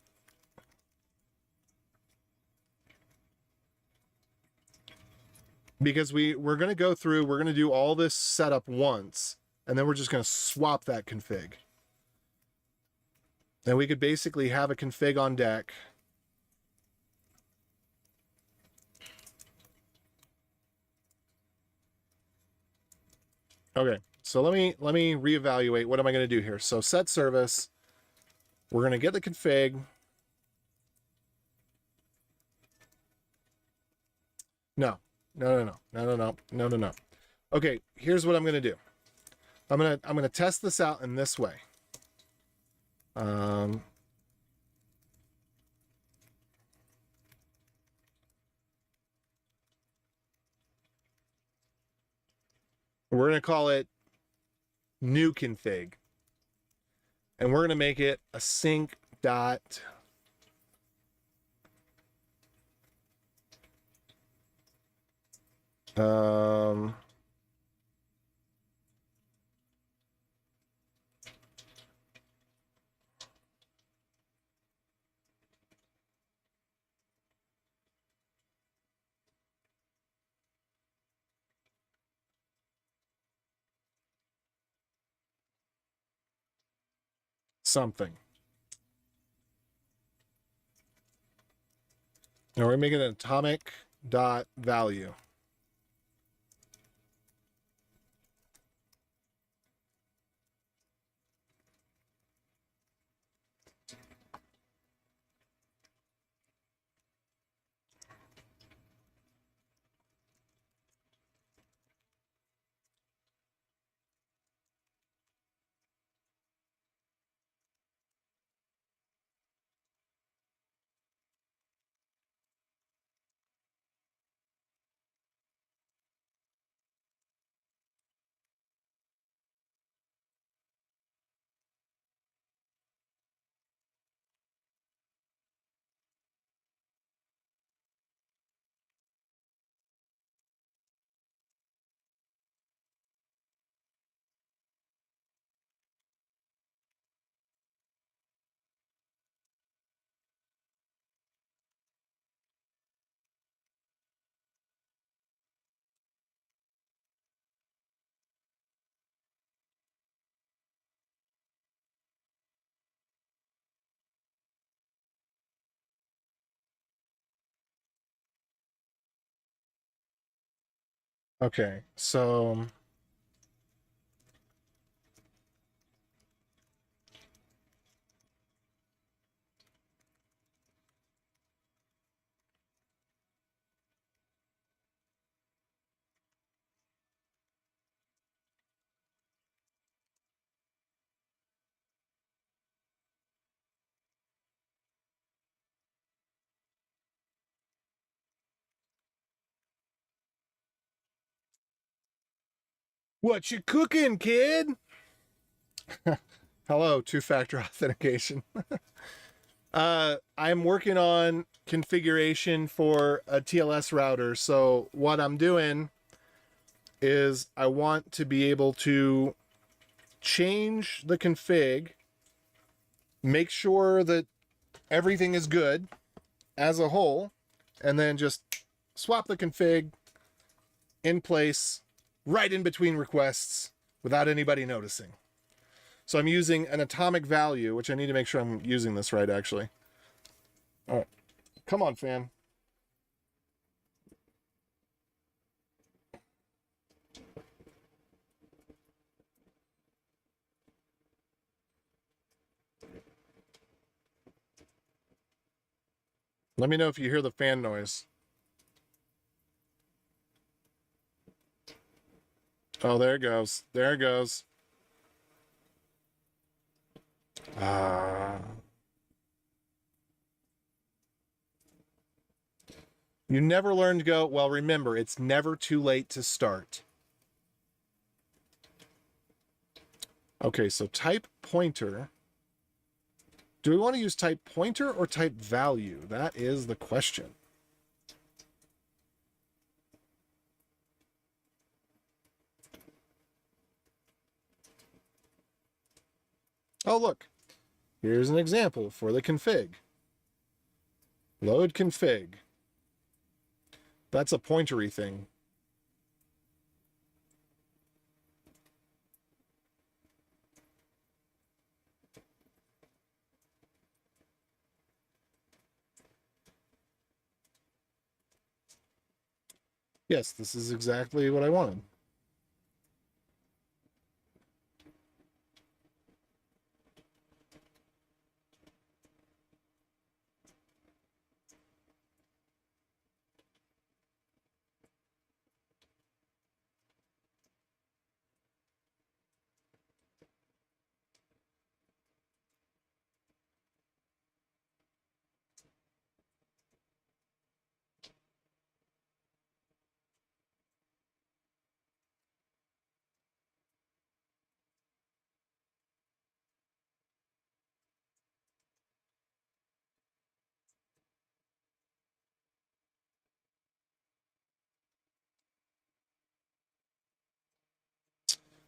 Because we're going to go through, we're going to do all this setup once, and then we're just going to swap that config. And we could basically have a config on deck. Okay, so let me reevaluate. What am I going to do here? So set service. We're going to get the config. No, no, no, no, no, no, no, no, no, no. Okay, here's what I'm going to do. I'm gonna test this out in this way. We're gonna call it new config, and we're gonna make it a sync dot something. Now we're making an atomic dot value. Okay, so what you cooking, kid? Hello, two-factor authentication. I'm working on configuration for a TLS router. So what I'm doing is I want to be able to change the config, make sure that everything is good as a whole, and then just swap the config in place right in between requests without anybody noticing. So I'm using an atomic value, which I need to make sure I'm using this right, actually. All right. Come on, fan. Let me know if you hear the fan noise. Oh, there it goes. There it goes. Ah. You never learn to go, well, remember, it's never too late to start. Okay, so type pointer. Do we want to use type pointer or type value? That is the question. Oh, look. Here's an example for the config. Load config. That's a pointery thing. Yes, this is exactly what I wanted.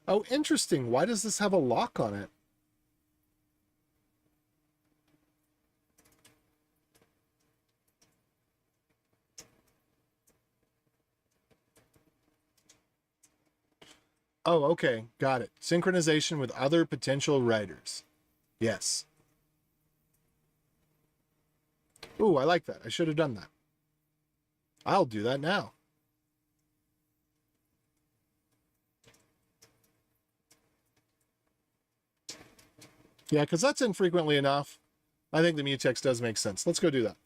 Oh, interesting. Why does this have a lock on it? Oh, okay. Got it. Synchronization with other potential writers. Yes. Ooh, I like that. I should have done that. I'll do that now. Yeah, because that's infrequently enough. I think the mutex does make sense. Let's go do that.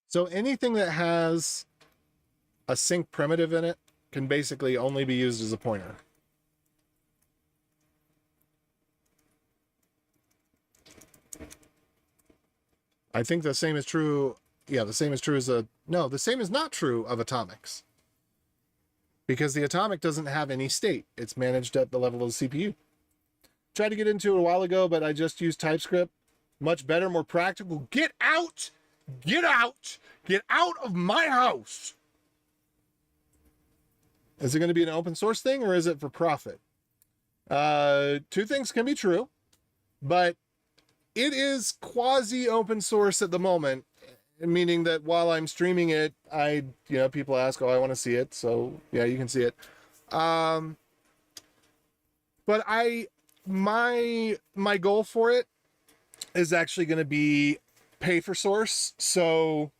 So anything that has a sync primitive in it can basically only be used as a pointer. I think the same is true. Yeah, the same is true as no, the same is not true of atomics. Because the atomic doesn't have any state. It's managed at the level of the CPU. Tried to get into it a while ago, but I just used TypeScript. Much better, more practical. Get out! Get out! Get out of my house! Is it going to be an open source thing or is it for profit? Two things can be true, but it is quasi open source at the moment, meaning that while I'm streaming it, people ask, oh, I want to see it. So yeah, you can see it. But my goal for it is actually going to be pay for source. So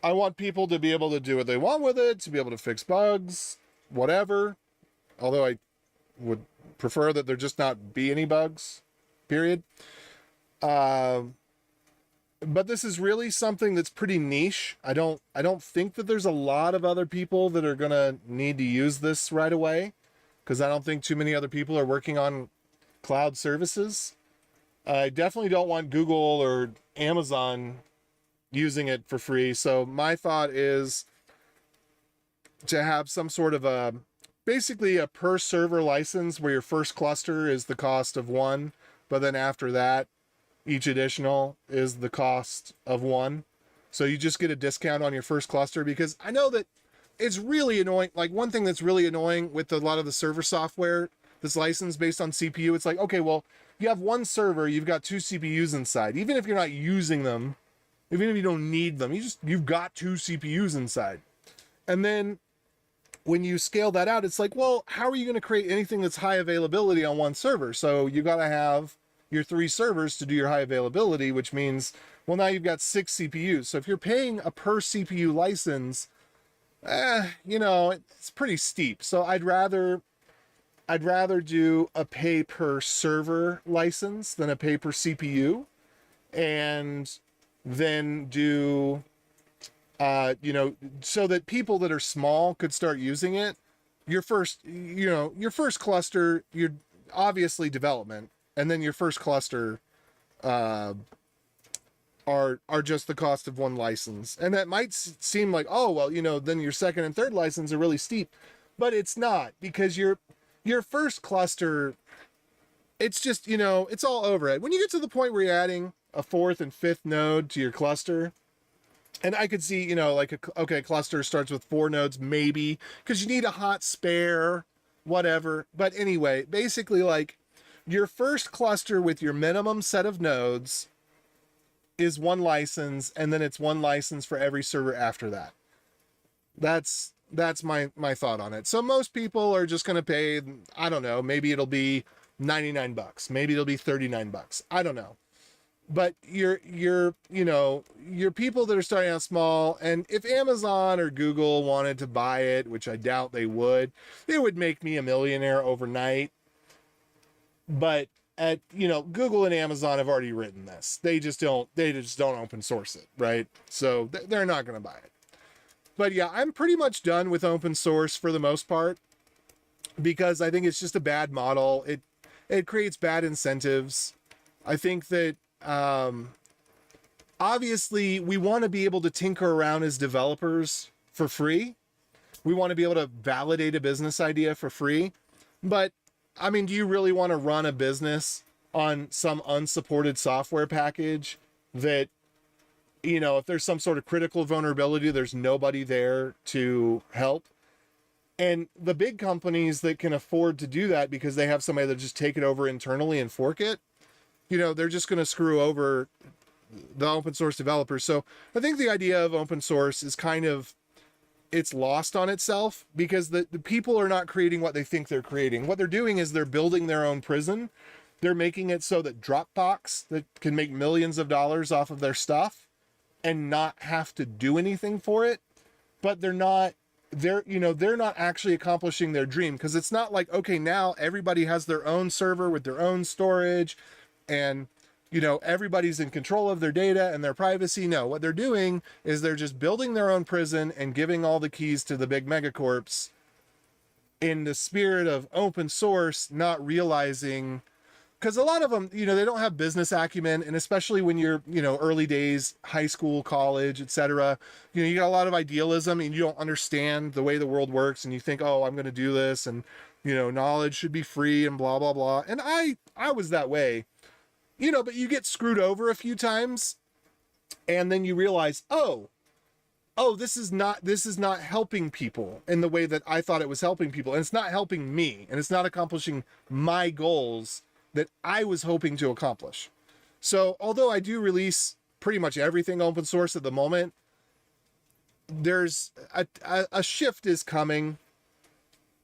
I want people to be able to do what they want with it, to be able to fix bugs, whatever. Although I would prefer that there just not be any bugs, period. But this is really something that's pretty niche. I don't think that there's a lot of other people that are gonna need to use this right away, because I don't think too many other people are working on cloud services. I definitely don't want Google or Amazon using it for free. So my thought is to have some sort of basically a per server license where your first cluster is the cost of one, but then after that, each additional is the cost of one. So you just get a discount on your first cluster, because I know that it's really annoying. Like, one thing that's really annoying with a lot of the server software that's licensed based on CPU, it's like, okay, well, you have one server, you've got two CPUs inside. Even if you're not using them, even if you don't need them, you've got two CPUs inside. And then when you scale that out, it's like, well, how are you going to create anything that's high availability on one server? So you got to have your 3 servers to do your high availability, which means, well, now you've got 6 CPUs. So if you're paying a per CPU license, it's pretty steep. So I'd rather do a pay per server license than a pay per CPU, and then do so that people that are small could start using it. Your first cluster, you're obviously development, and then your first cluster are just the cost of one license. And that might seem like, oh, well, then your second and third license are really steep, but it's not, because your first cluster, it's just, it's all overhead. When you get to the point where you're adding a 4th and 5th node to your cluster, and I could see, like a cluster starts with 4 nodes, maybe, because you need a hot spare, whatever. But anyway, basically, like, your first cluster with your minimum set of nodes is one license, and then it's one license for every server after that. That's my thought on it. So most people are just going to pay, I don't know, maybe it'll be $99, maybe it'll be $39. I don't know. But your people that are starting out small, and if Amazon or Google wanted to buy it, which I doubt they would make me a millionaire overnight. But Google and Amazon have already written this. They just don't open source it, right? So they're not going to buy it. But yeah, I'm pretty much done with open source for the most part, because I think it's just a bad model. It creates bad incentives. I think that obviously we want to be able to tinker around as developers for free, We want to be able to validate a business idea for free. But I mean, do you really want to run a business on some unsupported software package that, if there's some sort of critical vulnerability, there's nobody there to help? And the big companies that can afford to do that because they have somebody that just take it over internally and fork it, they're just going to screw over the open source developers. So I think the idea of open source is kind of, it's lost on itself because the people are not creating what they think they're creating. What they're doing is they're building their own prison. They're making it so that Dropbox that can make millions of dollars off of their stuff and not have to do anything for it. But they're not actually accomplishing their dream, because it's not like, okay, now everybody has their own server with their own storage and everybody's in control of their data and their privacy. No, what they're doing is they're just building their own prison and giving all the keys to the big megacorps in the spirit of open source, not realizing, because a lot of them, they don't have business acumen. And especially when you're, early days, high school, college, etc., you got a lot of idealism and you don't understand the way the world works. And you think, oh, I'm going to do this. And, knowledge should be free and blah, blah, blah. And I was that way, but you get screwed over a few times and then you realize, oh, this is not helping people in the way that I thought it was helping people. And it's not helping me, and it's not accomplishing my goals that I was hoping to accomplish. So although I do release pretty much everything open source at the moment, there's a shift is coming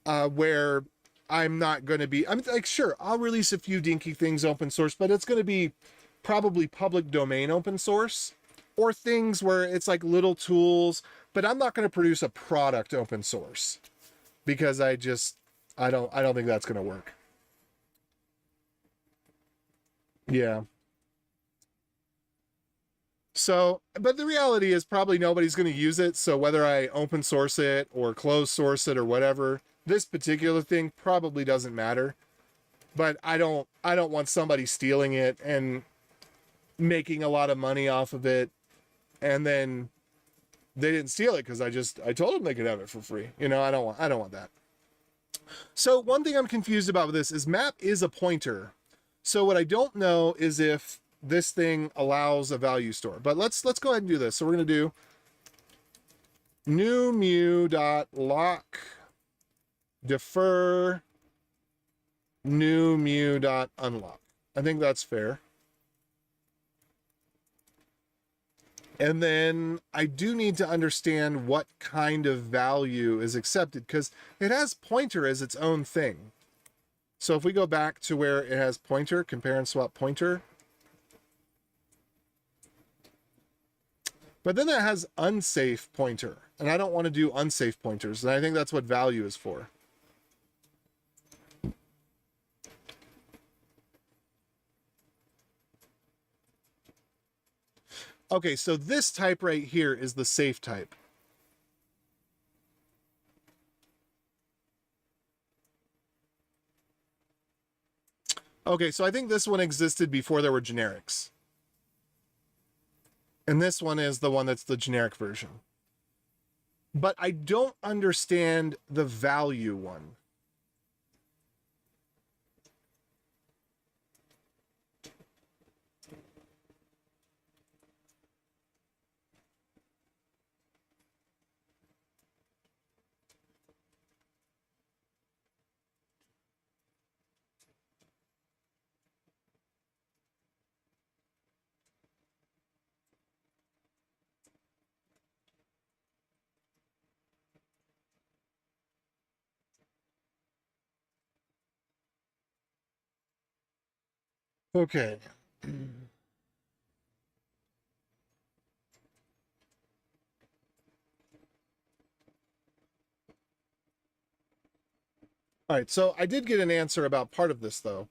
where I'm not going to be, I'm like, sure, I'll release a few dinky things open source, but it's going to be probably public domain open source, or things where it's like little tools, but I'm not going to produce a product open source because I don't think that's going to work. Yeah. So, but the reality is probably nobody's going to use it. So whether I open source it or close source it or whatever, this particular thing probably doesn't matter. But I don't want somebody stealing it and making a lot of money off of it, and then they didn't steal it because I told them they could have it for free. I don't want that. So one thing I'm confused about with this is map is a pointer. So what I don't know is if this thing allows a value store. But let's go ahead and do this. So we're going to do new mu.lock defer new mu.unlock. I think that's fair. And then I do need to understand what kind of value is accepted, because it has pointer as its own thing. So if we go back to where it has pointer, compare and swap pointer. But then it has unsafe pointer, and I don't want to do unsafe pointers. And I think that's what value is for. Okay, so this type right here is the safe type. Okay, so I think this one existed before there were generics. And this one is the one that's the generic version. But I don't understand the value one. Okay. All right, so I did get an answer about part of this, though.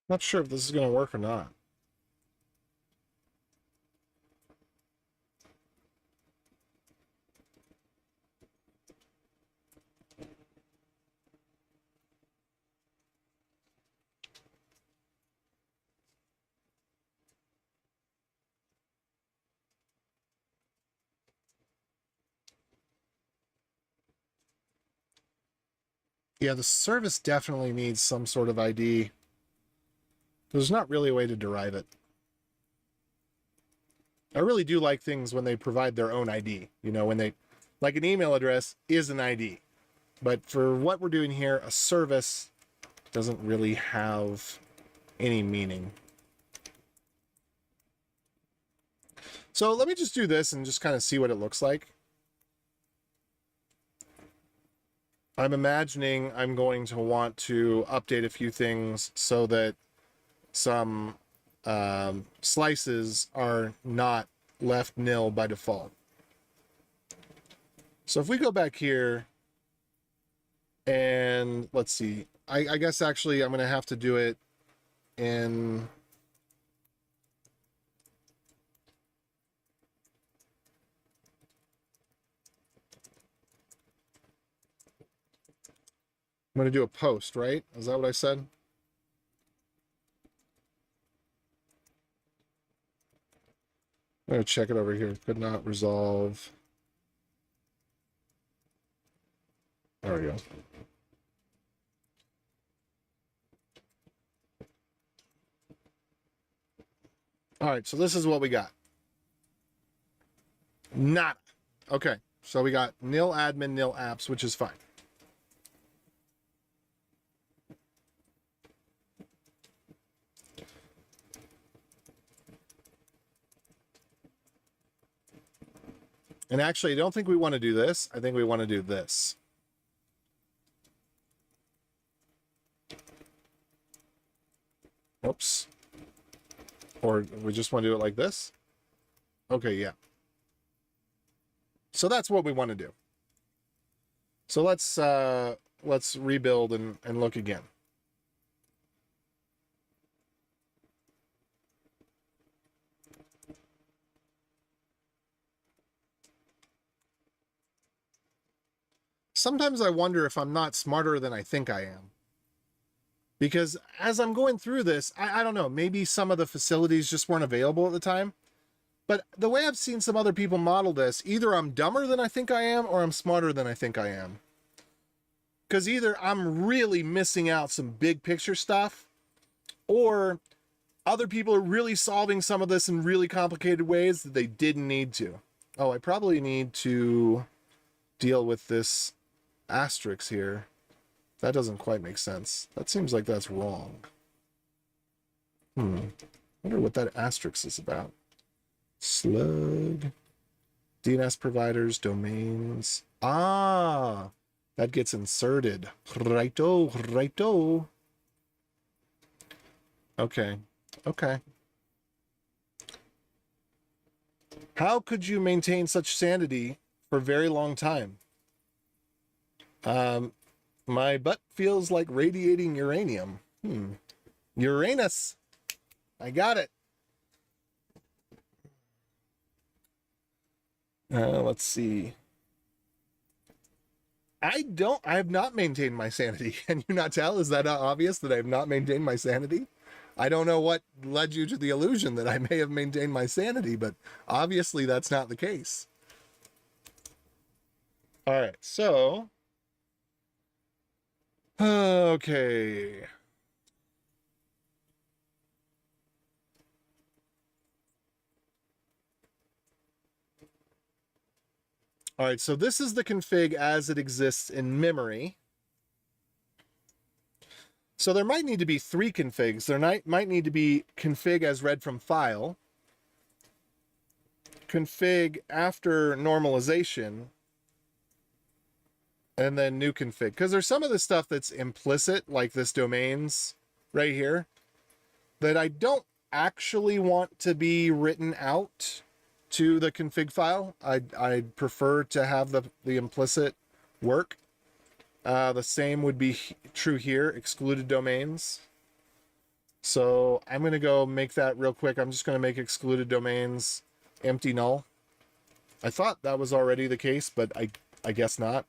Not sure if this is going to work or not. Yeah, the service definitely needs some sort of ID. There's not really a way to derive it. I really do like things when they provide their own ID. You know, when they, like an email address is an ID. But for what we're doing here, a service doesn't really have any meaning. So let me just do this and just kind of see what it looks like. I'm imagining I'm going to want to update a few things so that some slices are not left nil by default. So if we go back here and let's see, I guess actually I'm going to have to do it in... I'm going to do a post, right? Is that what I said? I'm going to check it over here. Could not resolve. There we go. All right, so this is what we got. Not. Okay, so we got nil admin, nil apps, which is fine. And actually, I don't think we want to do this. I think we want to do this. Oops. Or we just want to do it like this? Okay, yeah. So that's what we want to do. So let's rebuild and look again. Sometimes I wonder if I'm not smarter than I think I am. Because as I'm going through this, I don't know, maybe some of the facilities just weren't available at the time. But the way I've seen some other people model this, either I'm dumber than I think I am or I'm smarter than I think I am. Because either I'm really missing out some big picture stuff, or other people are really solving some of this in really complicated ways that they didn't need to. Oh, I probably need to deal with this asterisk here. That doesn't quite make sense. That seems like that's wrong. I wonder what that asterisk is about. Slug. DNS providers, domains. Ah, that gets inserted. Righto, righto. Okay, okay. How could you maintain such sanity for a very long time? My butt feels like radiating uranium. Uranus. I got it. Let's see. I have not maintained my sanity. Can you not tell? Is that not obvious that I have not maintained my sanity? I don't know what led you to the illusion that I may have maintained my sanity, but obviously that's not the case. All right, so. Okay. All right, so this is the config as it exists in memory. So there might need to be 3 configs. There might need to be config as read from file, config after normalization, and then new config. Because there's some of the stuff that's implicit, like this domains right here, that I don't actually want to be written out to the config file. I'd prefer to have the implicit work. The same would be true here, excluded domains. So I'm going to go make that real quick. I'm just going to make excluded domains empty null. I thought that was already the case, but I guess not.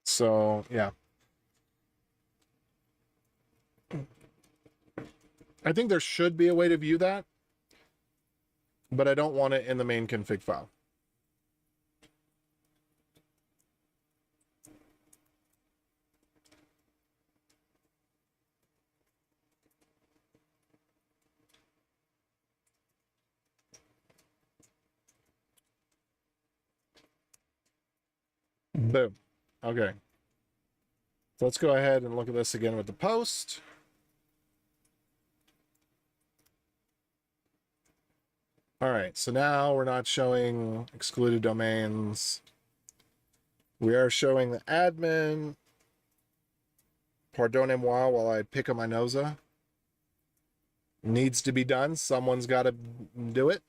So yeah, I think there should be a way to view that, but I don't want it in the main config file. Boom. Okay. So let's go ahead and look at this again with the post. All right, so now we're not showing excluded domains. We are showing the admin. Pardonnez-moi while I pick up my nosa. Needs to be done. Someone's got to do it.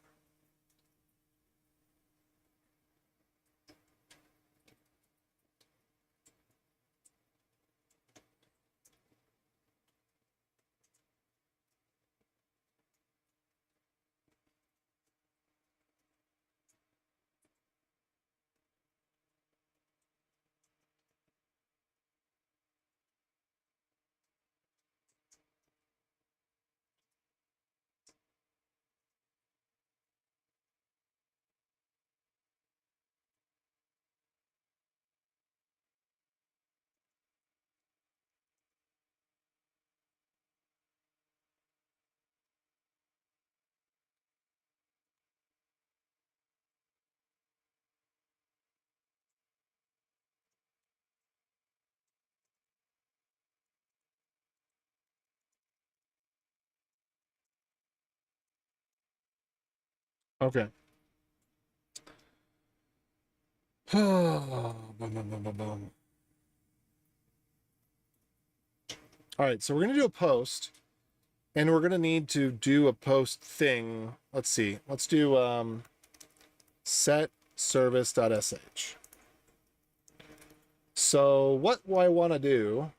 Okay. Boom. All right, so we're going to do a post, and we're going to need to do a post thing. Let's see. Let's do set service.sh. So what do I want to do?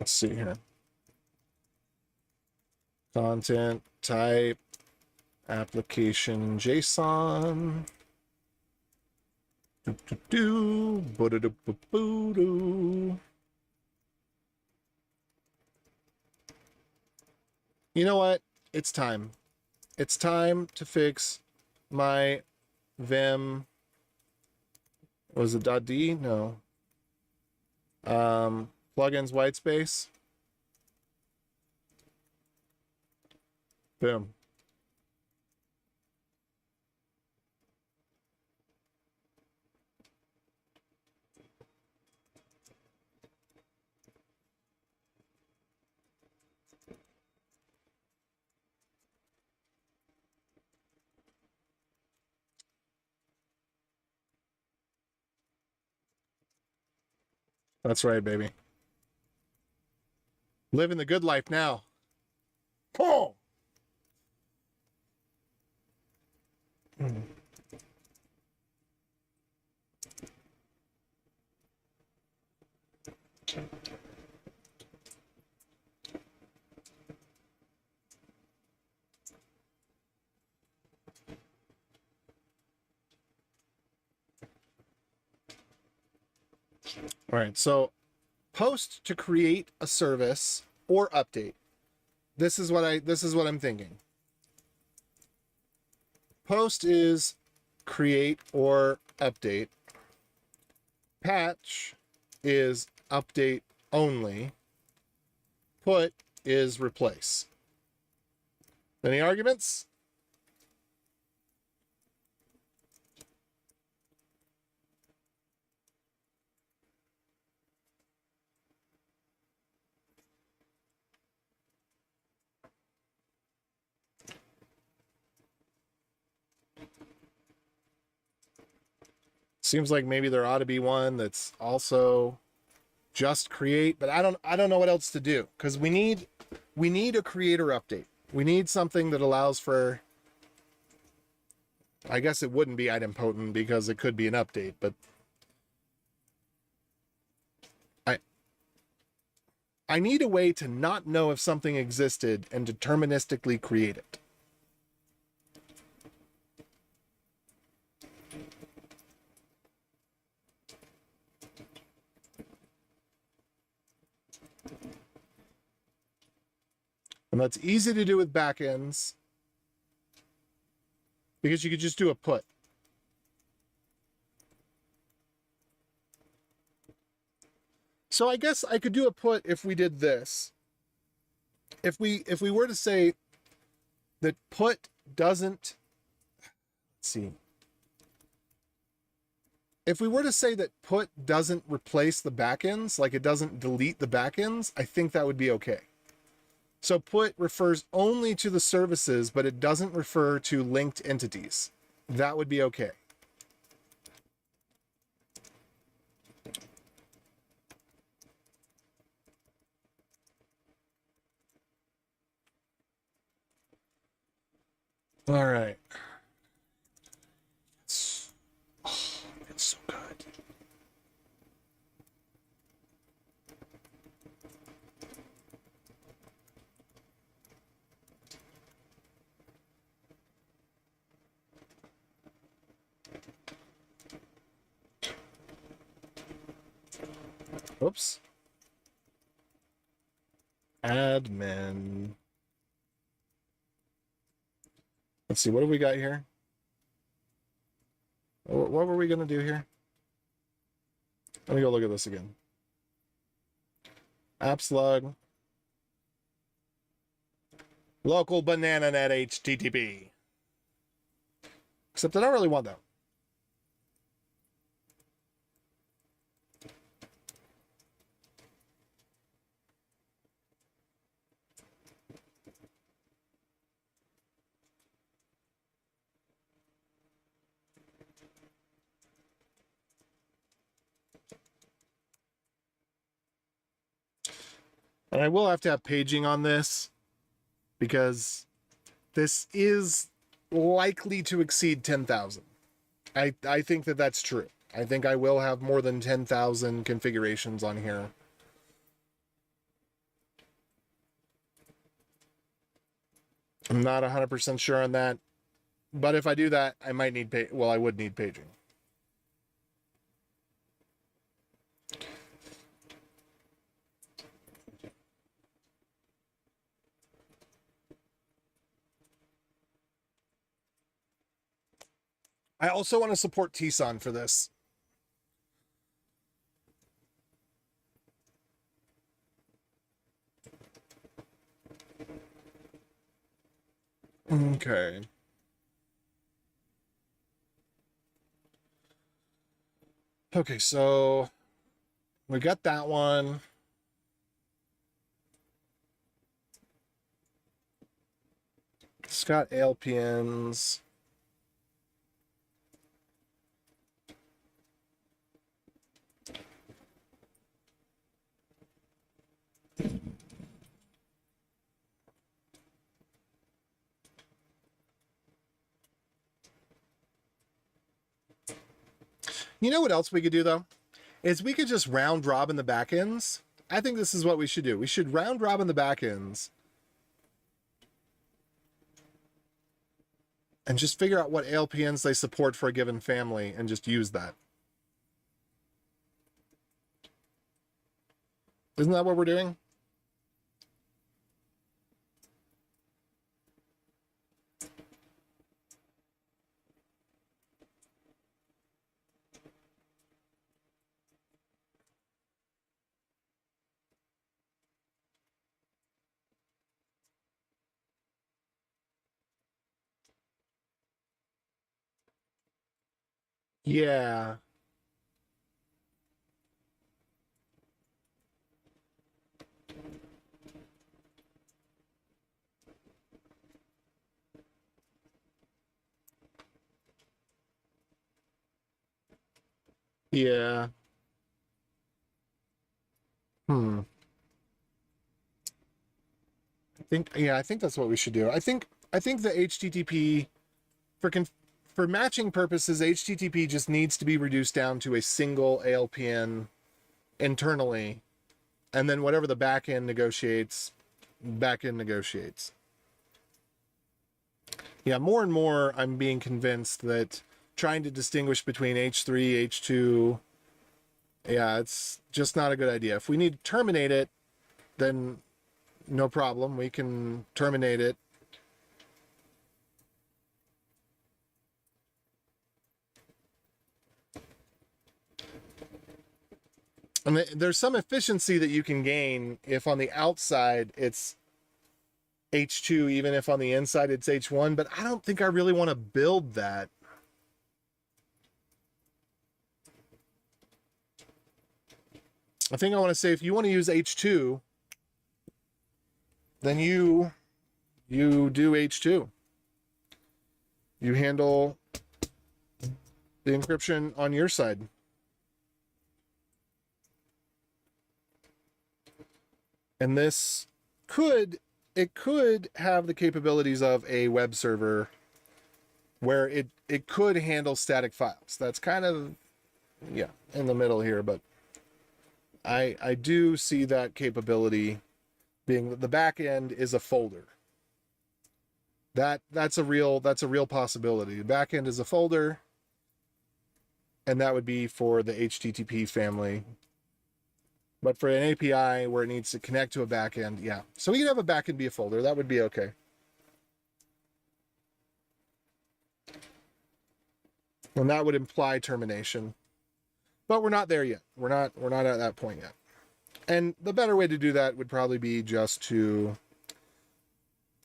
Let's see here. Content type application JSON. You know what? It's time. It's time to fix my Vim. Was it .d? No. Plugins whitespace. Boom. That's right, baby. Living the good life now. Oh! All right, so post to create a service or update. This is what I'm thinking. Post is create or update. Patch is update only. Put is replace. Any arguments? Seems like maybe there ought to be one that's also just create, but I don't know what else to do, because we need a creator update. We need something that allows for, I guess it wouldn't be idempotent because it could be an update, but I I need a way to not know if something existed and deterministically create it. And that's easy to do with backends because you could just do a put. So I guess I could do a put if we did this. If we were to say that put doesn't, let's see. If we were to say that put doesn't replace the backends, like it doesn't delete the backends, I think that would be okay. So put refers only to the services, but it doesn't refer to linked entities. That would be okay. All right. It's so good. Oops. Admin. Let's see, what do we got here? What were we going to do here? Let me go look at this again. AppSlug. Local banana net HTTP. Except I don't really want that. And I will have to have paging on this because this is likely to exceed 10,000. I think that that's true. I think I will have more than 10,000 configurations on here. I'm not 100% sure on that. But if I do that, I might need I would need paging. I also want to support TSON for this. Okay. Okay, so we got that one. It's got ALPNs. You know what else we could do, though? Is we could just round robin the backends. I think this is what we should do. We should round robin the backends and just figure out what ALPNs they support for a given family and just use that. Isn't that what we're doing? Yeah. Yeah. Hmm. I think that's what we should do. I think the HTTP for for matching purposes, HTTP just needs to be reduced down to a single ALPN internally, and then whatever the backend negotiates, backend negotiates. Yeah, more and more I'm being convinced that trying to distinguish between H3, H2, yeah, it's just not a good idea. If we need to terminate it, then no problem. We can terminate it. And there's some efficiency that you can gain if on the outside it's H2, even if on the inside it's H1, but I don't think I really want to build that. I think I want to say if you want to use H2, then you do H2. You handle the encryption on your side. And this could have the capabilities of a web server where it could handle static files. That's kind of, yeah, in the middle here, but I do see that capability being that the back end is a folder. That's a real possibility. The back end is a folder, and that would be for the HTTP family. But for an API where it needs to connect to a backend, yeah. So we could have a backend be a folder. That would be okay. And that would imply termination. But we're not there yet. We're not at that point yet. And the better way to do that would probably be just to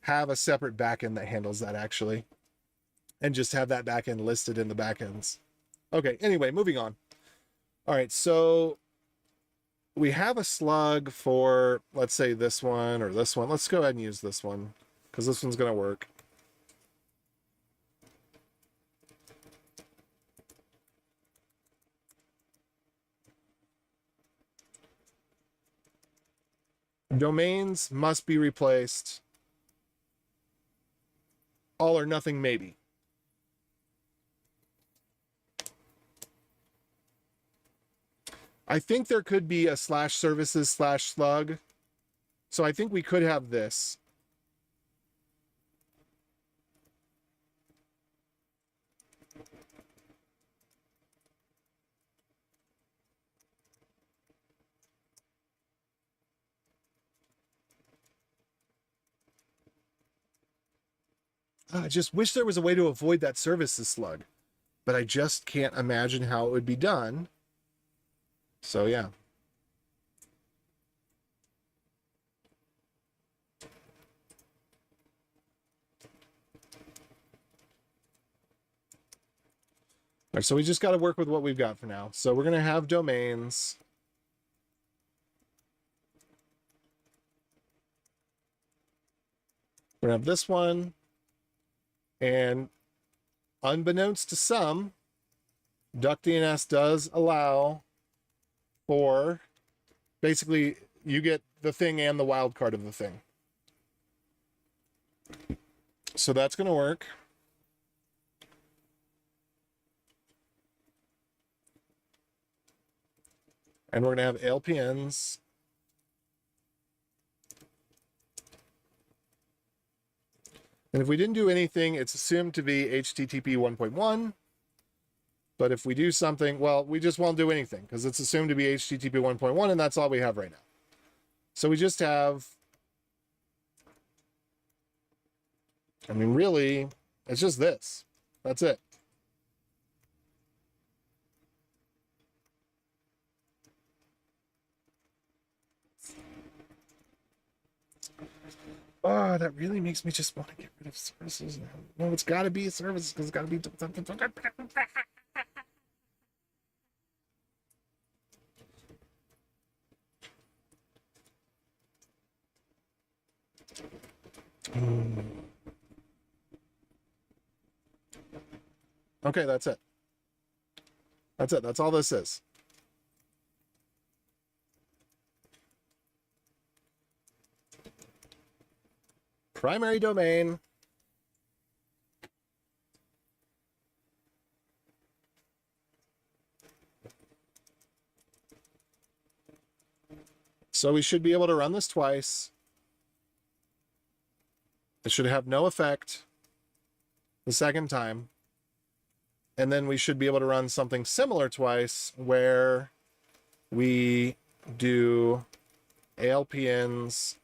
have a separate backend that handles that actually. And just have that backend listed in the backends. Okay, anyway, moving on. All right, so we have a slug for, let's say this one or this one. Let's go ahead and use this one because this one's going to work. Domains must be replaced. All or nothing maybe. I think there could be a /services/slug. So I think we could have this. I just wish there was a way to avoid that services slug, but I just can't imagine how it would be done. So yeah. All right, so we just got to work with what we've got for now. So we're going to have domains. We're going to have this one. And unbeknownst to some, DuckDNS does allow for basically you get the thing and the wildcard of the thing. So that's going to work. And we're going to have ALPNs. And if we didn't do anything, it's assumed to be HTTP 1.1. But if we do something, well, we just won't do anything because it's assumed to be HTTP 1.1, and that's all we have right now. So we just have, I mean, really, it's just this. That's it. Oh, that really makes me just want to get rid of services. No, it's got to be services because it's got to be. Okay, that's it. That's it. That's all this is. Primary domain. So we should be able to run this twice. It should have no effect the second time. And then we should be able to run something similar twice where we do ALPNs,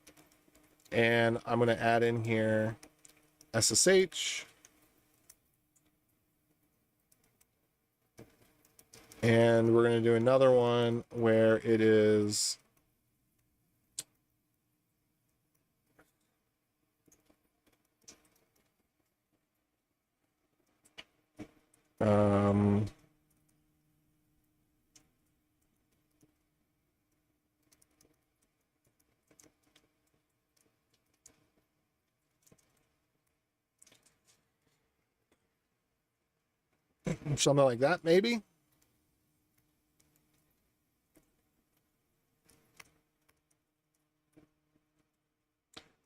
and I'm going to add in here SSH. And we're going to do another one where it is something like that, maybe.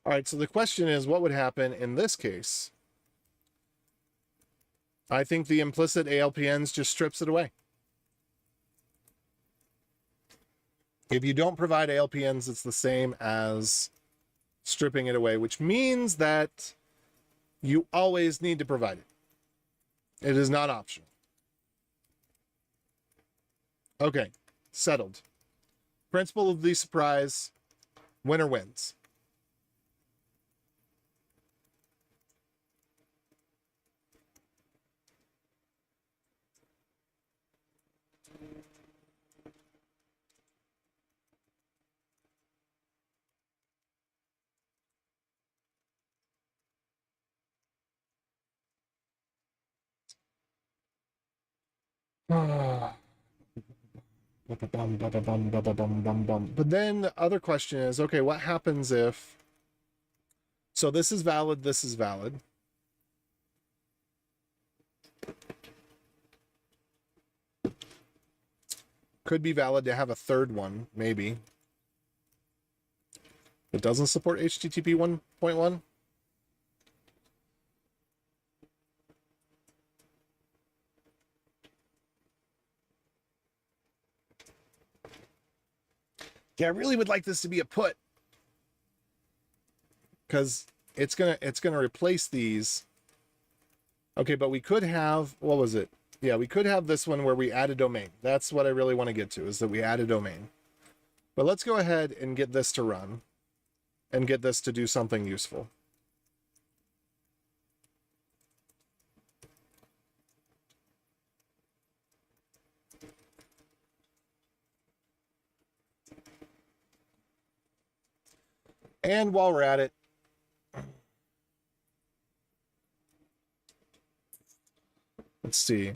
All right, so the question is, what would happen in this case? I think the implicit ALPNs just strips it away. If you don't provide ALPNs, it's the same as stripping it away, which means that you always need to provide it. It is not optional. Okay, settled. Principle of least surprise, winner wins. But then the other question is, okay, what happens if, so this is valid, this is valid. Could be valid to have a third one, maybe. It doesn't support HTTP 1.1. Yeah, I really would like this to be a put, because it's gonna replace these. Okay, but we could have, what was it? Yeah, we could have this one where we add a domain. That's what I really want to get to, is that we add a domain. But let's go ahead and get this to run and get this to do something useful. And while we're at it, let's see.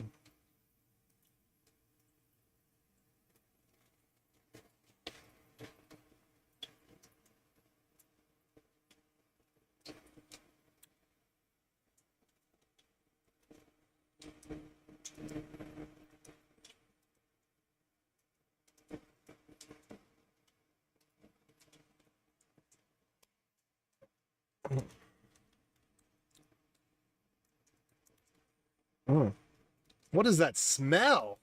What is that smell?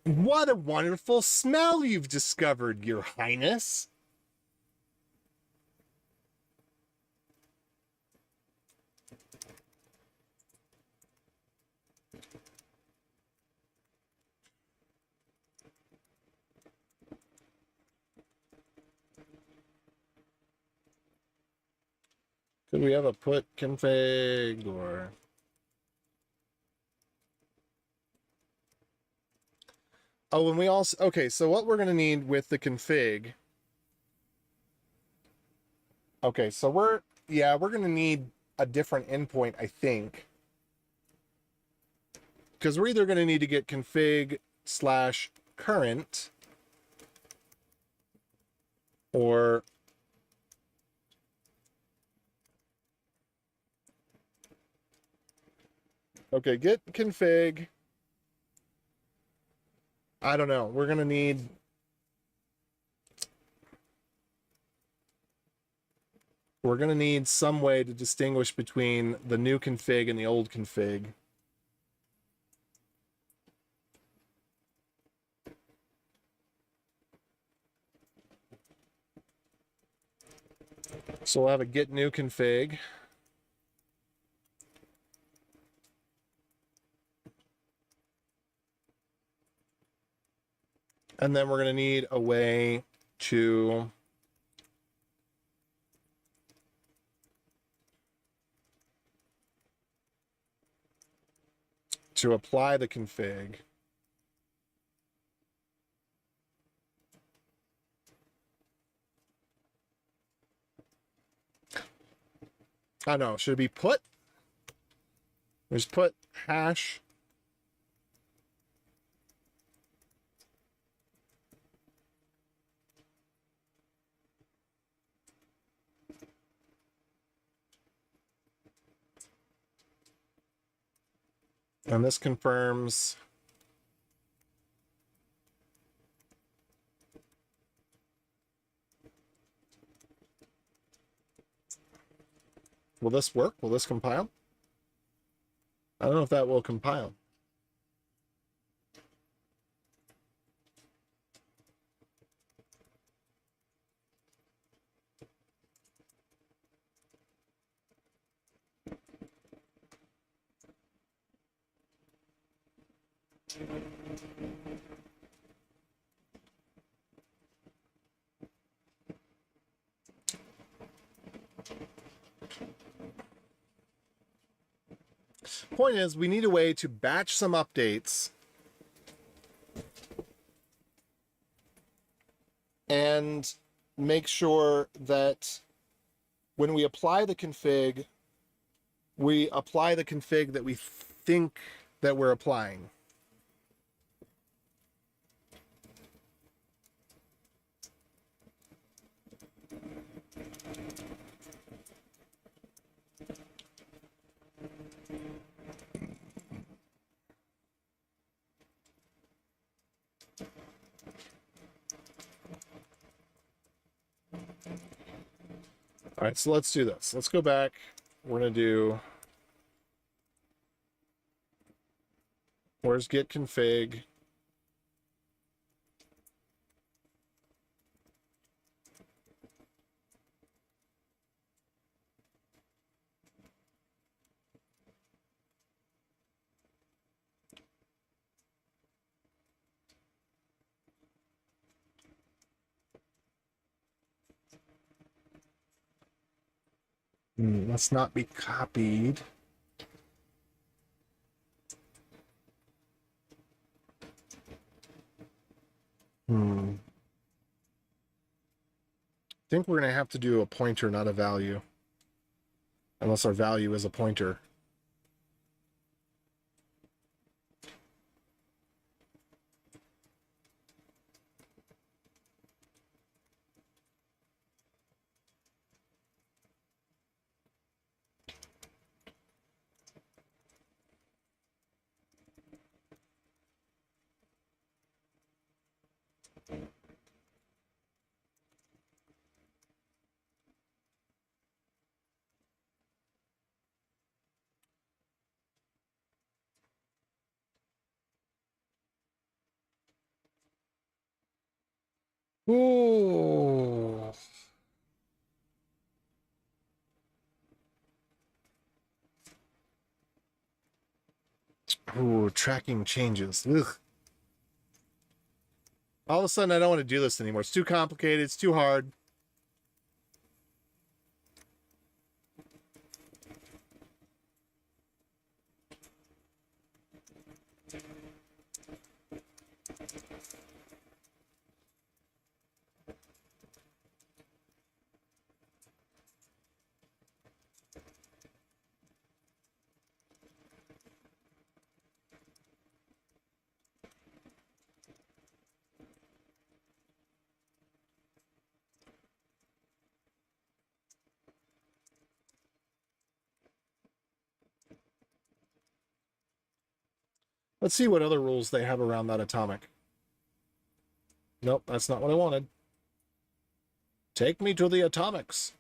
What a wonderful smell you've discovered, Your Highness. Could we have a put config or... Oh, and we also... Okay, so what we're going to need with the config... Okay, so we're going to need a different endpoint, I think. Because we're either going to need to get config/current or... Okay, git config. I don't know. We're gonna need some way to distinguish between the new config and the old config. So we'll have a git new config. And then we're gonna need a way to apply the config. I don't know, should it be put? Just put hash. And this confirms will this work? Will this compile? I don't know if that will compile. Point is, we need a way to batch some updates and make sure that when we apply the config, we apply the config that we think that we're applying. All right, so let's do this. Let's go back. We're going to do, where's git config? Let's not be copied. I think we're going to have to do a pointer, not a value. Unless our value is a pointer. Ooh. Ooh, tracking changes. Ugh. All of a sudden, I don't want to do this anymore. It's too complicated. It's too hard. Let's see what other rules they have around that atomic. Nope, that's not what I wanted. Take me to the atomics.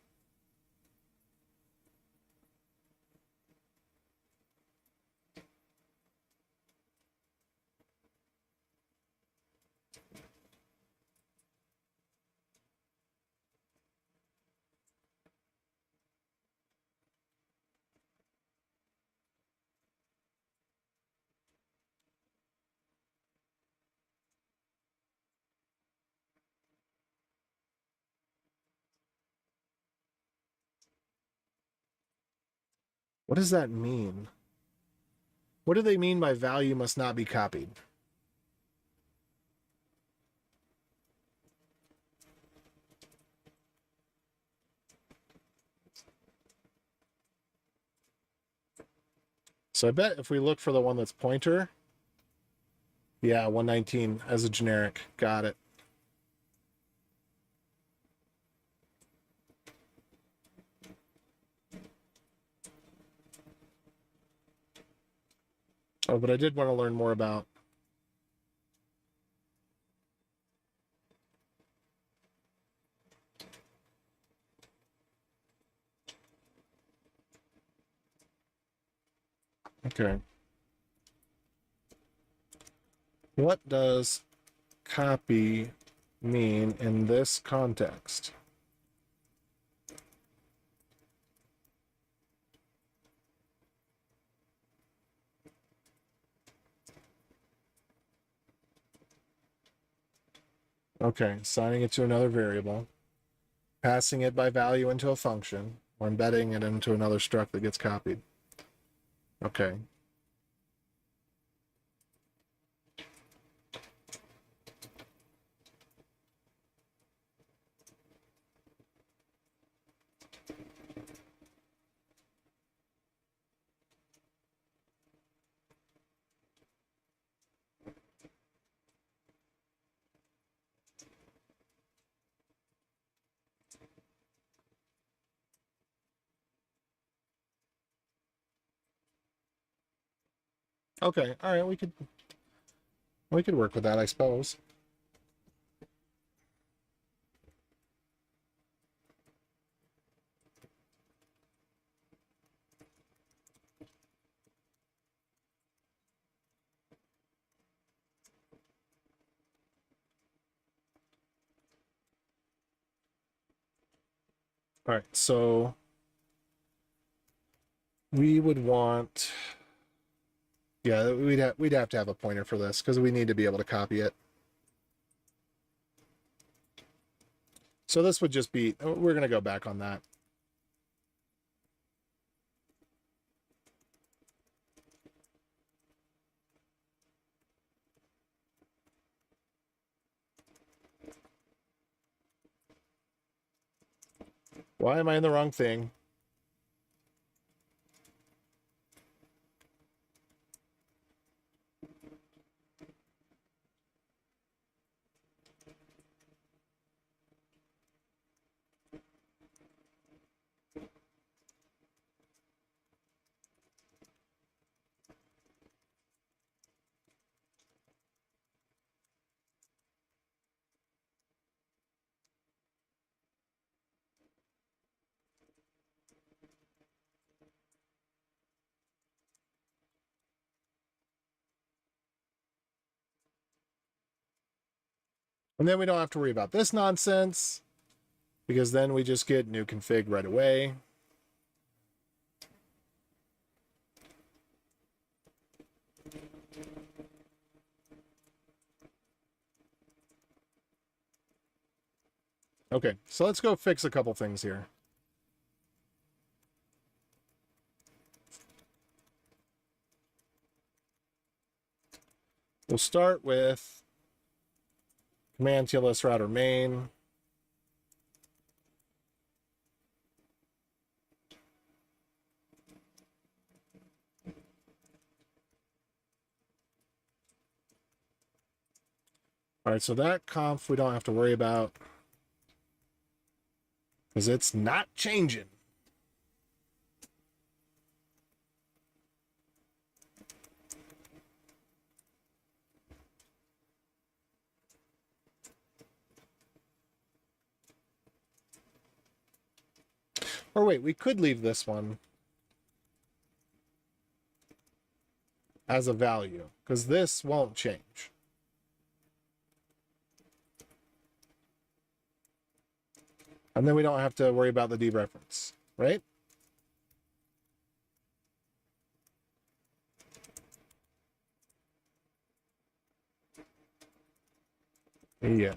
What does that mean? What do they mean by value must not be copied? So I bet if we look for the one that's pointer, yeah, 119 as a generic. Got it. Oh, but I did want to learn more about. Okay. What does copy mean in this context? Okay, assigning it to another variable, passing it by value into a function, or embedding it into another struct that gets copied. Okay. Okay, all right, we could work with that, I suppose. All right, so we would want, yeah, we'd have to have a pointer for this because we need to be able to copy it. So this would just be, we're going to go back on that. Why am I in the wrong thing? And then we don't have to worry about this nonsense because then we just get new config right away. Okay, so let's go fix a couple things here. We'll start with command TLS router main. All right, so that conf we don't have to worry about because it's not changing. Or wait, we could leave this one as a value, because this won't change. And then we don't have to worry about the dereference, right? Yeah.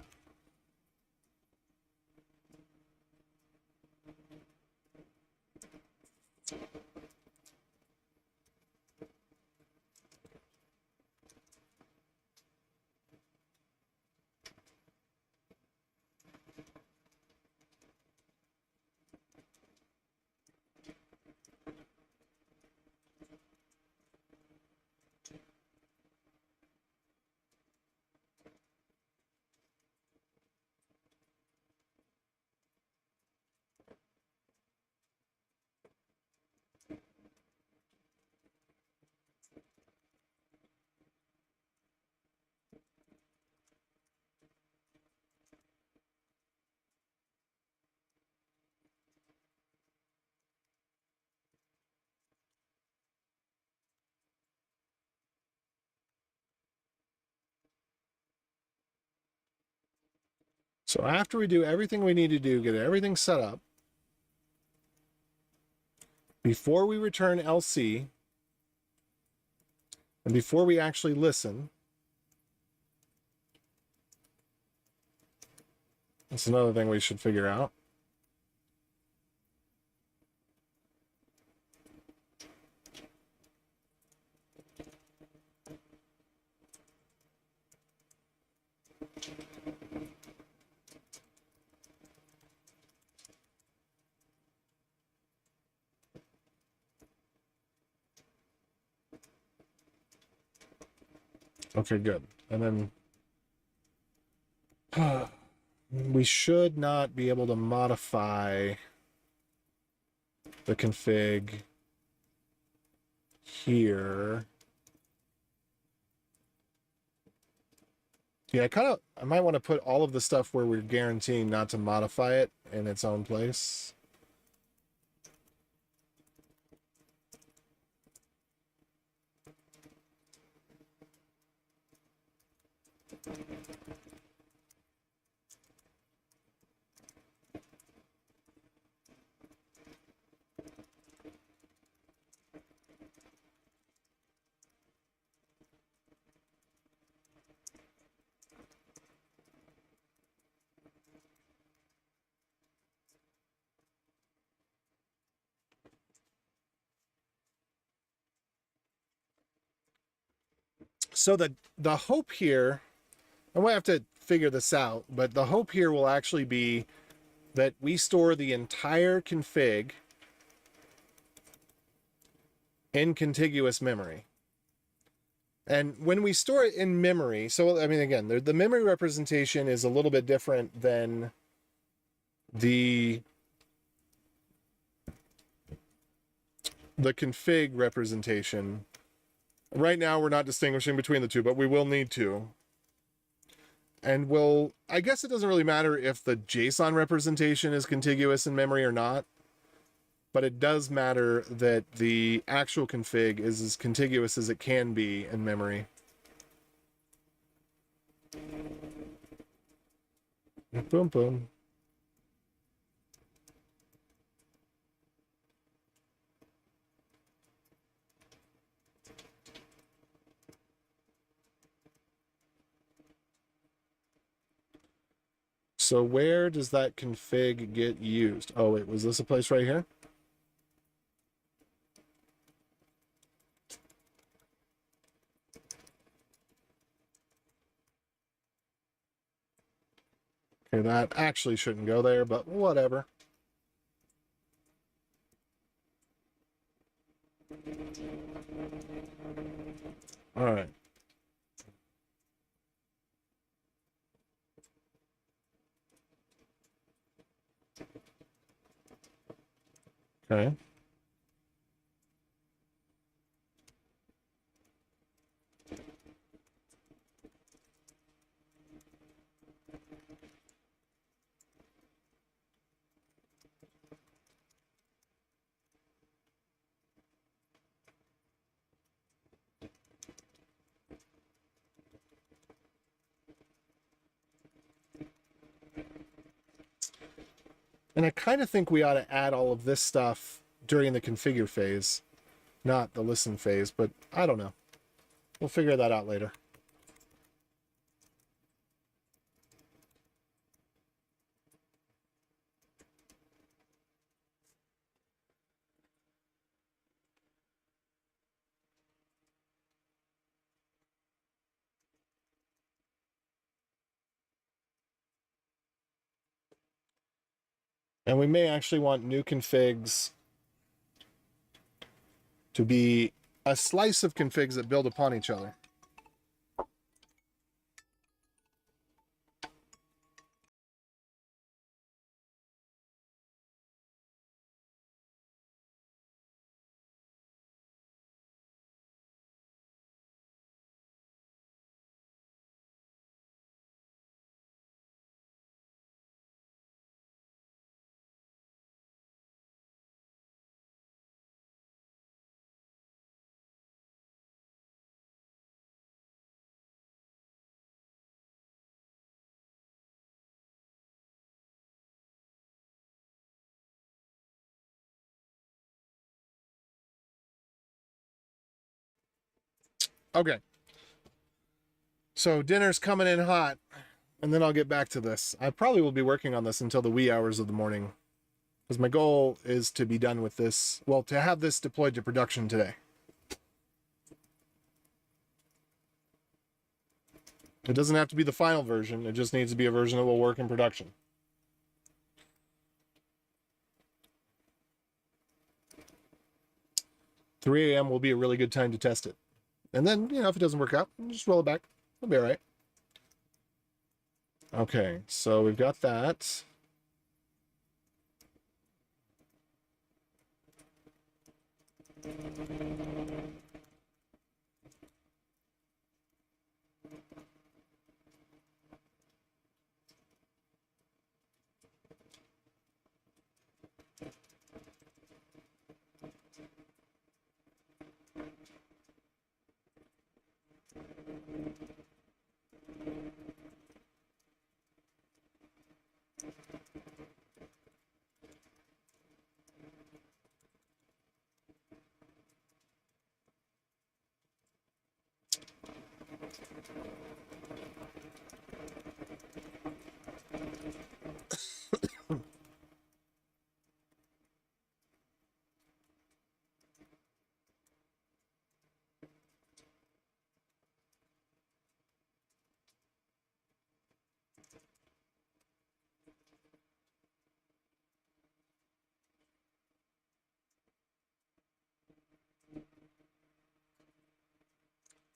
So after we do everything we need to do, get everything set up, before we return LC, and before we actually listen, that's another thing we should figure out. Okay, good. And then we should not be able to modify the config here. Yeah, I might want to put all of the stuff where we're guaranteeing not to modify it in its own place. So the hope here, and we'll have to figure this out, but the hope here will actually be that we store the entire config in contiguous memory. And when we store it in memory, so I mean, again, the memory representation is a little bit different than the config representation. Right now, we're not distinguishing between the two, but we will need to. And I guess it doesn't really matter if the JSON representation is contiguous in memory or not, but it does matter that the actual config is as contiguous as it can be in memory. Boom, boom. So where does that config get used? Oh, wait, was this a place right here? Okay, that actually shouldn't go there, but whatever. All right. Okay. And I kind of think we ought to add all of this stuff during the configure phase, not the listen phase, but I don't know. We'll figure that out later. And we may actually want new configs to be a slice of configs that build upon each other. Okay. So dinner's coming in hot, and then I'll get back to this. I probably will be working on this until the wee hours of the morning, because my goal is to be done with this, well, to have this deployed to production today. It doesn't have to be the final version, it just needs to be a version that will work in production. Three a.m. will be a really good time to test it. And then, you know, if it doesn't work out, just roll it back. It'll be all right. Okay, so we've got that.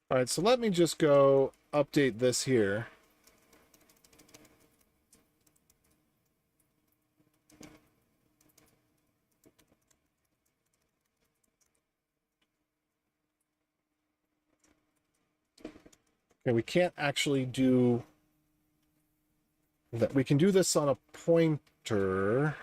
All right, so let me just go update this here. Okay, we can't actually do that. We can do this on a pointer.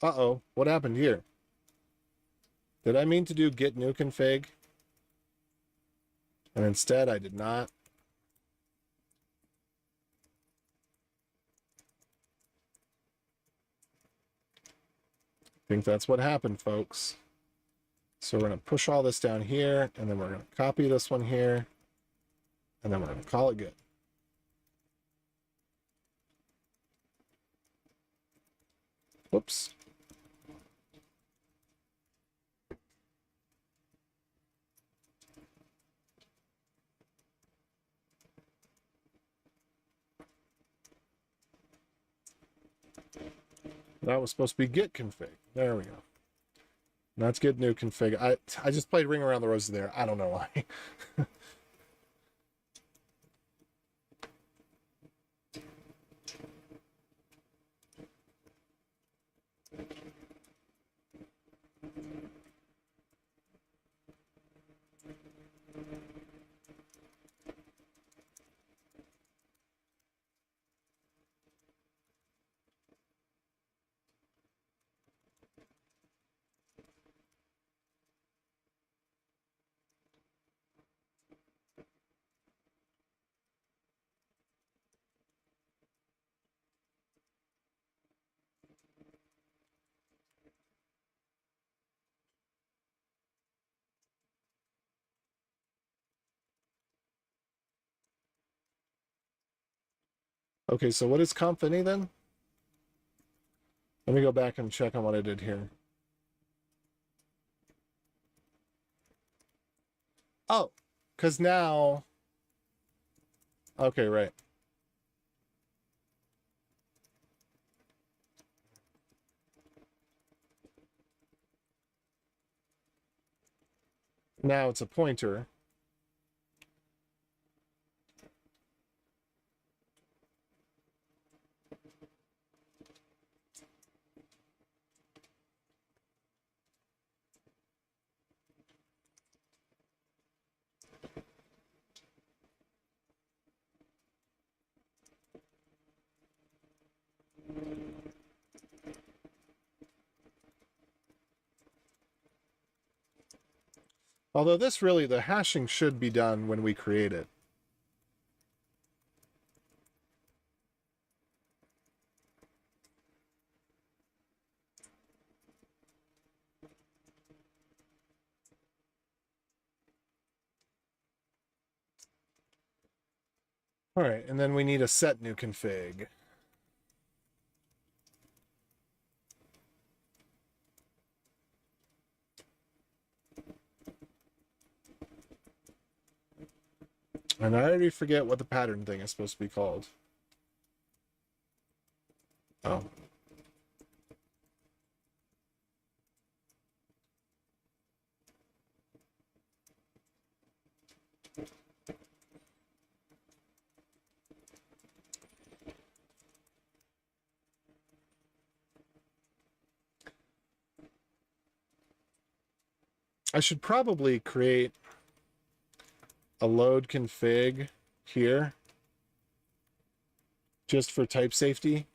Uh-oh, what happened here? Did I mean to do get new config? And instead I did not. I think that's what happened, folks. So we're going to push all this down here, and then we're going to copy this one here, and then we're going to call it good. Whoops. That was supposed to be git config. There we go. That's get new config. I just played Ring Around the Roses there. I don't know why. Okay, so what is conf any then? Let me go back and check on what I did here. Oh, because now, okay, right. Now it's a pointer. Although this really, the hashing should be done when we create it. All right, and then we need a set new config. And I already forget what the pattern thing is supposed to be called. Oh. I should probably create a load config here just for type safety.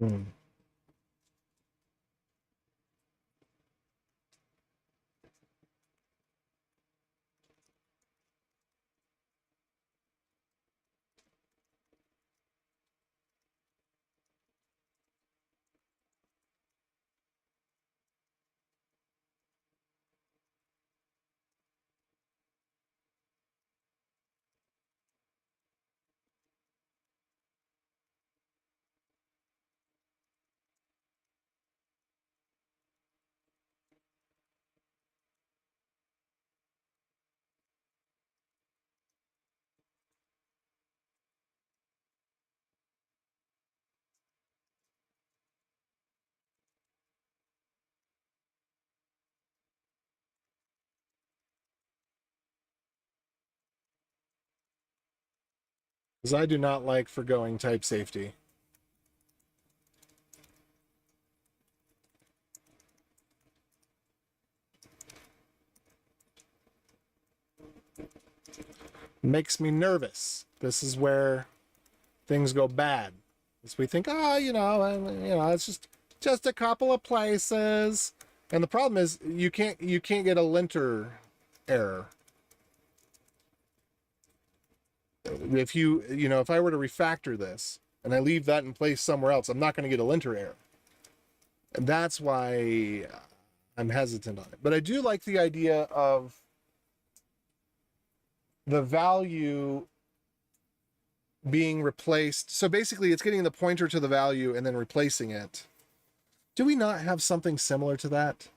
Hmm. Because I do not like forgoing type safety. Makes me nervous. This is where things go bad. As we think, oh, it's just a couple of places. And the problem is you can't get a linter error. If I were to refactor this and I leave that in place somewhere else, I'm not going to get a linter error. And that's why I'm hesitant on it. But I do like the idea of the value being replaced. So basically it's getting the pointer to the value and then replacing it. Do we not have something similar to that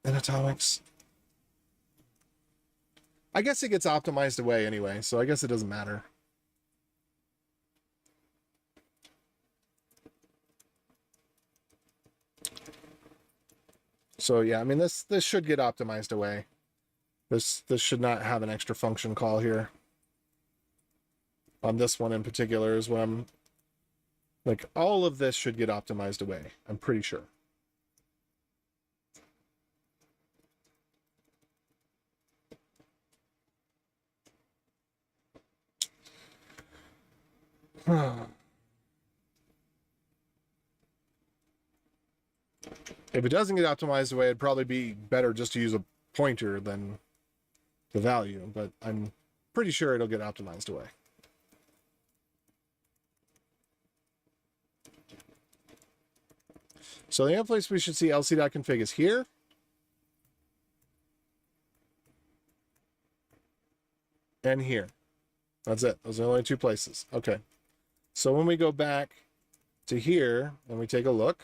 in atomics? I guess it gets optimized away anyway, so I guess it doesn't matter. So yeah, I mean this should get optimized away. This should not have an extra function call here. On this one in particular is what I'm like, all of this should get optimized away, I'm pretty sure. If it doesn't get optimized away, it'd probably be better just to use a pointer than the value, but I'm pretty sure it'll get optimized away. So the only place we should see lc.config is here. And here. That's it. Those are the only two places. Okay. So when we go back to here and we take a look,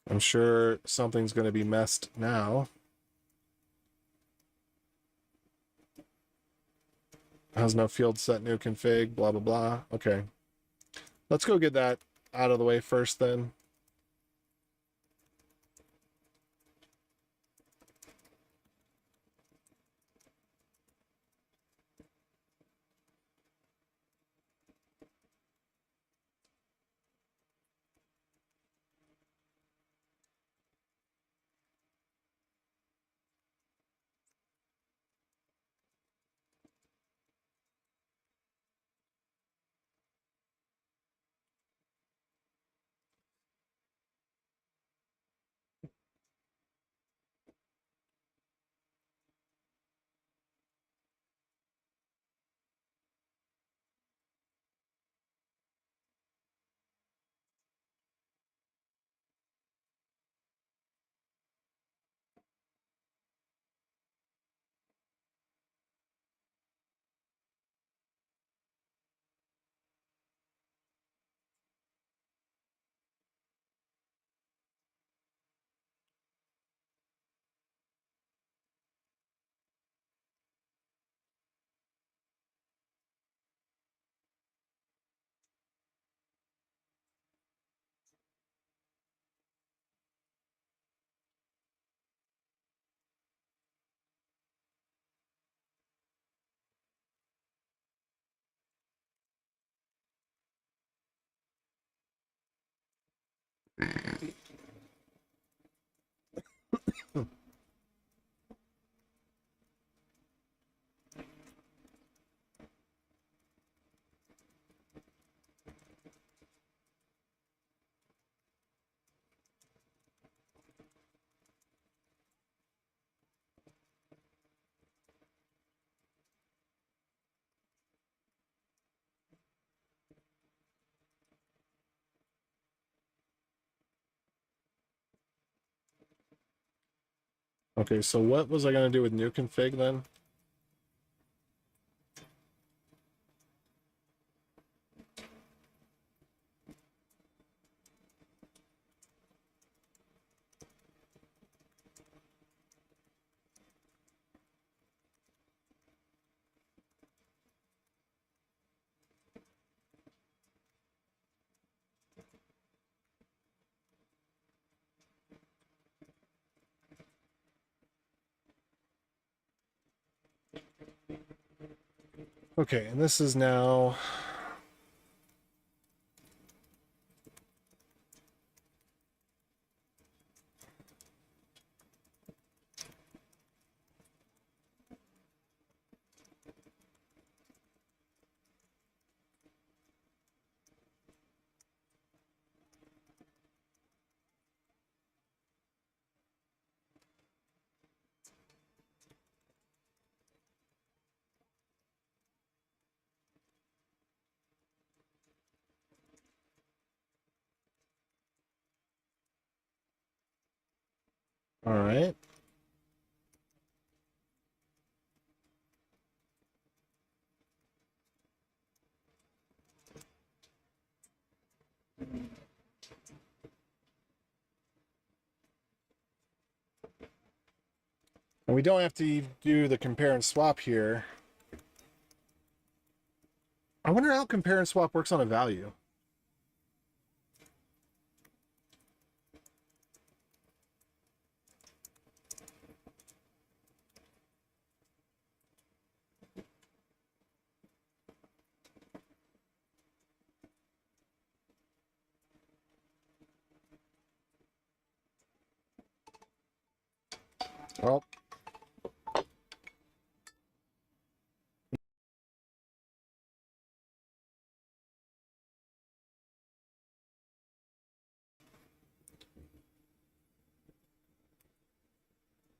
I'm sure something's going to be messed now. Has no field set new config, blah, blah, blah. Okay. Let's go get that out of the way first then. Okay, so what was I going to do with new config then? Okay, and this is now... All right. And we don't have to do the compare and swap here. I wonder how compare and swap works on a value. Well,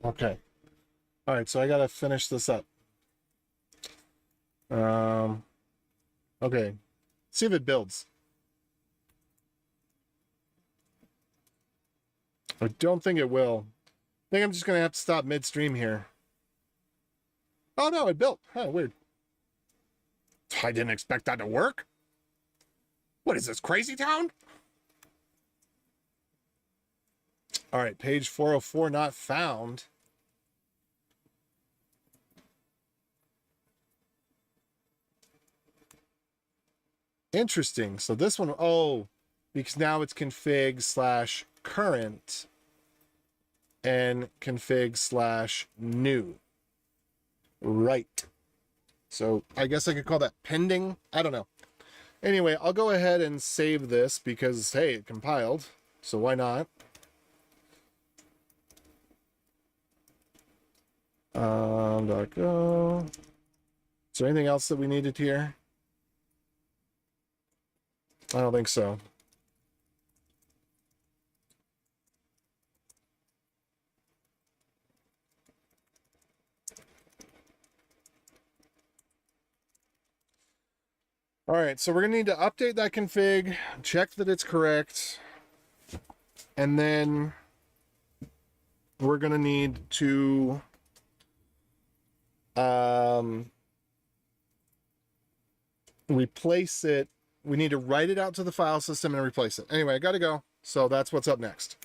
okay. All right, so I gotta finish this up. Um, okay. See if it builds. I don't think it will. I think I'm just gonna have to stop midstream here. Oh no, it built. Huh, weird. I didn't expect that to work. What is this, crazy town? All right, page 404 not found. Interesting. So this one, oh, because now it's config slash current and config slash new. Right. So I guess I could call that pending. I don't know. Anyway, I'll go ahead and save this because, hey, it compiled. So why not? .go. Is there anything else that we needed here? I don't think so. All right, so we're gonna need to update that config, check that it's correct, and then we're gonna need to replace it. We need to write it out to the file system and replace it. Anyway, I gotta go. So that's what's up next.